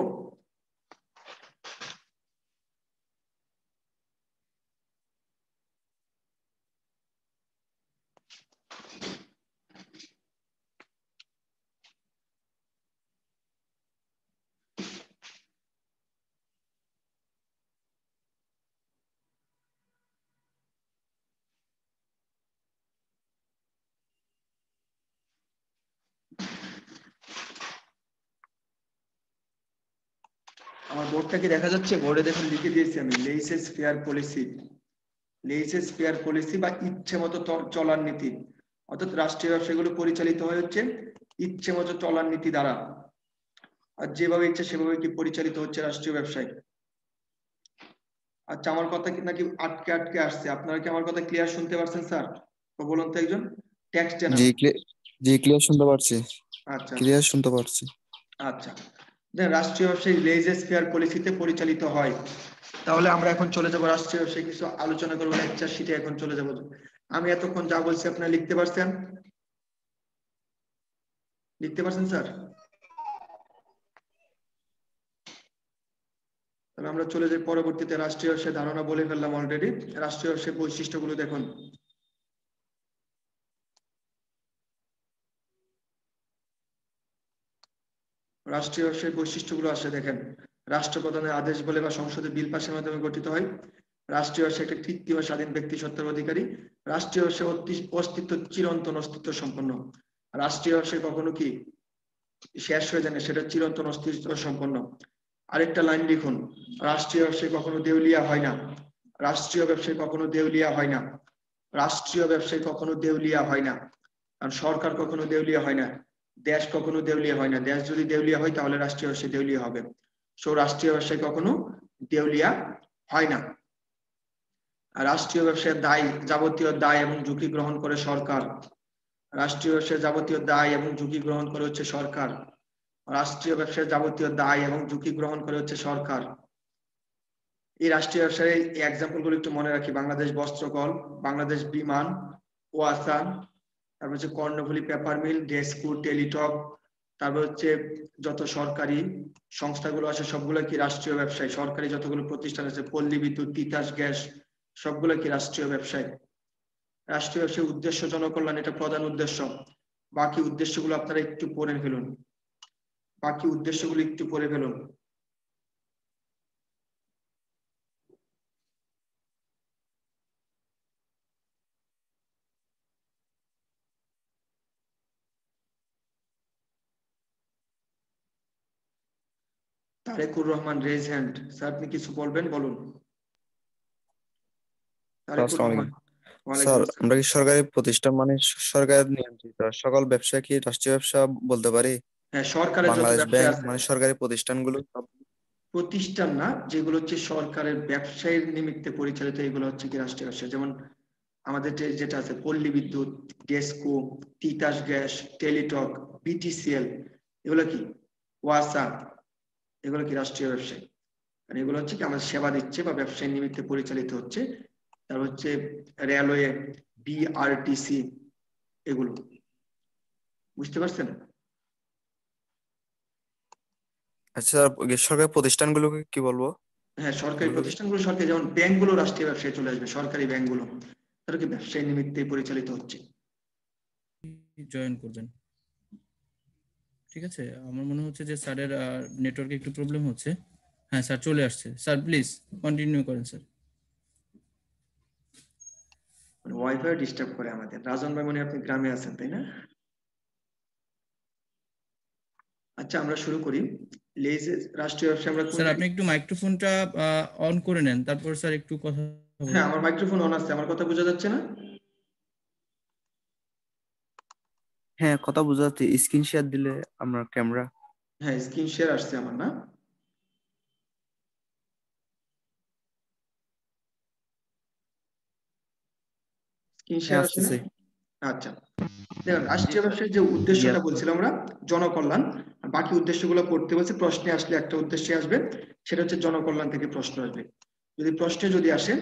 আমার বোর্ডটা কি দেখা যাচ্ছে? বোর্ডে দেখুন লিখে দিয়েছি আমি, লেইসেস ফেয়ার পলিসি। লেইসেস ফেয়ার পলিসি বা ইচ্ছে মতো চলার নীতি, অর্থাৎ রাষ্ট্রীয় ব্যবসাগুলো পরিচালিত হয়ে হচ্ছে ইচ্ছে মতো চলার নীতি দ্বারা, আর যেভাবে ইচ্ছে সেভাবে কি পরিচালিত হচ্ছে রাষ্ট্রীয় ব্যবসায়। আচ্ছা, আমার কথা কি নাকি আটকে আটকে আসছে? আপনারা কি আমার কথা ক্লিয়ার শুনতে পারছেন স্যার? তো বলুন তো একজন, টেক্সটে না। জি ক্লিয়ার শুনতে পারছি, আচ্ছা ক্লিয়ার শুনতে পারছি। আচ্ছা, রাষ্ট্রীয় ব্যবসায়ী লেইজেস ফেয়ার পলিসিতে পরিচালিত হয়। তাহলে আমরা এখন চলে যাব রাষ্ট্রীয় ব্যবসায় কিছু আলোচনা করবো, লেকচার শিটে এখন চলে যাব। আমি এতক্ষণ যা বলছি আপনারা লিখতে পারছেন? লিখতে পারছেন স্যার? তাহলে আমরা চলে যাই পরবর্তীতে। রাষ্ট্রীয় ব্যবসায় ধারণা বলে ফেললাম অলরেডি। রাষ্ট্রীয় ব্যবসায় বৈশিষ্ট্যগুলো দেখুন। রাষ্ট্রীয় ব্যবসায় বৈশিষ্ট্যগুলো আসে দেখেন। রাষ্ট্রপ্রধানের আদেশ বলে বা সংসদে বিল পাশের মাধ্যমে গঠিত হয়। রাষ্ট্রীয় ব্যবসা একটা কৃত্রিম স্বাধীন ব্যক্তি সত্তার অধিকারী। রাষ্ট্রীয় ব্যবসায় অস্তিত্ব চিরন্তন অস্তিত্ব সম্পন্ন। রাষ্ট্রীয় ব্যবসায় কখনো কি শেষ হয়ে যায় না, সেটা চিরন্তন অস্তিত্ব সম্পন্ন। আরেকটা লাইন লিখুন, রাষ্ট্রীয় ব্যবসায় কখনো দেউলিয়া হয় না। রাষ্ট্রীয় ব্যবসায় কখনো দেউলিয়া হয় না। রাষ্ট্রীয় ব্যবসায় কখনো দেউলিয়া হয় না, কারণ সরকার কখনো দেউলিয়া হয় না, দেশ কখনো দেউলিয়া হয় না। দেশ যদি দেউলিয়া হয় তাহলে রাষ্ট্রীয় ব্যবসায় দেউলিয়া হবে। সো রাষ্ট্রীয় ব্যবসায় কখনো দেউলিয়া হয় না। রাষ্ট্রীয় ব্যবসায় দায়, যাবতীয় দায় এবং ঝুঁকি গ্রহণ করে সরকার। রাষ্ট্রীয় ব্যবসায় যাবতীয় দায় এবং ঝুঁকি গ্রহণ করে হচ্ছে সরকার। রাষ্ট্রীয় ব্যবসায় যাবতীয় দায় এবং ঝুঁকি গ্রহণ করে হচ্ছে সরকার। এই রাষ্ট্রীয় ব্যবসায় এক্সাম্পল গুলো একটু মনে রাখি। বাংলাদেশ বস্ত্রকল, বাংলাদেশ বিমান, ওয়াসা, তারপর হচ্ছে কর্ণফুলী পেপার মিল, ডেস্কু, টেলিটক, তারপর হচ্ছে যত সরকারি সংস্থাগুলো আছে সবগুলো কি রাষ্ট্রীয় ব্যবসায়। সরকারি যতগুলো প্রতিষ্ঠান আছে, পল্লী বিদ্যুৎ, তিতাস গ্যাস, সবগুলো কি রাষ্ট্রীয় ব্যবসায়। রাষ্ট্রীয় ব্যবসায় উদ্দেশ্য জনকল্যাণ, এটা প্রধান উদ্দেশ্য। বাকি উদ্দেশ্যগুলো আপনারা একটু পড়ে ফেলুন, বাকি উদ্দেশ্যগুলো একটু পড়ে ফেলুন। Tarekur Rahman, raise hand. Sir আপনি কিছু বলবেন? বলুন। তারেকুর আসসালামু রহমান। আলাইকুম ওয়ালাইকুম স্যার, আসসালাম। আমরা কি সরকারি প্রতিষ্ঠান মানে সরকার নিয়ন্ত্রিত সকল ব্যবসা কি রাষ্ট্রীয় ব্যবসা বলতে পারি? হ্যাঁ, সরকারের যত বাংলাদেশ ব্যবসা ব্যাংক আছে, মানে সরকারি প্রতিষ্ঠানগুলো সব। প্রতিষ্ঠান না, যেগুলো হচ্ছে সরকারের ব্যবসায়ের নিমিত্তে পরিচালিত, এগুলো হচ্ছে কি রাষ্ট্রীয় ব্যবসা। যেমন আমাদের যেটা আছে পল্লী বিদ্যুৎ, DESCO, Titas gas, Teletalk, BTCL, এগুলো কি ওয়াসা, এগুলো কি রাষ্ট্রীয় ব্যবসায়। আর এগুলো হচ্ছে কি আমাদের সেবা দিচ্ছে বা ব্যবসায় নিমিত্তে পরিচালিত হচ্ছে। তারপর হচ্ছে রেলওয়ে, বিআরটিসি, এগুলো বুঝতে পারছেন? আচ্ছা স্যার, সরকারি প্রতিষ্ঠানগুলোকে কি বলবো? হ্যাঁ, সরকারি এগুলোকে প্রতিষ্ঠানগুলো সরকারি, যেমন ব্যাংকগুলো রাষ্ট্রীয় ব্যবসায় চলে আসবে। সরকারি ব্যাংকগুলো তারা কি ব্যবসায় নিমিত্তে পরিচালিত হচ্ছে। জয়েন করবেন। ঠিক আছে, আমার মনে হচ্ছে যে স্যারের নেটওয়ার্কে একটু প্রবলেম হচ্ছে। হ্যাঁ স্যার চলে আসছে। স্যার প্লিজ কন্টিনিউ করেন স্যার। ওয়াইফাই ডিস্টার্ব করে আমাদের। রাজন ভাই মনে হয় আপনি গ্রামে আছেন, তাই না? আচ্ছা, আমরা শুরু করি। লেজেস রাষ্ট্রীয় ব্যবসা আমরা কোন, স্যার আপনি একটু মাইক্রোফোনটা অন করে নেন, তারপর স্যার একটু কথা হ্যাঁ বলুন। আমার মাইক্রোফোন অন আছে, আমার কথা বোঝা যাচ্ছে না? হ্যাঁ কথা বোঝা যাচ্ছে, স্ক্রিন শেয়ার দিলে আমরা ক্যামেরা। হ্যাঁ, স্ক্রিন শেয়ার আসছে আমার, না? স্ক্রিন হ্যাঁ শেয়ার আসছে না? আসতেছে। আচ্ছা, দেখুন রাষ্ট্রীয় ব্যবসার যে উদ্দেশ্যটা বলছিলাম আমরা জনকল্যাণ, আর বাকি উদ্দেশ্যগুলো পড়তে বলছে, প্রশ্নে আসলে একটা উদ্দেশ্যে আসবে, সেটা হচ্ছে জনকল্যাণ থেকে প্রশ্ন আসবে। যদি প্রশ্নে যদি আসে,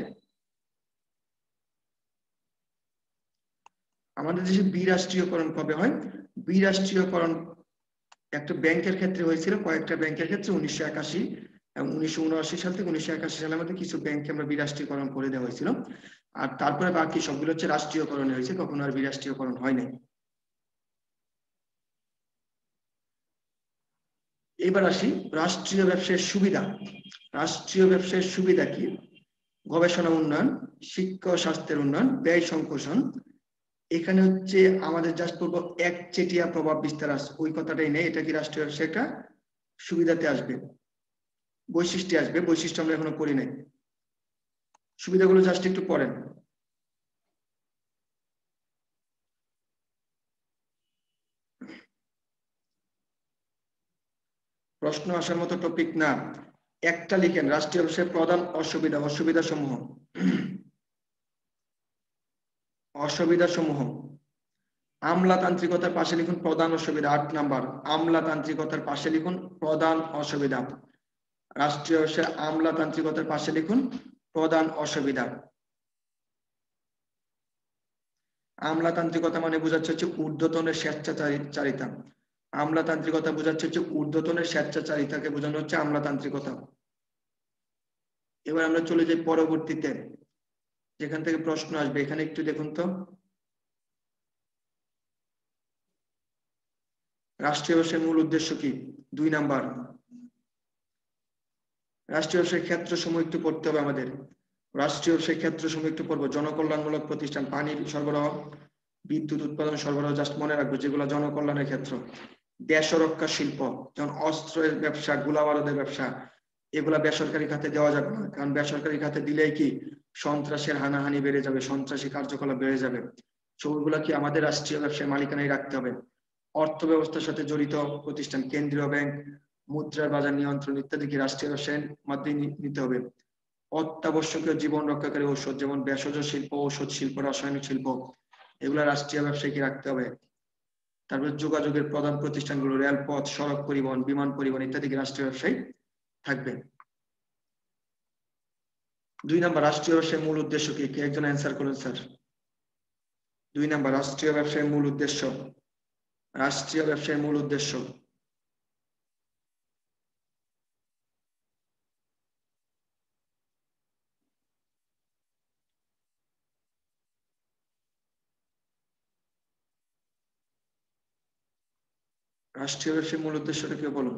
আমাদের দেশে বিরাষ্ট্রীয়করণ কবে হয়? বিরাষ্ট্রীয়করণ একটা ব্যাংকের ক্ষেত্রে হয়েছিল, কয়েকটা ব্যাংকের ক্ষেত্রে 1981 এবং 1979 সাল থেকে 1981 সালের মধ্যে কিছু ব্যাংকে আমরা বিরাষ্ট্রীয়করণ করে দেওয়া হয়েছিল। আর তারপরে বাকি সবগুলো হচ্ছে রাষ্ট্রীয়করণ হয়েছে, কখনো আর বিরাষ্ট্রীয়করণ হয় নাই। এবার আসি রাষ্ট্রীয় ব্যবসায়ের সুবিধা। রাষ্ট্রীয় ব্যবসায়ের সুবিধা কি? গবেষণা উন্নয়ন, শিক্ষা ও স্বাস্থ্যের উন্নয়ন, ব্যয় সংকোচন। এখানে হচ্ছে আমাদের জাস্ট পড়বো একচেটিয়া প্রভাব বিস্তার আছে, ওই কথাটাই নেই। এটা কি রাষ্ট্রীয় ব্যবসায় একটা সুবিধাতে আসবে, বৈশিষ্ট্যে আসবে, বৈশিষ্ট্য আমরা এখনো পড়ি নাই। সুবিধাগুলো জাস্ট একটু পড়েন। প্রশ্ন আসার মতো টপিক না, একটা লিখেন রাষ্ট্রীয় ব্যবসায় প্রধান অসুবিধা, অসুবিধা সমূহ, অসুবিধা সমূহ। আমলাতান্ত্রিকতার পাশে লিখুন প্রধান অসুবিধা, 8 নাম্বার। আমলাতান্ত্রিকতার পাশে লিখুন প্রধান অসুবিধা। রাষ্ট্রীয় ব্যবসায় আমলাতান্ত্রিকতার পাশে লিখুন প্রধান অসুবিধা। আমলাতান্ত্রিকতা মানে বোঝাচ্ছে হচ্ছে ঊর্ধ্বতনের স্বেচ্ছাচারিতা। আমলাতান্ত্রিকতা বোঝাচ্ছে হচ্ছে ঊর্ধ্বতনের স্বেচ্ছাচারিতাকে বোঝানো হচ্ছে আমলাতান্ত্রিকতা। এবার আমরা চলে যাই পরবর্তীতে, যেখান থেকে প্রশ্ন আসবে। এখানে একটু দেখুন তো, রাষ্ট্রীয় ব্যবসায়ের মূল উদ্দেশ্য কি? 2 নাম্বার। রাষ্ট্রীয় ব্যবসায়ের ক্ষেত্র সমূহ একটু পড়তে হবে আমাদের। রাষ্ট্রীয় ব্যবসায়ের ক্ষেত্র সমূহ একটু পড়বো। জনকল্যাণমূলক প্রতিষ্ঠান, পানি সরবরাহ, বিদ্যুৎ উৎপাদন সরবরাহ, জাস্ট মনে রাখবো যেগুলো জনকল্যাণের ক্ষেত্র। দেশ রক্ষা শিল্প, যেমন অস্ত্রের ব্যবসা, গোলাবারুদের ব্যবসা, এগুলা বেসরকারি খাতে দেওয়া যাবে না, কারণ বেসরকারি খাতে দিলেই কি সন্ত্রাসের হানাহানি বেড়ে যাবে, সন্ত্রাসী কার্যকলাপ বেড়ে যাবে। সেগুলা কি আমাদের রাষ্ট্রীয় ব্যবসায় মালিকানায় রাখতে হবে। অর্থ ব্যবস্থার সাথে জড়িত প্রতিষ্ঠান, কেন্দ্রীয় ব্যাংক, মুদ্রার বাজার নিয়ন্ত্রণ ইত্যাদি কি রাষ্ট্রীয় ব্যবসায়ের মাধ্যমে নিতে হবে। অত্যাবশ্যকীয় জীবন রক্ষাকারী ঔষধ, যেমন ভেষজ শিল্প, ঔষধ শিল্প, রাসায়নিক শিল্প, এগুলা রাষ্ট্রীয় ব্যবসায় কি রাখতে হবে। তারপরে যোগাযোগের প্রধান প্রতিষ্ঠানগুলো, রেলপথ, সড়ক পরিবহন, বিমান পরিবহন ইত্যাদি কি রাষ্ট্রীয় ব্যবসায় থাকবে। 2 নাম্বার, রাষ্ট্রীয় ব্যবসায়ের মূল উদ্দেশ্য কি? কে একজন অ্যান্সার করুন স্যার। 2 নাম্বার, রাষ্ট্রীয় ব্যবসায়ের মূল উদ্দেশ্য। রাষ্ট্রীয় ব্যবসায়ের মূল উদ্দেশ্য। রাষ্ট্রীয় ব্যবসায়ের মূল উদ্দেশ্যটা কি বলুন?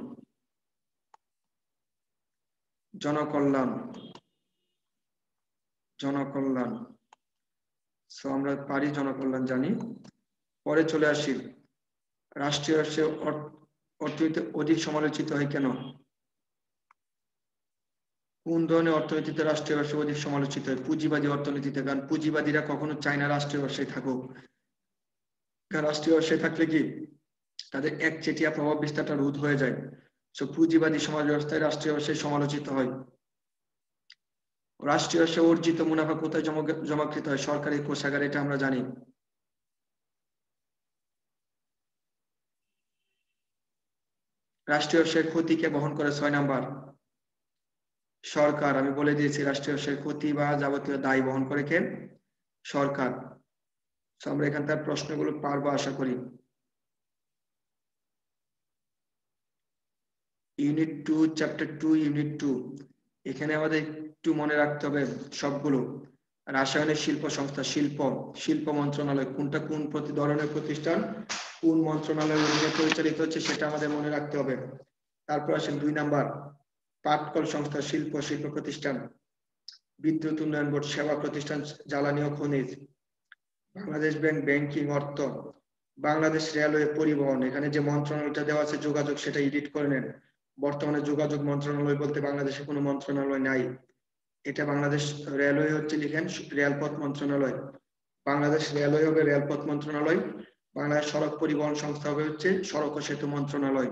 জনকল্যাণ, জনকল্যাণ। সো আমরা পারি জনকল্যাণ জানি। পরে চলে আসি, রাষ্ট্রীয় ব্যবসায় অর্থনীতি অধিক সমালোচিত হয় কেন? কোন ধরনের অর্থনীতিতে রাষ্ট্রীয় ব্যবসা অধিক সমালোচিত হয়? পুঁজিবাদী অর্থনীতিতে, কারণ পুঁজিবাদীরা কখনো চায় না রাষ্ট্রীয় ব্যবসায় থাকুক। কারণ রাষ্ট্রীয় ব্যবসায় থাকলে কি তাদের একচেটিয়া প্রভাব বিস্তারটা রোধ হয়ে যায়। সো পুঁজিবাদী সমাজ ব্যবস্থায় রাষ্ট্রীয় ব্যবসায় সমালোচিত হয়। রাষ্ট্রীয় ব্যবসায় অর্জিত মুনাফা কোথায় জমাকৃত হয়? সরকারি কোষাগারে, এটা আমরা জানি। রাষ্ট্রীয় ব্যবসায়ের ক্ষতি কে বহন করে? 6 নাম্বার, সরকার। আমি বলে দিয়েছি রাষ্ট্রীয় ব্যবসায়ের ক্ষতি বা যাবতীয় দায় বহন করে কে? সরকার। তো আমরা এখানকার প্রশ্নগুলো পারবো আশা করি। Unit 2, chapter 2, unit 2। এখানে আমাদের একটু মনে রাখতে হবে সবগুলো। রাসায়নিক শিল্প সংস্থা, শিল্প, শিল্প মন্ত্রণালয়, কোনটা কোন ধরনের প্রতিষ্ঠান, কোন মন্ত্রণালয়ের অধীনে পরিচালিত হচ্ছে, সেটা আমাদের মনে রাখতে হবে। তারপর আসেন 2 নাম্বার, পাটকল সংস্থা, শিল্প, শিল্প প্রতিষ্ঠান। বিদ্যুৎ উন্নয়ন বোর্ড, সেবা প্রতিষ্ঠান, জ্বালানি ও খনিজ। বাংলাদেশ ব্যাংক, ব্যাংকিং, অর্থ। বাংলাদেশ রেলওয়ে, পরিবহন। এখানে যে মন্ত্রণালয়টা দেওয়া আছে যোগাযোগ, সেটা এডিট করে নেন। বর্তমানে যোগাযোগ মন্ত্রণালয় বলতে বাংলাদেশে কোনো মন্ত্রণালয় নাই। এটা বাংলাদেশ রেলওয়ে হচ্ছে, লিখেন রেলপথ মন্ত্রণালয়। বাংলাদেশ রেলওয়ে হবে রেলপথ মন্ত্রণালয়। বাংলাদেশ সড়ক পরিবহন সংস্থা হবে হচ্ছে সড়ক ও সেতু মন্ত্রণালয়।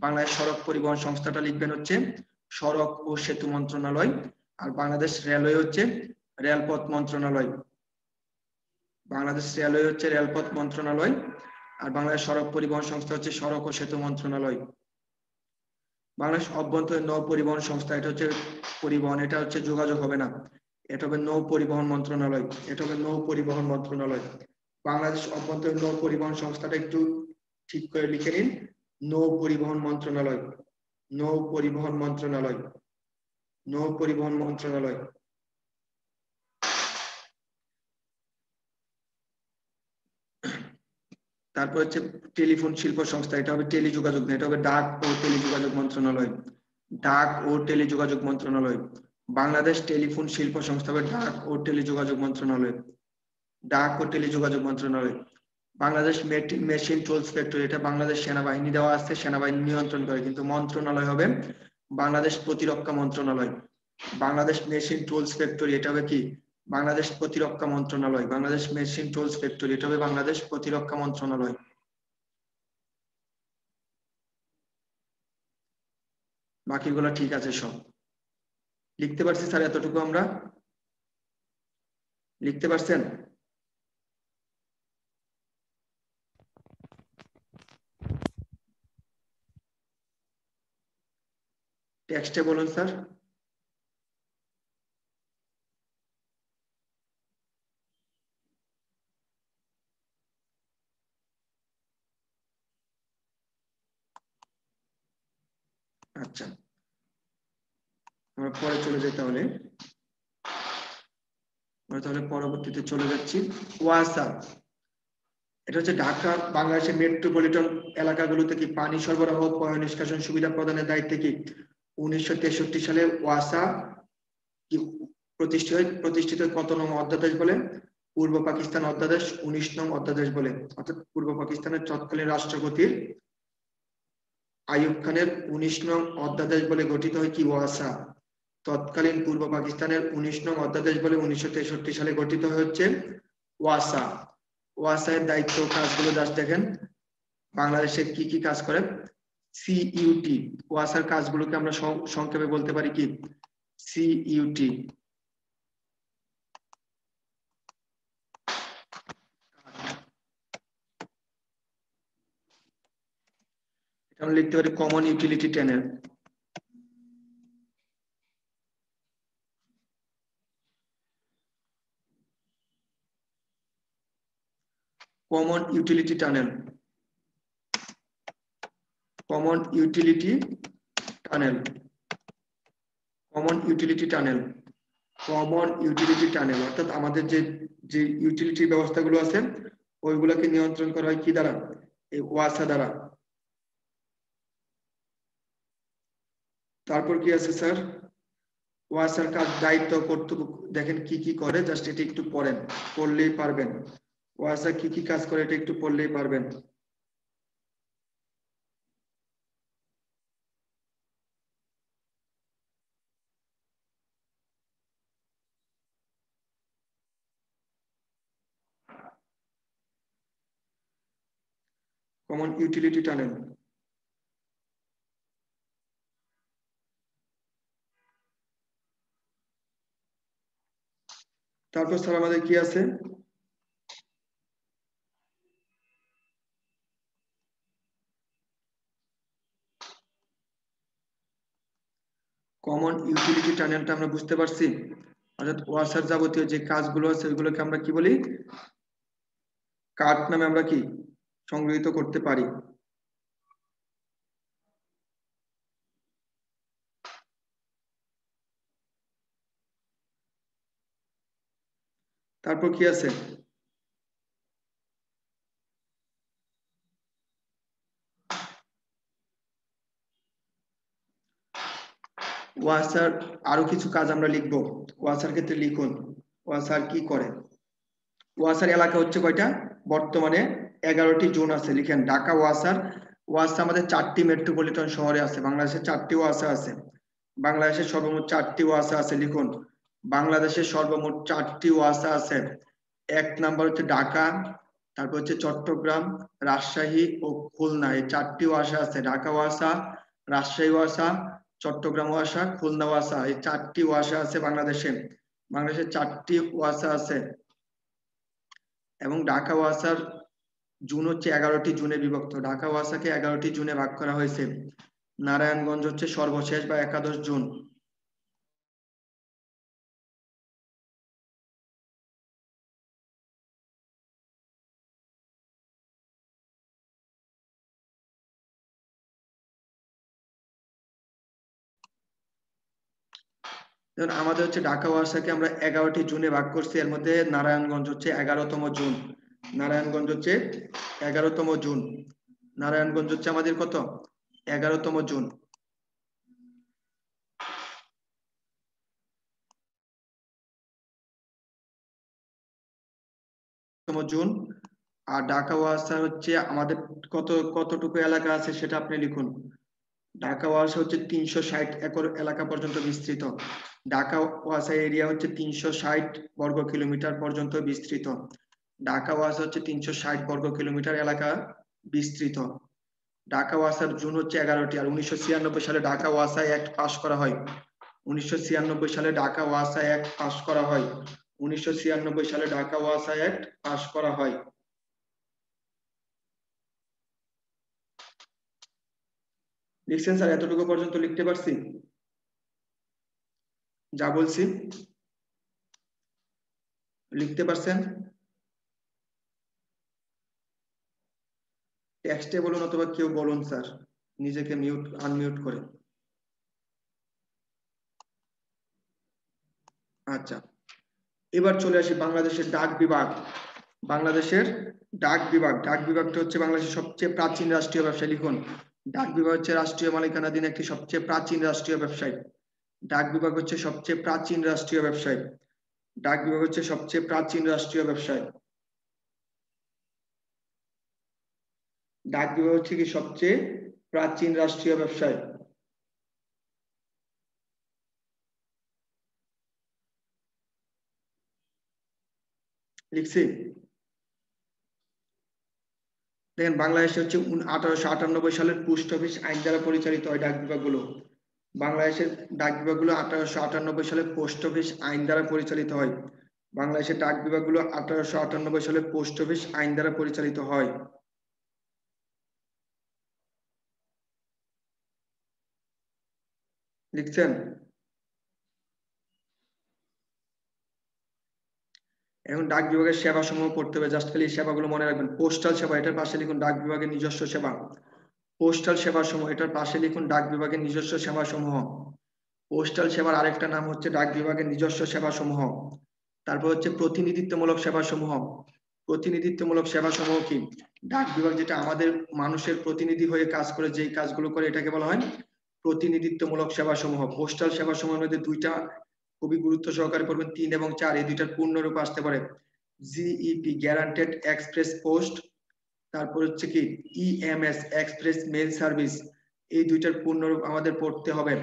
বাংলাদেশ সড়ক পরিবহন সংস্থাটা লিখবেন হচ্ছে সড়ক ও সেতু মন্ত্রণালয়। আর বাংলাদেশ রেলওয়ে হচ্ছে রেলপথ মন্ত্রণালয়। বাংলাদেশ রেলওয়ে হচ্ছে রেলপথ মন্ত্রণালয়, আর বাংলাদেশ সড়ক পরিবহন সংস্থা হচ্ছে সড়ক ও সেতু মন্ত্রণালয়। বাংলাদেশ অভ্যন্তরীণ নৌ পরিবহন সংস্থা, এটা হচ্ছে পরিবহন, এটা হচ্ছে যোগাযোগ হবে না, এটা হবে নৌ পরিবহন মন্ত্রণালয়, এটা হবে নৌ পরিবহন মন্ত্রণালয়। বাংলাদেশ অভ্যন্তরীণ নৌ পরিবহন সংস্থাটা একটু ঠিক করে লিখে নিন, নৌ পরিবহন মন্ত্রণালয়, নৌ পরিবহন মন্ত্রণালয়, নৌ পরিবহন মন্ত্রণালয়। তারপর হচ্ছে টেলিফোন শিল্প সংস্থা, এটা হবে টেলিযোগাযোগ না, এটা হবে ডাক ও টেলিযোগাযোগ মন্ত্রণালয়, ডাক ও টেলিযোগাযোগ মন্ত্রণালয়। বাংলাদেশ টেলিফোন শিল্প সংস্থা হবে ডাক ও টেলিযোগাযোগ মন্ত্রণালয়, ডাক ও টেলিযোগাযোগ মন্ত্রণালয়। বাংলাদেশ মেশিন টুলস ফ্যাক্টরি, এটা বাংলাদেশ সেনাবাহিনী দেওয়া আছে, সেনাবাহিনী নিয়ন্ত্রণ করে, কিন্তু মন্ত্রণালয় হবে বাংলাদেশ প্রতিরক্ষা মন্ত্রণালয়। বাংলাদেশ মেশিন টুলস ফ্যাক্টরি, এটা হবে কি বাংলাদেশ প্রতিরক্ষা মন্ত্রণালয়, বাংলাদেশ মেশিন টুলস ফ্যাক্টরি, এটা হবে বাংলাদেশ প্রতিরক্ষা মন্ত্রণালয়। বাকিগুলো ঠিক আছে সব, লিখতে পারছি স্যার? এতটুকু আমরা লিখতে পারছেন? টেক্সটে বলুন স্যার। আচ্ছা, আমরা পরে চলে যাই তাহলে, আমরা তাহলে পরবর্তীতে চলে যাচ্ছি। ওয়াসা, এটা হচ্ছে ঢাকা বাংলাদেশের মেট্রোপলিটন এলাকাগুলোতে কি পানি সরবরাহ পয় নিষ্কাশন সুবিধা প্রদানের দায়িত্বে কি 1963 সালে ওয়াসা কি প্রতিষ্ঠিত কত নং অধ্যাদেশ বলে? পূর্ব পাকিস্তান অধ্যাদেশ 19 নং অধ্যাদেশ বলে। অর্থাৎ পূর্ব পাকিস্তানের তৎকালীন রাষ্ট্রপতির আইয়ুব খানের 19 নং অধ্যাদেশ বলে গঠিত হয় কি ওয়াসা। তৎকালীন পূর্ব পাকিস্তানের 19 নং অধ্যাদেশ বলে 1963 সালে গঠিত হচ্ছে ওয়াসা। ওয়াসার দায়িত্ব কাজগুলো জাস্ট দেখেন, বাংলাদেশে কি কি কাজ করে। সিইউটি, ওয়াসার কাজগুলোকে আমরা সংক্ষেপে বলতে পারি কি সিইউটি। আমরা লিখতে পারি common utility channel, common utility tunnel, common utility tunnel, common utility tunnel, common utility tunnel. অর্থাৎ আমাদের যে যে ইউটিলিটি ব্যবস্থাগুলো আছে ওইগুলোকে নিয়ন্ত্রণ করা হয় কি দ্বারা? এই ওয়াসা দ্বারা। তারপর কি আছে স্যার? ওয়াসার কাজ দায়িত্ব কর্তব্য দেখেন কি কি করে, জাস্ট এটা একটু পড়েন, পড়লেই পারবেন। ওয়াসা কি কি কাজ করে এটা একটু পড়লেই পারবেন। কমন ইউটিলিটি টানেল, তারপর স্যার আমাদের কি আছে? কমন ইউটিলিটি টানেলটা আমরা বুঝতে পারছি। অর্থাৎ ওয়াসার যাবতীয় যে কাজগুলো আছে ওইগুলোকে আমরা কি বলি? কার্ড নামে আমরা কি সংগৃহীত করতে পারি। তারপর কি আছে? ওয়াসার আরো কিছু কাজ আমরা লিখবো। ওয়াসার ক্ষেত্রে লিখুন ওয়াসার কি করে। ওয়াসার এলাকা হচ্ছে কয়টা? বর্তমানে 11টি জোন আছে, লিখেন ঢাকা ওয়াসার। ওয়াসা আমাদের 4টি মেট্রোপলিটন শহরে আছে, বাংলাদেশে 4টি ওয়াসা আছে, বাংলাদেশের সর্বমোট 4টি ওয়াসা আছে। লিখুন বাংলাদেশের সর্বমোট 4টি ওয়াসা আছে। 1 নাম্বার হচ্ছে ঢাকা, তারপর হচ্ছে চট্টগ্রাম, রাজশাহী ও খুলনা, এই 4টি ওয়াসা আছে। ঢাকা ওয়াসা, রাজশাহী ওয়াসা, চট্টগ্রাম ওয়াসা, খুলনা ওয়াসা, এই 4টি ওয়াসা আছে বাংলাদেশে। বাংলাদেশে 4টি ওয়াসা আছে। এবং ঢাকা ওয়াসার জুন হচ্ছে 11টি জুনে বিভক্ত। ঢাকা ওয়াসাকে 11টি জুনে ভাগ করা হয়েছে। নারায়ণগঞ্জ হচ্ছে সর্বশেষ বা একাদশ জুন। আমাদের হচ্ছে ঢাকা ওয়াসাকে আমরা 11টি জুনে ভাগ করছি, এর মধ্যে নারায়ণগঞ্জ হচ্ছে 11তম জুন। নারায়ণগঞ্জ হচ্ছে 11তম জুন। নারায়ণগঞ্জ হচ্ছে আমাদের কত? 11তম জুন। জুন। আর ঢাকা ওয়াসা হচ্ছে আমাদের কতটুকু এলাকা আছে সেটা আপনি লিখুন। ঢাকা ওয়াসা হচ্ছে 360 একর এলাকা পর্যন্ত বিস্তৃত। ঢাকা ওয়াসা এরিয়া হচ্ছে 360 বর্গ কিলোমিটার পর্যন্ত বিস্তৃত। ঢাকা ওয়াসা হচ্ছে 360 বর্গ কিলোমিটার এলাকা বিস্তৃত। ঢাকা ওয়াসার জুন হচ্ছে 11টি। আর 1996 সালে ঢাকা ওয়াসা অ্যাক্ট পাস করা হয়। 1996 সালে ঢাকা ওয়াসা অ্যাক্ট পাস করা হয়। 1996 সালে ঢাকা ওয়াসা অ্যাক্ট পাস করা হয়। লিখছেন স্যার? এতটুকু পর্যন্ত লিখতে পারছি যা বলছি? লিখতে পারছেন? টেক্সটে বলুন অথবা কেউ বলুন স্যার, নিজেকে মিউট আনমিউট করে। আচ্ছা, এবার চলে আসি বাংলাদেশের ডাক বিভাগ। বাংলাদেশের ডাক বিভাগ। ডাক বিভাগটা হচ্ছে বাংলাদেশের সবচেয়ে প্রাচীন রাষ্ট্রীয় ব্যবসায়। লিখুন, ডাক বিভাগ হচ্ছে রাষ্ট্রীয় মালিকানাধীন একটি সবচেয়ে প্রাচীন রাষ্ট্রীয় ব্যবসায়। ডাক বিভাগ হচ্ছে সবচেয়ে প্রাচীন রাষ্ট্রীয় ব্যবসায়। ডাক বিভাগ হচ্ছে সবচেয়ে প্রাচীন রাষ্ট্রীয় ব্যবসায়। ডাক বিভাগ হচ্ছে কি সবচেয়ে প্রাচীন রাষ্ট্রীয় ব্যবসায়। লিখছি? দেখেন, বাংলাদেশে হচ্ছে 1898 সালের পোস্ট অফিস আইন দ্বারা পরিচালিত হয় ডাক বিভাগগুলো। বাংলাদেশের ডাক বিভাগগুলো 1898 সালে পোস্ট অফিস আইন দ্বারা পরিচালিত হয়। বাংলাদেশের ডাক বিভাগগুলো 1898 সালে পোস্ট অফিস আইন দ্বারা পরিচালিত হয়। লিখছেন? এখন ডাক বিভাগের সেবা সমূহ পড়তে হবে, জাস্ট খালি সেবাগুলো মনে রাখবেন। পোস্টাল সেবা, এটার পাশে লিখুন ডাক বিভাগের নিজস্ব সেবা। পোস্টাল সেবা সমূহ, এটার পাশে লিখুন ডাক বিভাগের নিজস্ব সেবা সমূহ। পোস্টাল সেবার আরেকটা নাম হচ্ছে ডাক বিভাগের নিজস্ব সেবা সমূহ। তারপর হচ্ছে প্রতিনিধিত্বমূলক সেবা সমূহ। প্রতিনিধিত্বমূলক সেবা সমূহ কি? ডাক বিভাগ যেটা আমাদের মানুষের প্রতিনিধি হয়ে কাজ করে, যেই কাজগুলো করে, এটাকে বলা হয় প্রতিনিধিত্বমূলক সেবা সমূহ। পোস্টাল সেবা সমূহের মধ্যে দুইটা খুবই গুরুত্ব সহকারে পড়বেন, 3 এবং 4, এই দুইটার পূর্ণরূপ আসতে পারে জিইপি, গ্যারান্টেড এক্সপ্রেস পোস্ট। তারপর হচ্ছে কি ইএমএস, এক্সপ্রেস মেল সার্ভিস। এই দুইটার পূর্ণরূপ আমাদের পড়তে হবে।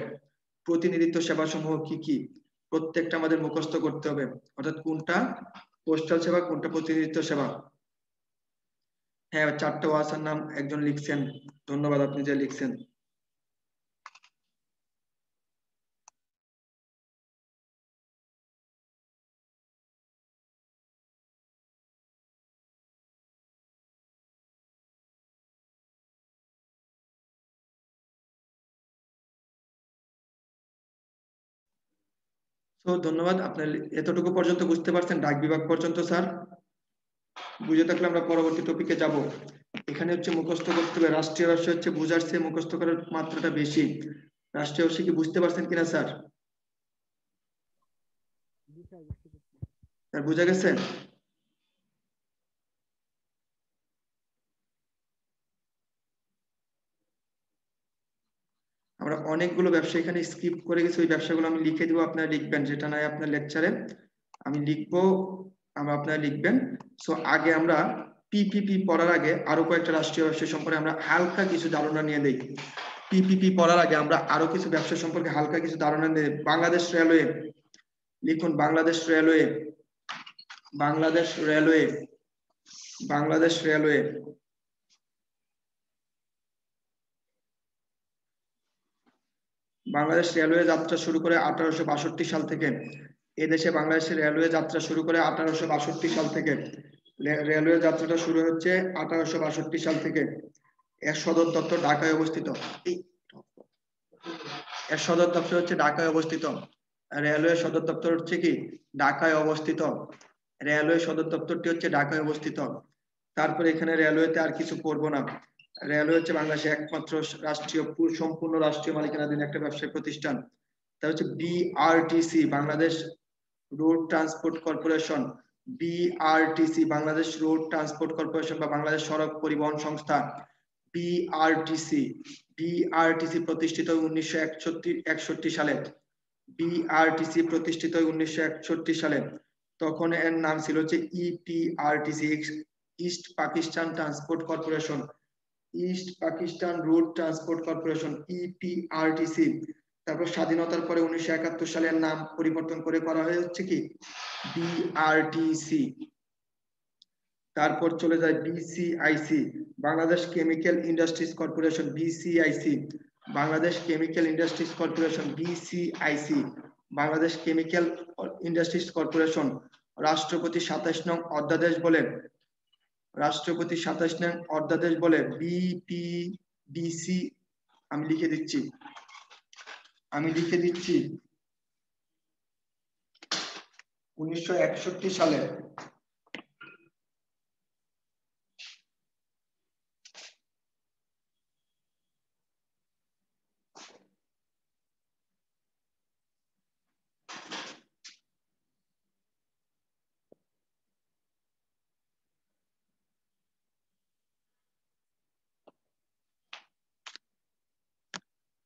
প্রতিনিধিত্ব সেবা সমূহ কি কি প্রত্যেকটা আমাদের মুখস্থ করতে হবে, অর্থাৎ কোনটা পোস্টাল সেবা, কোনটা প্রতিনিধিত্ব সেবা। হ্যাঁ, 4টা ওয়াসার নাম একজন লিখছেন, ধন্যবাদ আপনি যে লিখছেন। তো ধন্যবাদ, আপনার এতটুকু পর্যন্ত বুঝতে পারছেন ডাক বিভাগ পর্যন্ত? স্যার বুঝে থাকলে আমরা পরবর্তী টপিকে যাব। এখানে হচ্ছে মুখস্থ করতে হবে। রাষ্ট্রীয় ব্যবসা হচ্ছে বোঝার চেয়ে মুখস্থ করার মাত্রাটা বেশি। রাষ্ট্রীয় ব্যবসা কি বুঝতে পারছেন কিনা স্যার? স্যার বুঝা গেছে? আমরা অনেকগুলো ব্যবসা এখানে স্কিপ করে গেছি, ওই ব্যবসাগুলো আমি লিখে দিব, আপনারা লিখবেন, যেটা নাই আপনার লেকচারে আমি লিখবো, আপনারা লিখবেন। সো আগে আমরা পিপিপি পড়ার আগে আরো কয়েকটা রাষ্ট্রীয় ব্যবসা সম্পর্কে আমরা হালকা কিছু ধারণা নিয়ে দেই। পিপিপি পড়ার আগে আমরা আরো কিছু ব্যবসা সম্পর্কে হালকা কিছু ধারণা নিয়ে। বাংলাদেশ রেলওয়ে, লিখুন Bangladesh railway. Bangladesh railway, Bangladesh railway. Bangladesh railway যাত্রা শুরু করে 1862 সাল থেকে। এদেশে বাংলাদেশের রেলওয়ে যাত্রা শুরু করে 1862 সাল থেকে। রেলওয়ে যাত্রাটা শুরু হচ্ছে 1862 সাল থেকে। এর সদর দপ্তর ঢাকায় অবস্থিত। এর সদর দপ্তর হচ্ছে ঢাকায় অবস্থিত। রেলওয়ে সদর দপ্তর হচ্ছে কি ঢাকায় অবস্থিত। রেলওয়ে সদর দপ্তরটি হচ্ছে ঢাকায় অবস্থিত। তারপরে এখানে রেলওয়েতে আর কিছু পড়বো না। রেলওয়ে হচ্ছে বাংলাদেশের একমাত্র রাষ্ট্রীয় সম্পূর্ণ রাষ্ট্রীয় মালিকানাধীন একটা ব্যবসায়িক প্রতিষ্ঠান। তা হচ্ছে BRTC, Bangladesh road Transport corporation. BRTC, Bangladesh road Transport corporation বা বাংলাদেশ সড়ক পরিবহন সংস্থা। বিআরটিসি, বিআরটিসি প্রতিষ্ঠিত 1961 সালে। বিআরটিসি প্রতিষ্ঠিত 1961 সালে। তখন এর নাম ছিল হচ্ছে EPRTC, East Pakistan Transport Corporation. East Pakistan Road Transport Corporation, EPRTC. তারপর স্বাধীনতার পরে 1971 সালের নাম পরিবর্তন করে করা হয়েছে কি বিআরটিসি। তারপর চলে যায় BCIC, Bangladesh chemical industries corporation. BCIC, Bangladesh chemical industries corporation. BCIC, Bangladesh chemical industries corporation. রাষ্ট্রপতি 27 নং অধ্যাদেশ বলে, রাষ্ট্রপতি 27 নং অধ্যাদেশ বলে বিপিডিসি। আমি লিখে দিচ্ছি 1961 সালে।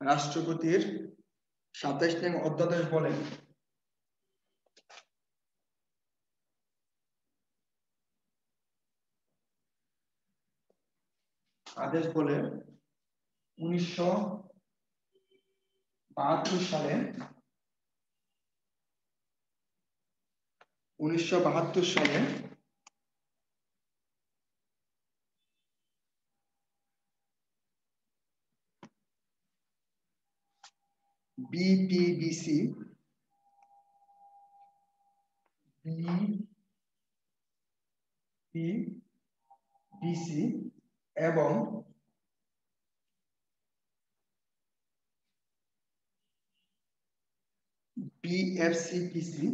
রাষ্ট্রপতির 27 নং অধ্যাদেশ বলে আদেশ বলে 1972 সালে 1972 সালে বিপিডিসি এবং বিএফসিপিসি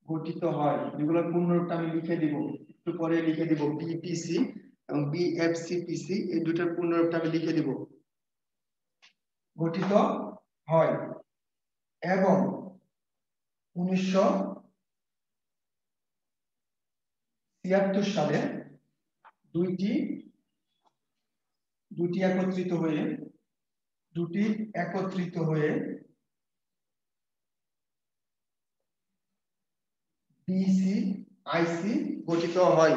গঠিত হয়। যেগুলো পূর্ণরূপটা আমি লিখে দিব, একটু পরে লিখে দিব। বিপিসি এবং বিএফসিপিসি এই দুটোর পূর্ণরূপটা আমি লিখে দিব। গঠিত হয় এবং 1976 সালে দুটি একত্রিত হয়ে বিসিআইসি গঠিত হয়।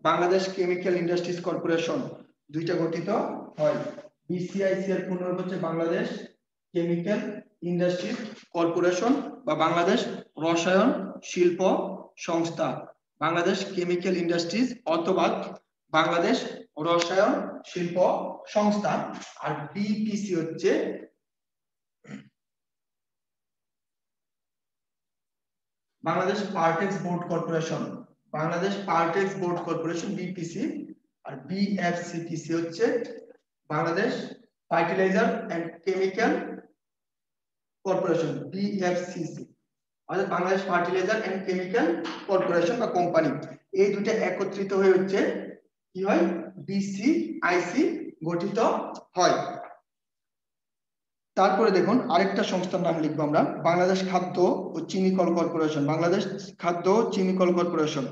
বাংলাদেশ কেমিক্যাল ইন্ডাস্ট্রিজ কর্পোরেশন দুইটা গঠিত হয়। বিসিআইসি এর পূর্ণরূপ হচ্ছে বাংলাদেশ কেমিক্যাল ইন্ডাস্ট্রিজ কর্পোরেশন বা বাংলাদেশ রসায়ন শিল্প সংস্থা। বাংলাদেশ কেমিক্যাল ইন্ডাস্ট্রিজ অথবা বাংলাদেশ রসায়ন শিল্প সংস্থা। আর বিপিসি হচ্ছে Bangladesh Partex Board Corporation. Bangladesh Partex Board Corporation BPC. আর বিএফসিপিসি হচ্ছে Bangladesh Fertilizer and Chemical Corporation. BFCC অর্থাৎ Bangladesh Fertilizer and Chemical Corporation বা কোম্পানি। এই দুটো একত্রিত হয়ে হচ্ছে কি হয় বিসিআইসি গঠিত হয়। তারপরে দেখুন আরেকটা সংস্থার নাম লিখবো আমরা, বাংলাদেশ খাদ্য ও চিনি কল কর্পোরেশন। বাংলাদেশ খাদ্য ও চিনি কল কর্পোরেশন।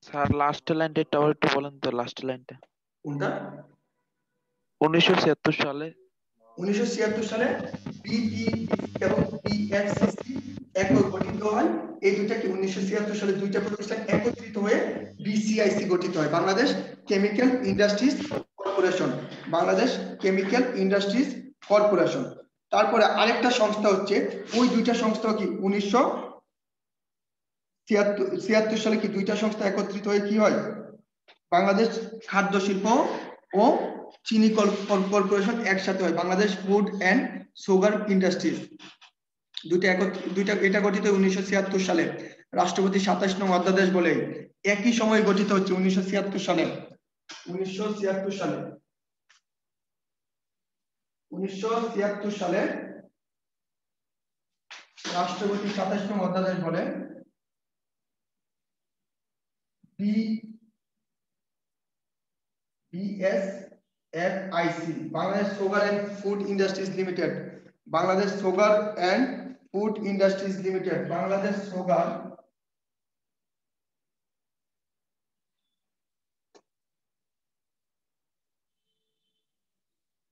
স্যার লাস্ট লাইনটা একটু আবার একটু বলেন তো, লাস্ট লাইনটা কোনটা? 1976 সালে 1976 সালে বিপিডিসি এবং বিএফসিসি গঠিত হয়। এই দুটাকে 1976 সালে দুইটা প্রতিষ্ঠান একত্রিত হয়ে বিসিআইসি গঠিত হয়, Bangladesh chemical industries corporation. Bangladesh chemical industries corporation. তারপরে আরেকটা সংস্থা হচ্ছে, ওই দুইটা সংস্থা কি 1976 সালে কি দুইটা সংস্থা একত্রিত হয়ে কি হয় বাংলাদেশ খাদ্য শিল্প ও চিনি কর্পোরেশন একসাথে হয়, Bangladesh food and sugar industries. এটা গঠিত 1976 সালে। রাষ্ট্রপতি 27 নং অধ্যাদেশ বলে একই সময় গঠিত হচ্ছে 1976 সালে। 1976 সালে রাষ্ট্রপতি 27 নং অধ্যাদেশ বলে BSFIC, Bangladesh sugar and food industries limited, Bangladesh sugar and food industries limited, Bangladesh sugar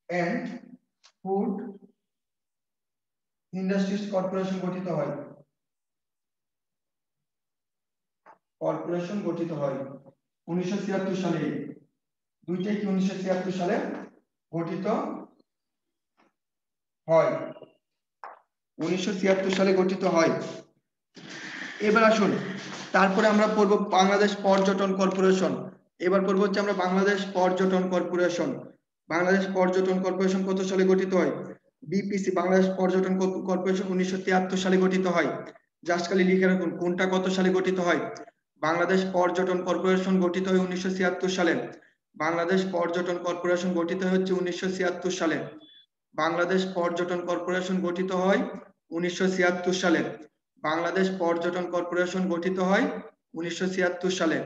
and food industries corporation গঠিত হয়। কর্পোরেশন গঠিত হয় 1976 সালে। দুইটাই কি 1976 সালে গঠিত হয়। 1976 সালে গঠিত হয়। এবার আসুন, তারপরে আমরা পড়ব বাংলাদেশ পর্যটন কর্পোরেশন। এবার পড়ব হচ্ছে আমরা বাংলাদেশ পর্যটন কর্পোরেশন। বাংলাদেশ পর্যটন কর্পোরেশন কত সালে গঠিত হয়? বিপিসি, বাংলাদেশ পর্যটন কর্পোরেশন 1973 সালে গঠিত হয়। জাস্ট খালি লিখে রাখুন কোনটা কত সালে গঠিত হয়। বাংলাদেশ পর্যটন কর্পোরেশন গঠিত হয় 1976 সালে। বাংলাদেশ পর্যটন কর্পোরেশন গঠিত হচ্ছে 1976 সালে। বাংলাদেশ পর্যটন কর্পোরেশন গঠিত হয় 1976 সালে। বাংলাদেশ পর্যটন কর্পোরেশন গঠিত হয় 1976 সালে।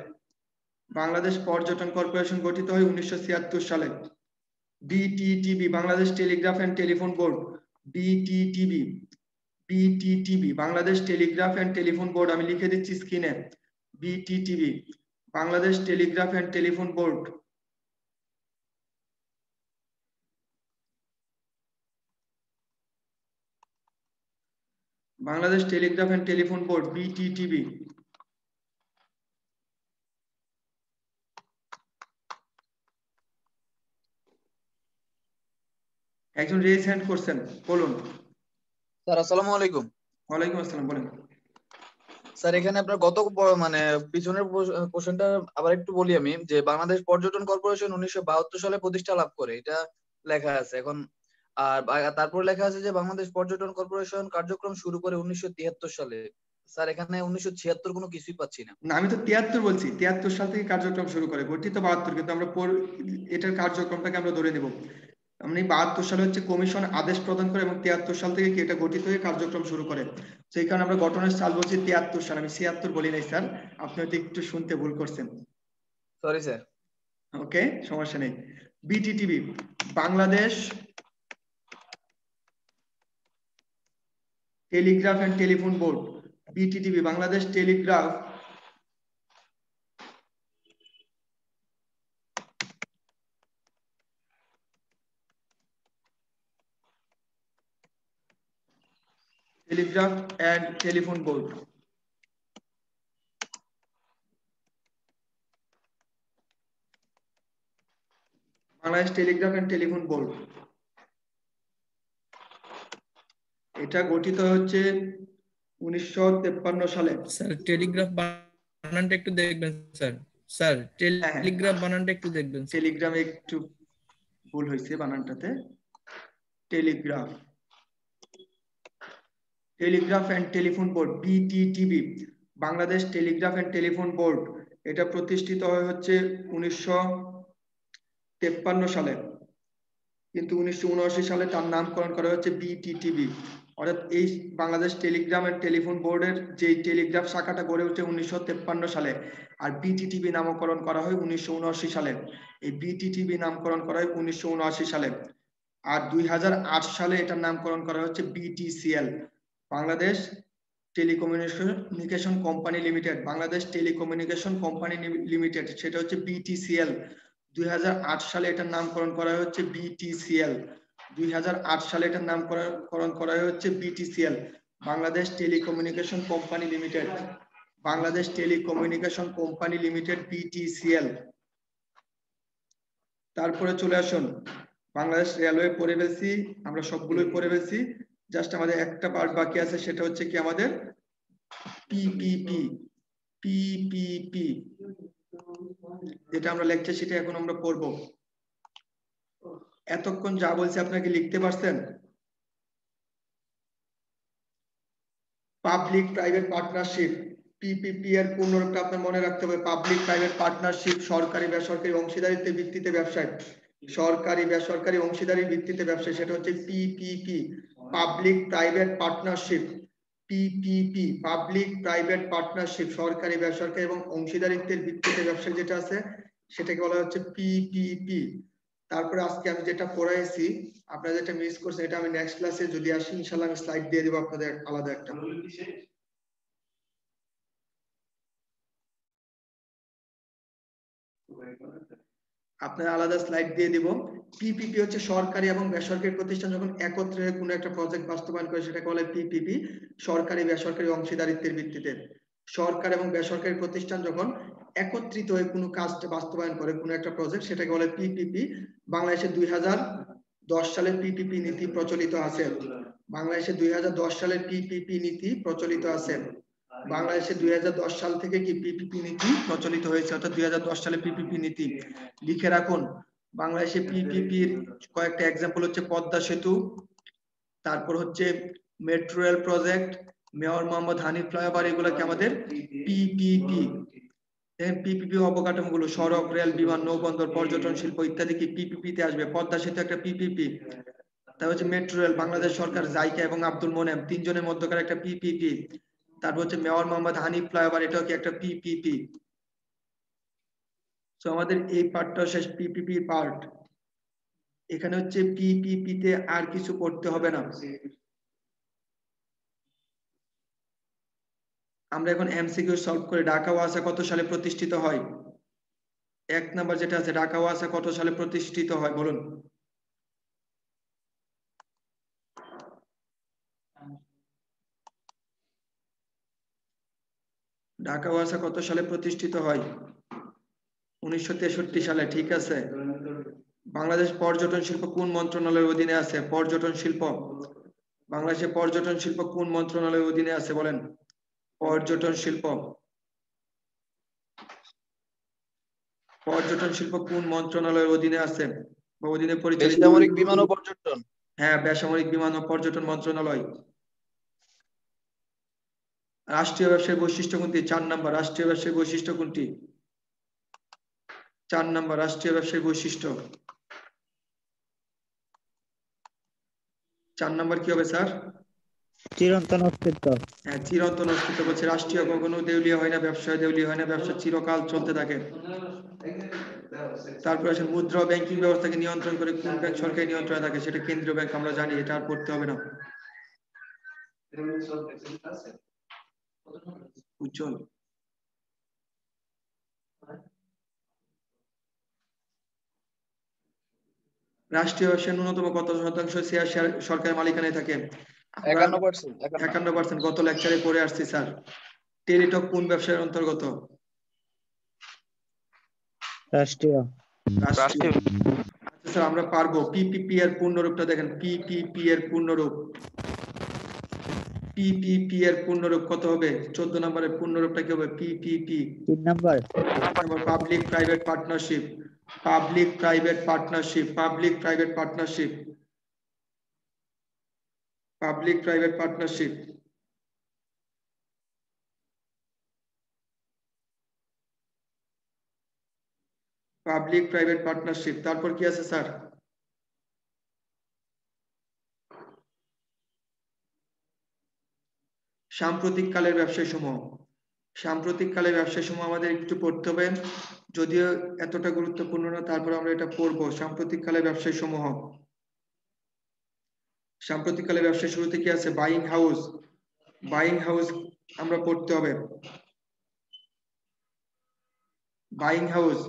বাংলাদেশ পর্যটন কর্পোরেশন গঠিত হয় 1976 সালে। BTTB, Bangladesh Telegraph and Telephone board, BTTB, Bangladesh Telegraph and Telephone Board, আমি লিখে দিচ্ছি স্ক্রিনে, BTTB, Bangladesh Telegraph and Telephone Board. Bangladesh Telegraph and Telephone board, BTTB. একজন রেজ হ্যান্ড করছেন, বলুন। স্যার আসসালামু আলাইকুম। ওয়ালাইকুম আসসালাম, বলেন। স্যার এখানে আপনার মানে পিছনের কোশ্চেনটা আবার একটু বলি আমি, যে বাংলাদেশ পর্যটন কর্পোরেশন 1972 সালে প্রতিষ্ঠা লাভ করে, এটা লেখা আছে এখন। আর তারপর লেখা আছে যে বাংলাদেশ পর্যটন কর্পোরেশন কার্যক্রম শুরু করে 1973 সালে। স্যার এখানে 1976 কোনো কিছুই পাচ্ছি না। না, আমি তো 73 বলছি, 73 সাল থেকে কার্যক্রম শুরু করে, গঠিত 72, কিন্তু আমরা এটার কার্যক্রমটাকে আমরা ধরে নেব। মানে 72 সালে হচ্ছে কমিশন আদেশ প্রদান করে এবং 73 সাল থেকে কি এটা গঠিত হয়ে কার্যক্রম শুরু করে। সেই কারণে আমরা গঠনের সাল বলছি 73 সাল, আমি 76 বলি নাই স্যার, আপনি হয়তো একটু শুনতে ভুল করছেন। Sorry sir. ওকে, সমস্যা নেই। BTTB, Bangladesh Telegraph and telephone board, BTTB, Bangladesh Telegraph Telegraph and telephone Board. Bangladesh Telegraph and telephone Board, এটা গঠিত হচ্ছে 1953 সালে। স্যার টেলিগ্রাফ বানানটা একটু দেখবেন স্যার। স্যার টেলিগ্রাফ বানানটা একটু দেখবেন। টেলিগ্রামে একটু ভুল হয়েছে বানানটাতে। Telegraph, Telegraph and telephone board, BTTB, Bangladesh Telegraph and telephone Board, এটা প্রতিষ্ঠিত হয় হচ্ছে 1953 সালে, কিন্তু 1979 সালে তার নামকরণ করা হচ্ছে বিটিটিবি। অর্থাৎ এই বাংলাদেশ টেলিগ্রাম এন্ড টেলিফোন বোর্ডের যে টেলিগ্রাফ শাখাটা গড়ে ওঠে 1953 সালে, আর বিটিটিবি নামকরণ করা হয় 1979 সালে। এই বিটিটিবি নামকরণ করা হয় 1979 সালে। আর 2008 সালে এটার নামকরণ করা হচ্ছে BTCL, Bangladesh telecommunication company limited, Bangladesh telecommunication company limited, সেটা হচ্ছে বিটিসিএল। 2008 সালে এটার নামকরণ করা হচ্ছে বিটিসিএল। 2008 সালে এটার নামকরণ করা হচ্ছে BTCL, Bangladesh telecommunication company limited, Bangladesh telecommunication company limited, BTCL. তারপরে চলে আসুন, বাংলাদেশ রেলওয়ে পড়ে ফেলছি, আমরা সবগুলোই পড়ে ফেলছি, জাস্ট আমাদের একটা পার্ট বাকি আছে, সেটা হচ্ছে কি আমাদের পিপিপি। পিপিপি যেটা আমরা লেকচার সেটা এখন আমরা পড়বো। এতক্ষণ যা বলছি আপনাকে লিখতে পারছেন? পাবলিক প্রাইভেট পার্টনারশিপ, পিপিপি এর পূর্ণরূপটা আপনার মনে রাখতে হবে। পাবলিক প্রাইভেট পার্টনারশিপ, সরকারি বেসরকারি অংশীদারিত্বের ভিত্তিতে ব্যবসায়, সরকারি বেসরকারি অংশীদারির ভিত্তিতে ব্যবসায়, সেটা হচ্ছে PPP, public private partnership. PPP, public private partnership, সরকারি বেসরকারি এবং অংশীদারিত্বের ভিত্তিতে ব্যবসা যেটা আছে সেটাকে বলা হচ্ছে পিপিপি। তারপরে আজকে আমি যেটা পড়াইছি আপনারা যেটা মিস করছেন এটা আমি নেক্সট ক্লাসে যদি আসি ইনশাআল্লাহ আমি স্লাইড দিয়ে দেব আপনাদের আলাদা একটা। আপনার আলাদা স্লাইড দিয়ে দিব। পিপিপি হচ্ছে সরকারি এবং বেসরকারি প্রতিষ্ঠান যখন একত্রে কোনো একটা প্রজেক্ট বাস্তবায়ন করে সেটাকে বলে পিপিপি, সরকারি বেসরকারি অংশীদারিত্বের ভিত্তিতে। সরকার এবং বেসরকারি প্রতিষ্ঠান যখন একত্রিত হয়ে কোনো কাজ বাস্তবায়ন করে কোনো একটা প্রজেক্ট সেটাকে বলে পিপিপি। বাংলাদেশে 2010 সালের পিপিপি নীতি প্রচলিত আছে। বাংলাদেশে 2010 সালের পিপিপি নীতি প্রচলিত আছে। বাংলাদেশে 2010 সাল থেকে কি পিপিপি নীতি প্রচলিত হয়েছে, অর্থাৎ 2010 সালে পিপিপি নীতি লিখে রাখুন। বাংলাদেশে পিপিপির কয়েকটা এক্সাম্পল হচ্ছে পদ্মা সেতু, তারপর হচ্ছে metro rail project, mayor Mohammad Hanif flyover, এগুলো কি আমাদের পিপিপি। পিপিপি অবকাঠামো গুলো সড়ক, রেল, বিমান, নৌবন্দর, পর্যটন শিল্প ইত্যাদি কি পিপিপি তে আসবে। পদ্মা সেতু একটা পিপিপি। তারপর হচ্ছে মেট্রো রেল, বাংলাদেশ সরকার, জাইকা এবং আব্দুল মোনেম তিনজনের মধ্যকার একটা পিপিপি। তারপর হচ্ছে মেয়র মোহাম্মদ হানিফ ফ্লাইওভার, এটাও কি একটা পিপিপি। তো আমাদের এই পার্টটা শেষ, পিপিপি পার্ট। এখানে হচ্ছে পিপিপি তে আর কিছু করতে হবে না। আমরা এখন এমসিকিউ সলভ করে। ঢাকা ওয়াসা কত সালে প্রতিষ্ঠিত হয়? 1 নাম্বার যেটা আছে, ঢাকা ওয়াসা কত সালে প্রতিষ্ঠিত হয় বলুন। ঢাকা ওয়াসা কত সালে প্রতিষ্ঠিত হয়? 1963 সালে, ঠিক আছে। বাংলাদেশ পর্যটন শিল্প কোন মন্ত্রণালয়ের অধীনে আছে? পর্যটন শিল্প, বাংলাদেশে পর্যটন শিল্প কোন মন্ত্রণালয়ের অধীনে আছে বলেন? পর্যটন শিল্প, পর্যটন শিল্প কোন মন্ত্রণালয়ের অধীনে আছে বা অধীনে পরিচালিত? বেসামরিক বিমান ও পর্যটন। হ্যাঁ, বেসামরিক বিমান ও পর্যটন মন্ত্রণালয়। রাষ্ট্রীয় ব্যবসায়ের বৈশিষ্ট্য কোনটি? 4 নাম্বার, রাষ্ট্রীয় ব্যবসায়ের বৈশিষ্ট্য কোনটি? 4 নাম্বার, রাষ্ট্রীয় ব্যবসায়ের বৈশিষ্ট্য। 4 নাম্বার কি হবে স্যার? চিরন্তন অস্তিত্ব। হ্যাঁ, চিরন্তন অস্তিত্ব বলছে। রাষ্ট্রীয় কখনো দেউলিয়া হয় না, ব্যবসায় দেউলিয়া হয় না, ব্যবসা চিরকাল চলতে থাকে। তারপরে আসেন মুদ্রা ও ব্যাংকিং ব্যবস্থাকে নিয়ন্ত্রণ করে কোন ব্যাংক সরকারি নিয়ন্ত্রণে থাকে? সেটা কেন্দ্রীয় ব্যাংক, আমরা জানি, এটা আর পড়তে হবে না। উজ্জ্বল, রাষ্ট্রীয় ব্যবসায় ন্যূনতম কত শতাংশ শেয়ার সরকারের মালিকানায় থাকে? 51%। 51%। গত লেকচারে পড়ে আসছি স্যার। টেলিটক কোন ব্যবসায়ের অন্তর্গত? রাষ্ট্রীয়। রাষ্ট্রীয়। আচ্ছা স্যার, আমরা পারবো। পিপিপি এর পূর্ণরূপটা দেখেন। পিপিপি এর পূর্ণরূপ, পিপিপি এর পূর্ণরূপ কত হবে? 14 নম্বরের পূর্ণরূপটা কি হবে? PPP. 3 number. Public private partnership, public private partnership, public private partnership, public private partnership. Public private partnership. তারপর কি আছে স্যার? সাম্প্রতিক কালের ব্যবসায় সমূহ। সাম্প্রতিক কালের ব্যবসায় সমূহ আমাদের একটু পড়তে হবে, যদিও এতটা গুরুত্বপূর্ণ না, তারপর আমরা এটা পড়বো। সাম্প্রতিক কালের ব্যবসায় সমূহ। সাম্প্রতিক কালের ব্যবসায় শুরুতে কি আছে? Buying house. বাইং হাউস আমরা পড়তে হবে। বাইং হাউস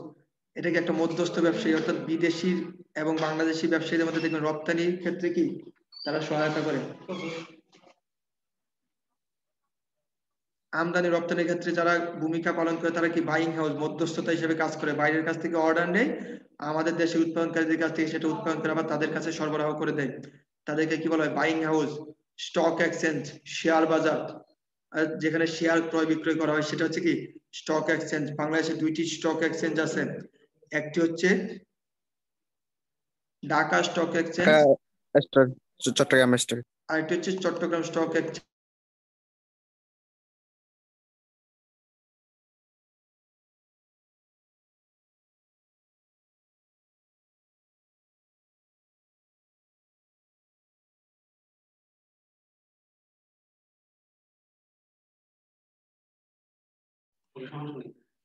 এটা কি একটা মধ্যস্থ ব্যবসায়ী, অর্থাৎ বিদেশি এবং বাংলাদেশি ব্যবসায়ীদের মধ্যে দেখবেন রপ্তানির ক্ষেত্রে কি তারা সহায়তা করে। আমদানি রপ্তানির ক্ষেত্রে যারা ভূমিকা পালন করে তারা কি বাইং হাউস, মধ্যস্থতা হিসেবে কাজ করে। বাইরের কাছ থেকে অর্ডার নেয়, আমাদের দেশে উৎপাদনকারীদের কাছ থেকে সেটা উৎপাদন করে আবার তাদের কাছে সরবরাহ করে দেয়, তাদেরকে কি বলা হয়? Buying house. Stock exchange, share বাজার, আর যেখানে শেয়ার ক্রয় বিক্রয় করা হয় সেটা হচ্ছে কি স্টক এক্সচেঞ্জ। বাংলাদেশে 2টি স্টক এক্সচেঞ্জ আছে, একটি হচ্ছে Dhaka stock exchange, Chittagong stock. আর এটা হচ্ছে চট্টগ্রাম স্টক এক্সচেঞ্জ।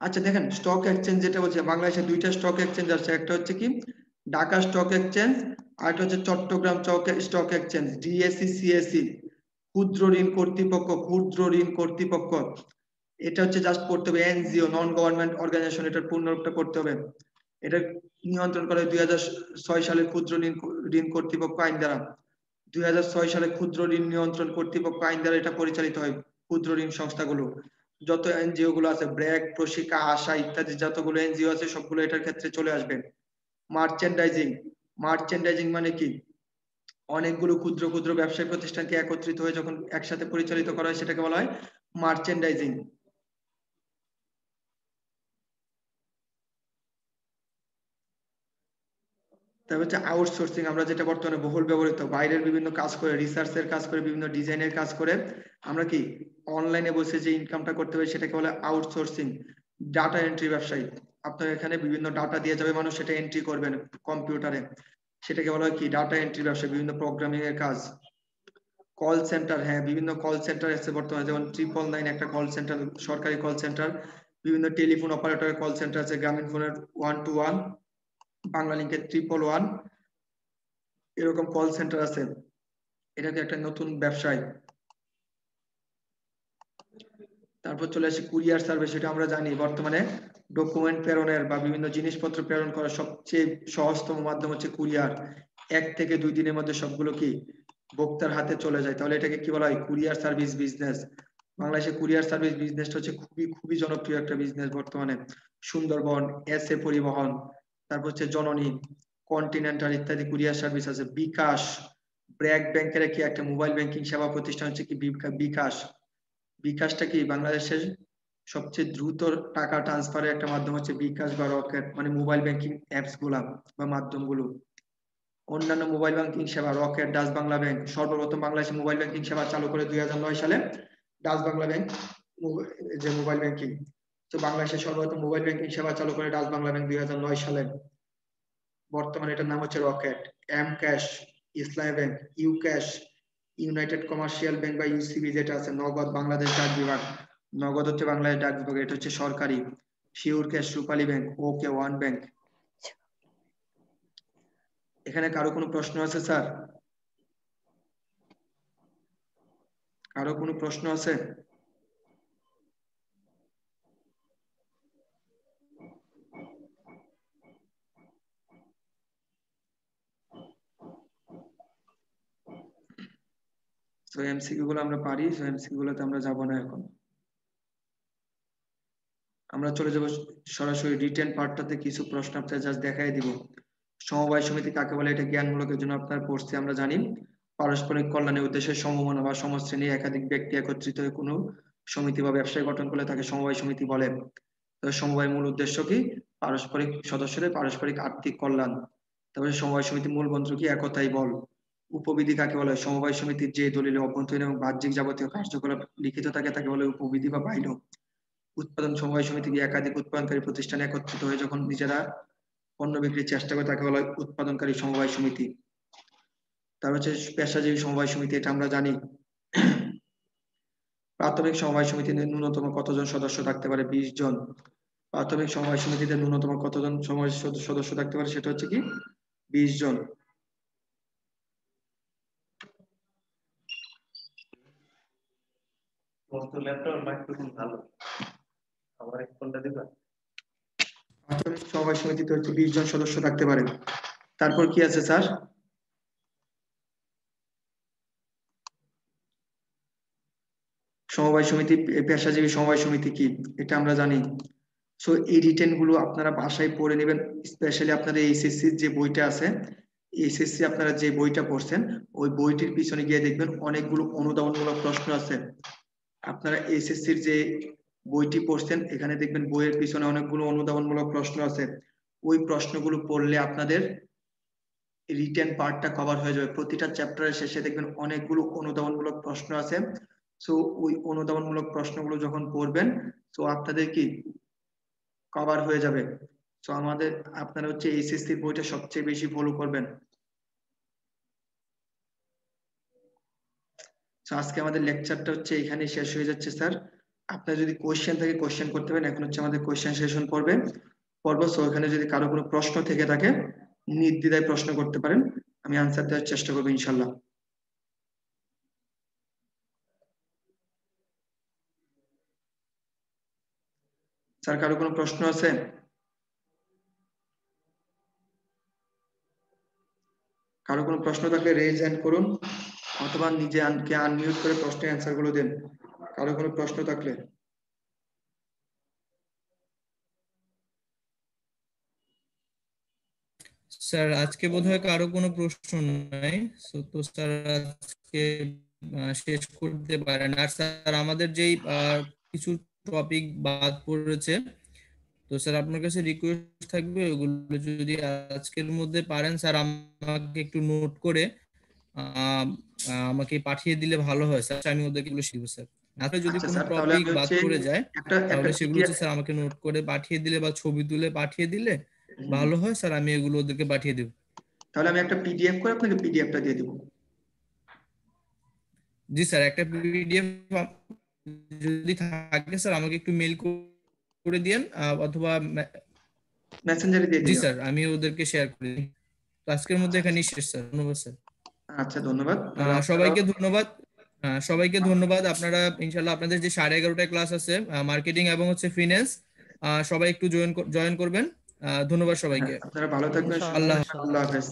আচ্ছা দেখেন, স্টক এক্সচেঞ্জ যেটা বলছে, বাংলাদেশে দুইটা স্টক এক্সচেঞ্জ আছে, একটা হচ্ছে কি ঢাকা স্টক এক্সচেঞ্জ, আর একটা হচ্ছে Chittagong stock exchange, DSC CSC. ক্ষুদ্র ঋণ কর্তৃপক্ষ, ক্ষুদ্র ঋণ কর্তৃপক্ষ, এটা হচ্ছে জাস্ট পড়তে হবে এনজিও, নন গভর্নমেন্ট অর্গানাইজেশন, এটার পূর্ণরূপটা পড়তে হবে। এটা নিয়ন্ত্রণ করে 2006 সালে ক্ষুদ্র ঋণ কর্তৃপক্ষ আইন দ্বারা। 2006 সালে ক্ষুদ্র ঋণ নিয়ন্ত্রণ কর্তৃপক্ষ আইন দ্বারা এটা পরিচালিত হয়। ক্ষুদ্র ঋণ সংস্থাগুলো, যত এনজিও গুলো আছে, ব্র্যাক, প্রশিকা, আশা ইত্যাদি যতগুলো এনজিও আছে সবগুলো এটার ক্ষেত্রে চলে আসবে। মার্চেন্ডাইজিং, মার্চেন্ডাইজিং মানে কি, অনেকগুলো ক্ষুদ্র ক্ষুদ্র ব্যবসায়ী প্রতিষ্ঠানকে একত্রিত হয়ে যখন একসাথে পরিচালিত করা হয় সেটাকে বলা হয় মার্চেন্ডাইজিং। তারপর হচ্ছে আউটসোর্সিং, আমরা যেটা বর্তমানে বহুল ব্যবহৃত, বাইরের বিভিন্ন কাজ করে, রিসার্চের কাজ করে, বিভিন্ন ডিজাইনের কাজ করে আমরা কি অনলাইনে বসে যে ইনকামটা করতে হবে সেটাকে বলে আউটসোর্সিং। ডাটা এন্ট্রি ব্যবসায়ী, আপনার এখানে বিভিন্ন ডাটা দিয়ে যাবে মানুষ, সেটা এন্ট্রি করবেন কম্পিউটারে, সেটাকে বলা হয় কি ডাটা এন্ট্রি ব্যবসা, বিভিন্ন প্রোগ্রামিং এর কাজ। কল সেন্টার, হ্যাঁ বিভিন্ন কল সেন্টার আছে বর্তমানে, যেমন 999 একটা কল সেন্টার, সরকারি কল সেন্টার। বিভিন্ন টেলিফোন অপারেটরের কল সেন্টার আছে, গ্রামীণ ফোনের 121, বাংলা লিংকের 111, এরকম কল সেন্টার আছে। এটাকে একটা নতুন ব্যবসায়। তারপর চলে আসি কুরিয়ার সার্ভিস, সেটা আমরা জানি বর্তমানে ডকুমেন্ট প্রেরণের বা বিভিন্ন জিনিসপত্র প্রেরণ করার সবচেয়ে সহজতম মাধ্যম হচ্ছে কুরিয়ার। 1 থেকে 2 দিনের মধ্যে সবগুলো কি ভোক্তার হাতে চলে যায়, তাহলে এটাকে কি বলা হয়, কুরিয়ার সার্ভিস বিজনেস। বাংলাদেশে কুরিয়ার সার্ভিস বিজনেসটা হচ্ছে খুবই খুবই জনপ্রিয় একটা বিজনেস বর্তমানে। সুন্দরবন, এসএ পরিবহন, তারপর হচ্ছে জননী, কন্টিনেন্টাল ইত্যাদি কুরিয়ার সার্ভিস আছে। বিকাশ, ব্র্যাক ব্যাংকের কি একটা মোবাইল ব্যাংকিং সেবা প্রতিষ্ঠান হচ্ছে কি বিকাশ। বিকাশটা কি বাংলাদেশের সবচেয়ে দ্রুত টাকা ট্রান্সফারের একটা মাধ্যম হচ্ছে বিকাশ বা রকেট, মানে মোবাইল ব্যাংকিং অ্যাপস গুলা বা মাধ্যমগুলো। অন্যান্য মোবাইল ব্যাংকিং সেবা রকেট, ডাচ বাংলা ব্যাংক, সর্বপ্রথম বাংলাদেশে মোবাইল ব্যাংকিং সেবা চালু করে 2009 সালে ডাচ বাংলা ব্যাংক, যে মোবাইল ব্যাংকিং। তো বাংলাদেশে সর্বপ্রথম মোবাইল ব্যাংকিং সেবা চালু করে ডাচ বাংলা ব্যাংক 2009 সালে। বর্তমানে এটার নাম হচ্ছে Rocket. M cash, Islami bank, U cash, United Commercial Bank বা ইউসিবি যেটা আছে, নগদ বাংলাদেশ ডাক বিভাগ, নগদ হচ্ছে বাংলাদেশ ডাক বিভাগ, এটা হচ্ছে সরকারি। শিওর ক্যাশ, রূপালী ব্যাংক, ওকে ওয়ান ব্যাংক। এখানে কারো কোনো প্রশ্ন আছে স্যার? কারো কোনো প্রশ্ন আছে? তো এমসিকিউ গুলো আমরা পারি, তো এমসিকিউ গুলোতে আমরা যাব না এখন। আমরা চলে যাব সরাসরি রিটেন পার্টটাতে, কিছু প্রশ্ন আপনাদের জাস্ট দেখাই দিব। সমবায় সমিতি কাকে বলে, এটা জ্ঞানমূলকের জন্য আপনার পড়ছি আমরা জানি। পারস্পরিক কল্যাণের উদ্দেশ্যে সমমনা বা সমশ্রেণী একাধিক ব্যক্তি একত্রিত হয়ে কোনো সমিতি বা ব্যবসায় গঠন করলে তাকে সমবায় সমিতি বলে। তো সমবায়ের মূল উদ্দেশ্য কি, পারস্পরিক সদস্যদের পারস্পরিক আর্থিক কল্যাণ। তারপরে সমবায় সমিতির মূল মন্ত্র কি, একতাই বল। উপবিধি কাকে বলে, সমবায় সমিতির যে দলিলে অভ্যন্তরীণ এবং বাহ্যিক যাবতীয় কার্যকলাপ লিখিত থাকে তাকে বলে উপবিধি বা বাইল। উৎপাদন, সমবায় সমিতি কি একাধিক উৎপাদনকারী প্রতিষ্ঠান একত্রিত হয়ে যখন নিজেরা পণ্য বিক্রির চেষ্টা করে তাকে বলা হয় উৎপাদনকারী সমবায় সমিতি। তারপর হচ্ছে পেশাজীবী সমবায় সমিতি, এটা আমরা জানি। প্রাথমিক সমবায় সমিতিতে ন্যূনতম কতজন সদস্য থাকতে পারে, 20 জন। প্রাথমিক সমবায় সমিতিতে ন্যূনতম কতজন সদস্য থাকতে পারে, সেটা হচ্ছে কি 20 জন। প্রাথমিক সমবায় সমিতিতে হচ্ছে 20 জন সদস্য থাকতে পারে। তারপর কি আছে স্যার? সমবায় সমিতি, পেশাজীবী সমবায় সমিতি কি, এটা আমরা জানি। সো এই রিটেন গুলো আপনারা বাসায় পড়ে নেবেন, স্পেশালি আপনাদের এইচএসসি যে বইটা আছে, এইচএসসি আপনারা যে বইটা পড়ছেন ওই বইটির পিছনে গিয়ে দেখবেন অনেকগুলো অনুধাবনমূলক প্রশ্ন আছে। আপনারা এইচএসসির যে বইটি পড়ছেন এখানে দেখবেন বইয়ের পিছনে অনেকগুলো অনুধাবনমূলক প্রশ্ন আছে। ওই প্রশ্নগুলো পড়লে আপনাদের রিটেন পার্টটা কভার হয়ে যাবে। প্রতিটা চ্যাপ্টারের শেষে দেখবেন অনেকগুলো অনুধাবনমূলক প্রশ্ন আছে। সো ওই অনুধাবনমূলক প্রশ্নগুলো যখন পড়বেন তো আপনাদের কি কভার হয়ে যাবে। তো আপনারা হচ্ছে এইচএসসি বইটা সবচেয়ে বেশি ফলো করবেন। তো আজকে আমাদের লেকচারটা হচ্ছে এখানেই শেষ হয়ে যাচ্ছে স্যার। আপনার যদি কোশ্চেন থাকে কোশ্চেন করতে পারেন। এখন হচ্ছে আমাদের কোশ্চেন সেশন পর্ব। সো এখানে যদি কারো কোনো প্রশ্ন থেকে থাকে নির্দ্বিধায় প্রশ্ন করতে পারেন, আমি আনসার দেওয়ার চেষ্টা করবো ইনশাল্লাহ। স্যার কারো কোনো প্রশ্ন আছে? কারো কোনো প্রশ্ন থাকলে রেজ হ্যান্ড করুন অথবা নিজে আনমিউট করে প্রশ্নের অ্যান্সার গুলো দেন কারো কোনো প্রশ্ন থাকলে। স্যার আজকে বোধহয় কারো কোনো প্রশ্ন নাই, তো স্যার আজকে শেষ করতে পারেন। আর স্যার আমাদের যেই কিছু টপিক বাদ পড়েছে, তো স্যার আপনার কাছে রিকোয়েস্ট থাকবে ওগুলো যদি আজকের মধ্যে পারেন স্যার আমাকে একটু নোট করে আমাকে পাঠিয়ে দিলে ভালো হয় স্যার। আমি ওদেরকে এগুলো শিখবো স্যার। আপনি যদি আচ্ছা কোনো স্যার, তাহলে টপিক আমি বাদ হচ্ছে পড়ে যায় একটা তাহলে সেগুলো PDF স্যার আমাকে নোট করে পাঠিয়ে দিলে বা ছবি তুলে পাঠিয়ে দিলে ভালো হয় স্যার। আমি এগুলো ওদেরকে পাঠিয়ে দেব। তাহলে আমি একটা পিডিএফ করে আপনাকে পিডিএফটা দিয়ে দেবো। জি স্যার, একটা পিডিএফ যদি থাকে স্যার আমাকে একটু মেল করে দিয়েন অথবা মেসেঞ্জারে দিয়ে জি দিন। স্যার আমি ওদেরকে শেয়ার করে দিই। তো আজকের মধ্যে এখানেই শেষ স্যার। ধন্যবাদ স্যার। আচ্ছা ধন্যবাদ। সবাইকে ধন্যবাদ। সবাইকে ধন্যবাদ। আপনারা ইনশাআল্লাহ আপনাদের যে 11:30টায় ক্লাস আছে মার্কেটিং এবং হচ্ছে ফিন্যান্স, সবাই একটু জয়েন করবেন। ধন্যবাদ সবাইকে। আপনারা ভালো থাকবেন। আল্লাহ আল্লাহ হাফেজ।